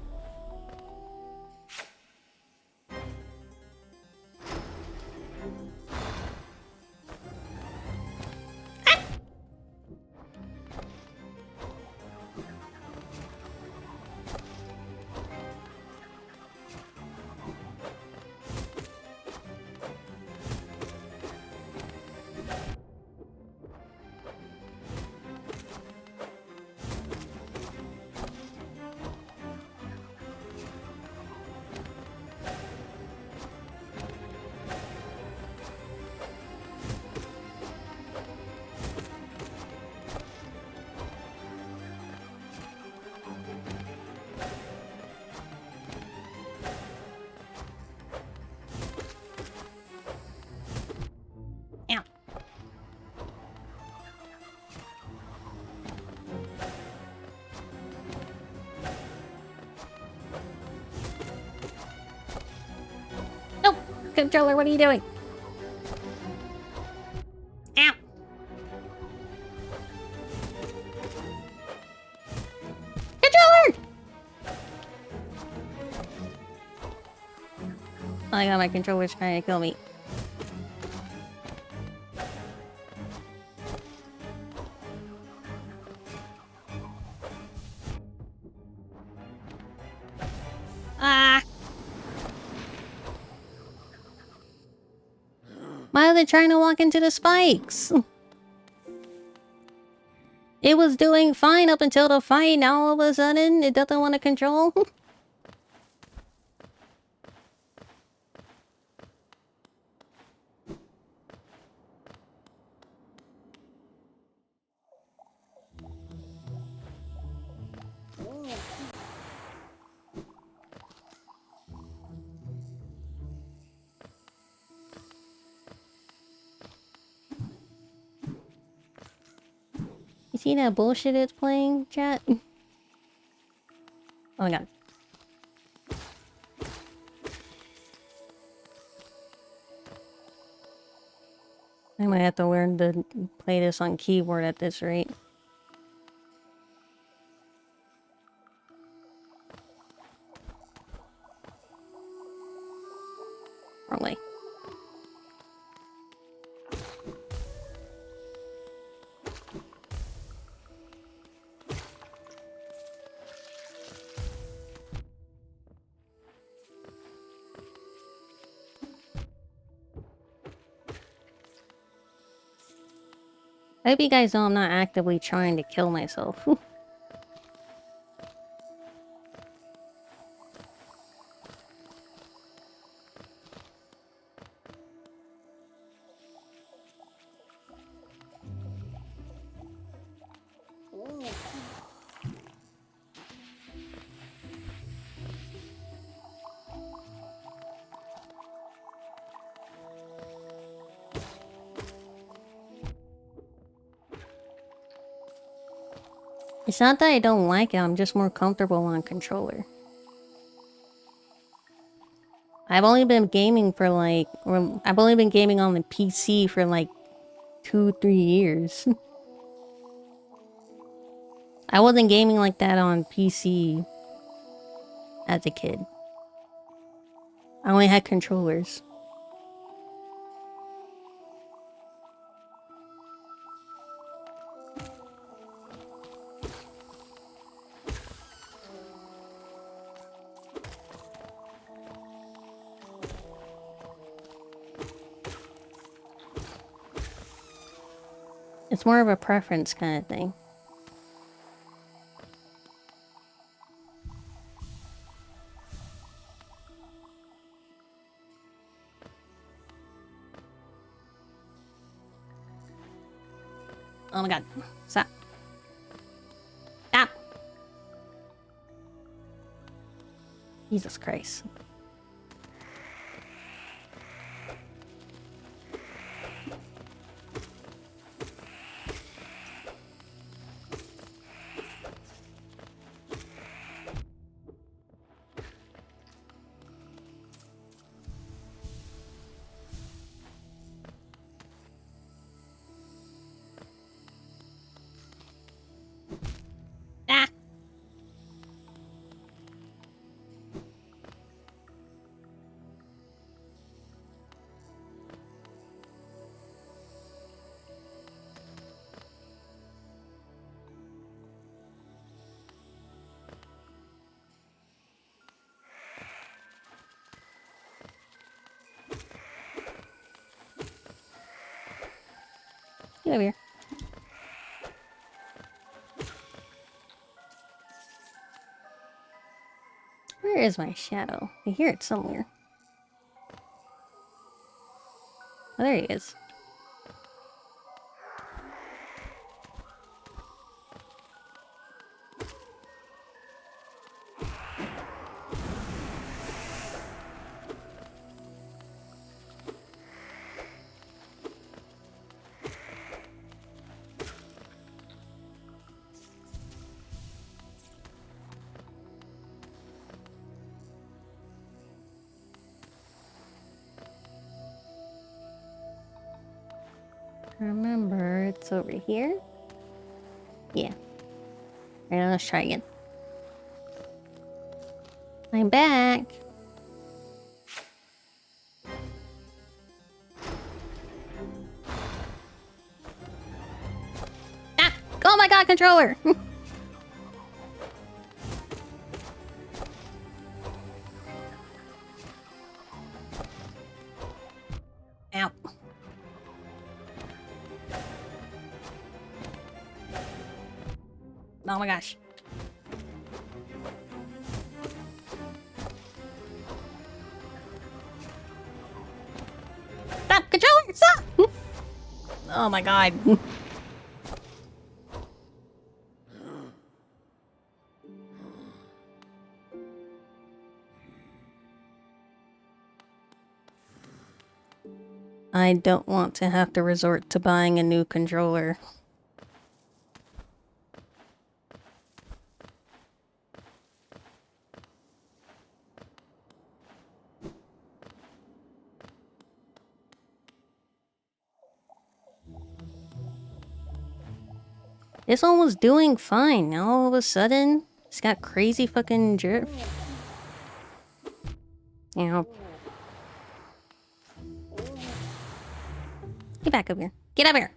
Controller, what are you doing? Ow! Controller! Oh my god, my controller's trying to kill me. Ah! Why are they trying to walk into the spikes? It was doing fine up until the fight, now all of a sudden it doesn't want to control? You see that bullshit it's playing, chat? Oh my god. I might have to learn to play this on keyboard at this rate. Wrong way. I hope you guys know I'm not actively trying to kill myself. It's not that I don't like it, I'm just more comfortable on controller. I've only been gaming for like, I've only been gaming on the PC for like 2-3 years. I wasn't gaming like that on PC as a kid. I only had controllers. It's more of a preference kind of thing. Oh my god. Stop. Stop! Jesus Christ. Ah! Get over here. Where is my shadow? I hear it somewhere. Oh, there he is. Remember, it's over here? Yeah. Alright, let's try again. I'm back! Ah! Oh my god, controller! Ow. Oh my gosh. Stop! Controller! Stop! Oh my god. I don't want to have to resort to buying a new controller. This one was doing fine. Now all of a sudden, it's got crazy fucking drift. You know. Get back up here. Get up here.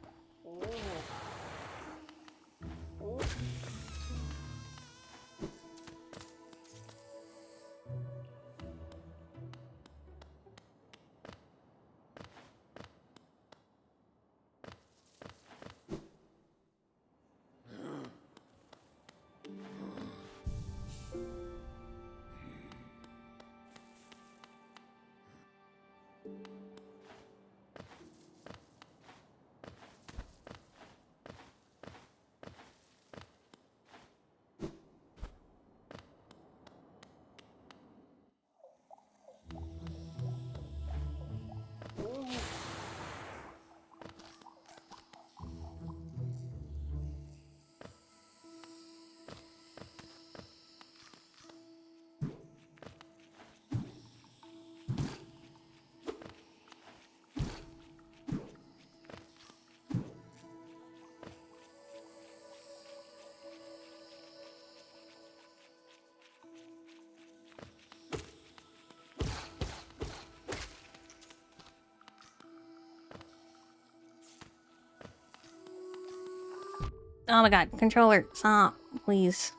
Oh my god, controller, stop, please.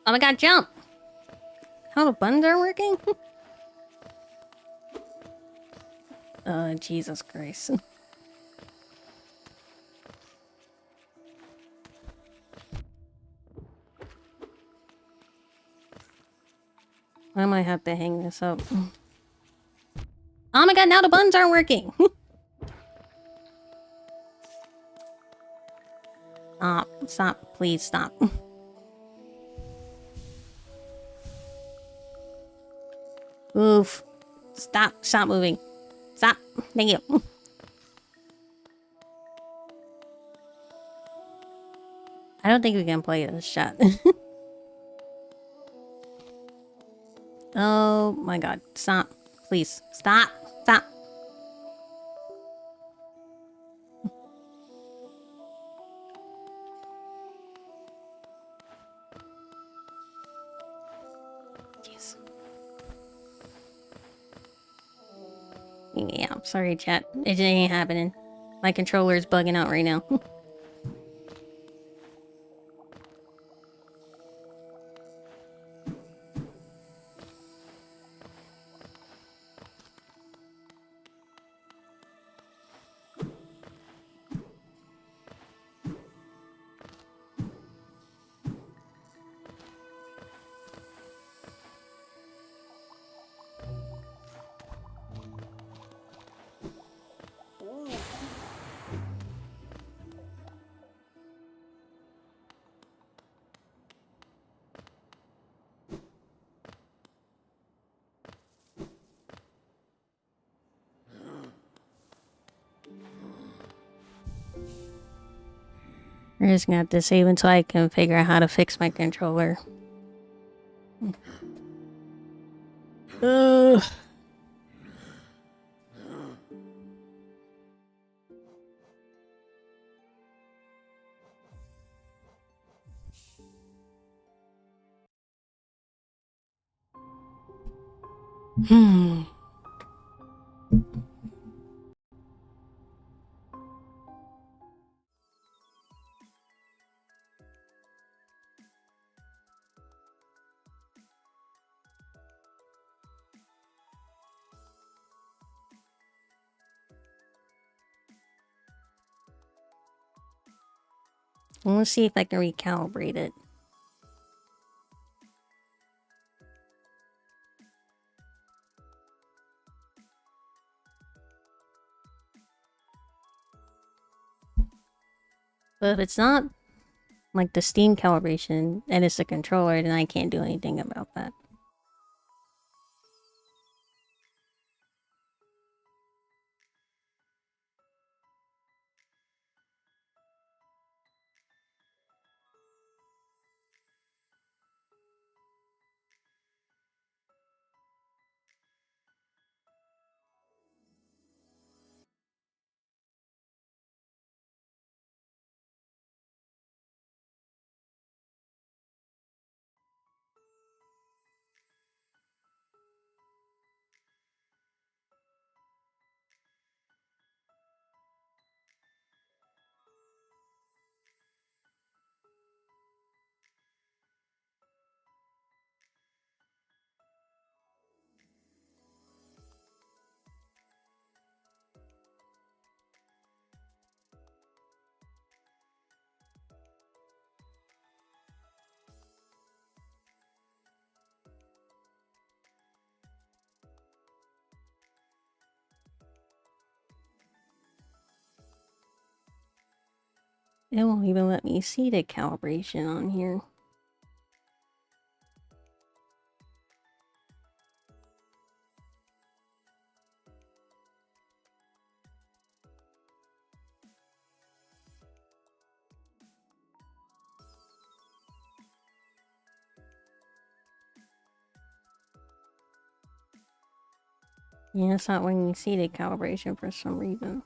Oh my god, jump! How the buttons are working? Jesus Christ. I might have to hang this up. Oh my god, now the buttons aren't working! Stop, please stop. Oof. Stop moving. Stop. Thank you. I don't think we can play this shot. Oh my god, stop. Please, stop. Stop. Jeez. Yeah, I'm sorry, chat. It just ain't happening. My controller is bugging out right now. We're just gonna have to save until I can figure out how to fix my controller. Ugh. Hmm. I want to see if I can recalibrate it. But if it's not like the Steam calibration and it's the controller, then I can't do anything about that. It won't even let me see the calibration on here. Yeah, it's not letting me see the calibration for some reason.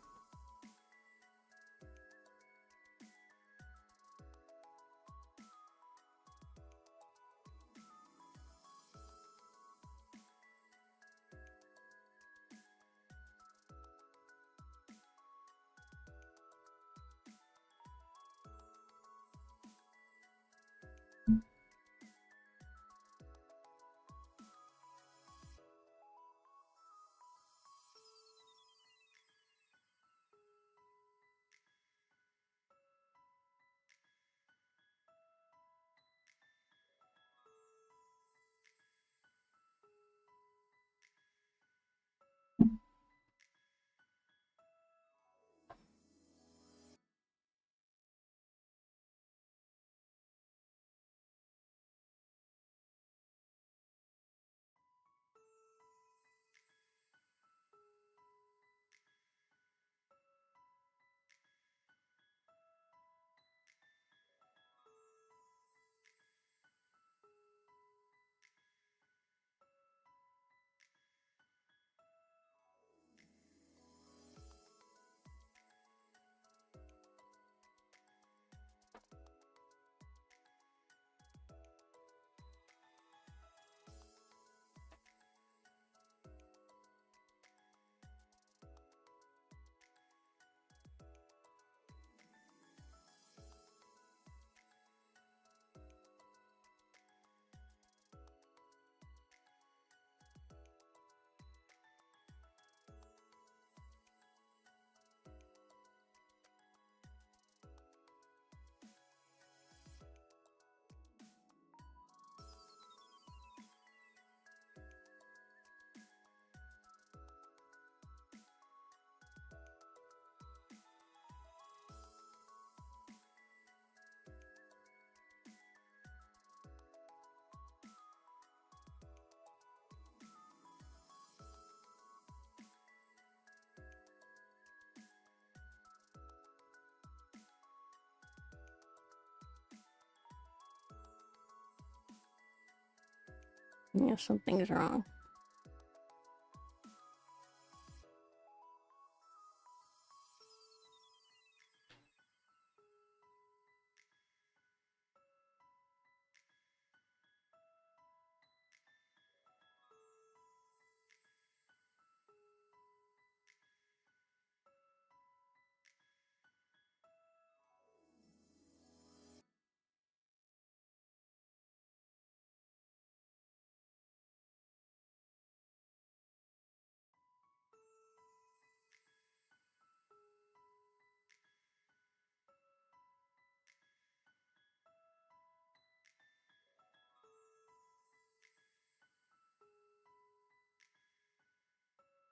Yeah, something's wrong.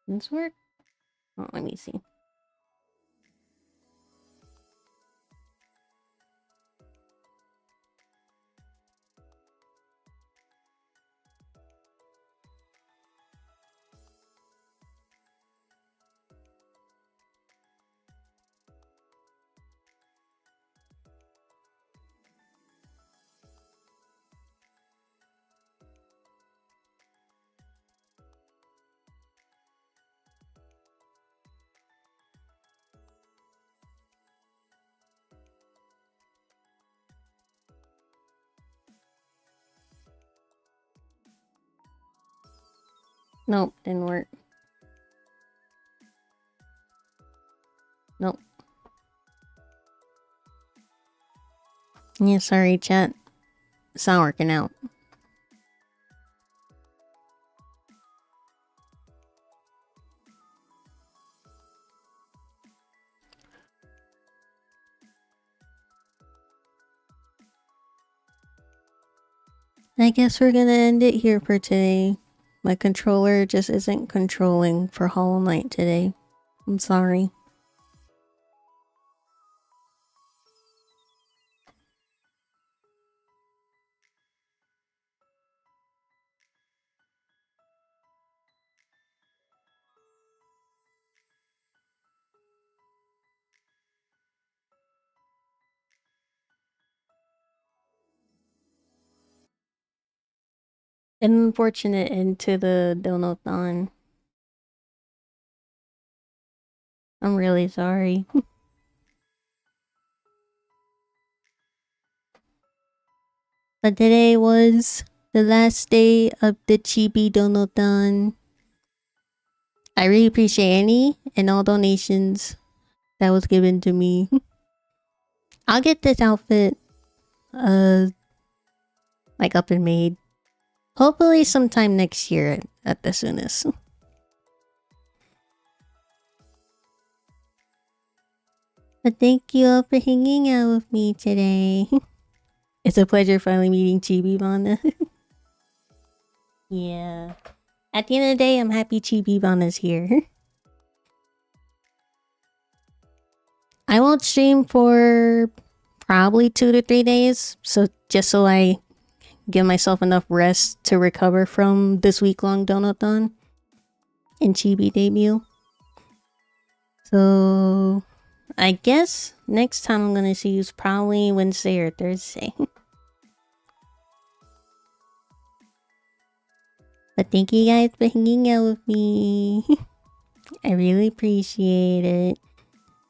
This work? Oh, let me see. Nope, didn't work. Nope. Yeah, sorry, chat. It's not working out. I guess we're gonna end it here for today. My controller just isn't controlling for Hollow Knight today. I'm sorry. An unfortunate end to the Donothon. I'm really sorry. But today was the last day of the Chibi Donothon. I really appreciate any and all donations that was given to me. I'll get this outfit like up and made. Hopefully sometime next year at the soonest. But thank you all for hanging out with me today. It's a pleasure finally meeting Chibi Vana. Yeah. At the end of the day, I'm happy Chibi Vana's here. I won't stream for probably 2 to 3 days. So just so I give myself enough rest to recover from this week-long Donathon and Chibi debut. So I guess next time I'm gonna see you is probably Wednesday or Thursday. But thank you guys for hanging out with me. I really appreciate it.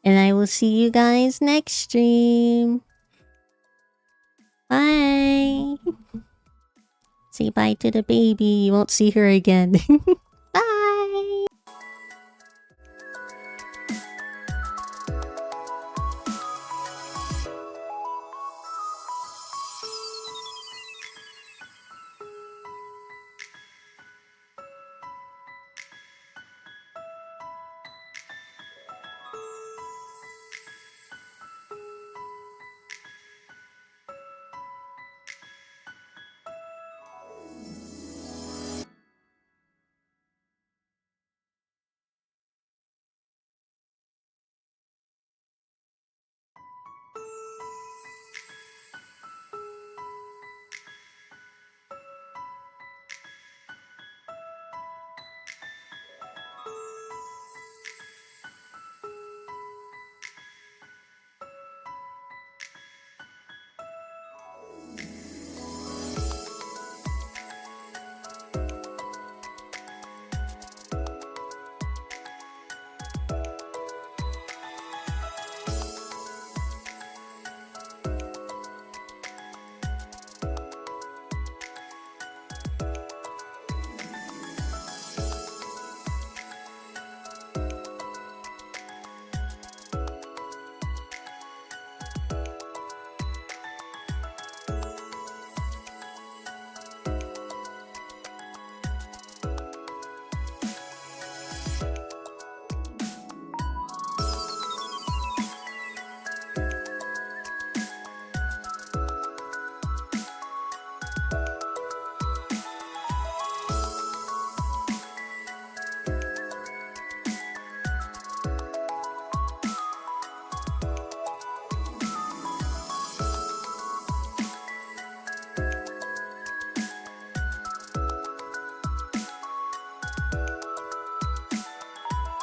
And I will see you guys next stream. Bye. Say bye to the baby. You won't see her again.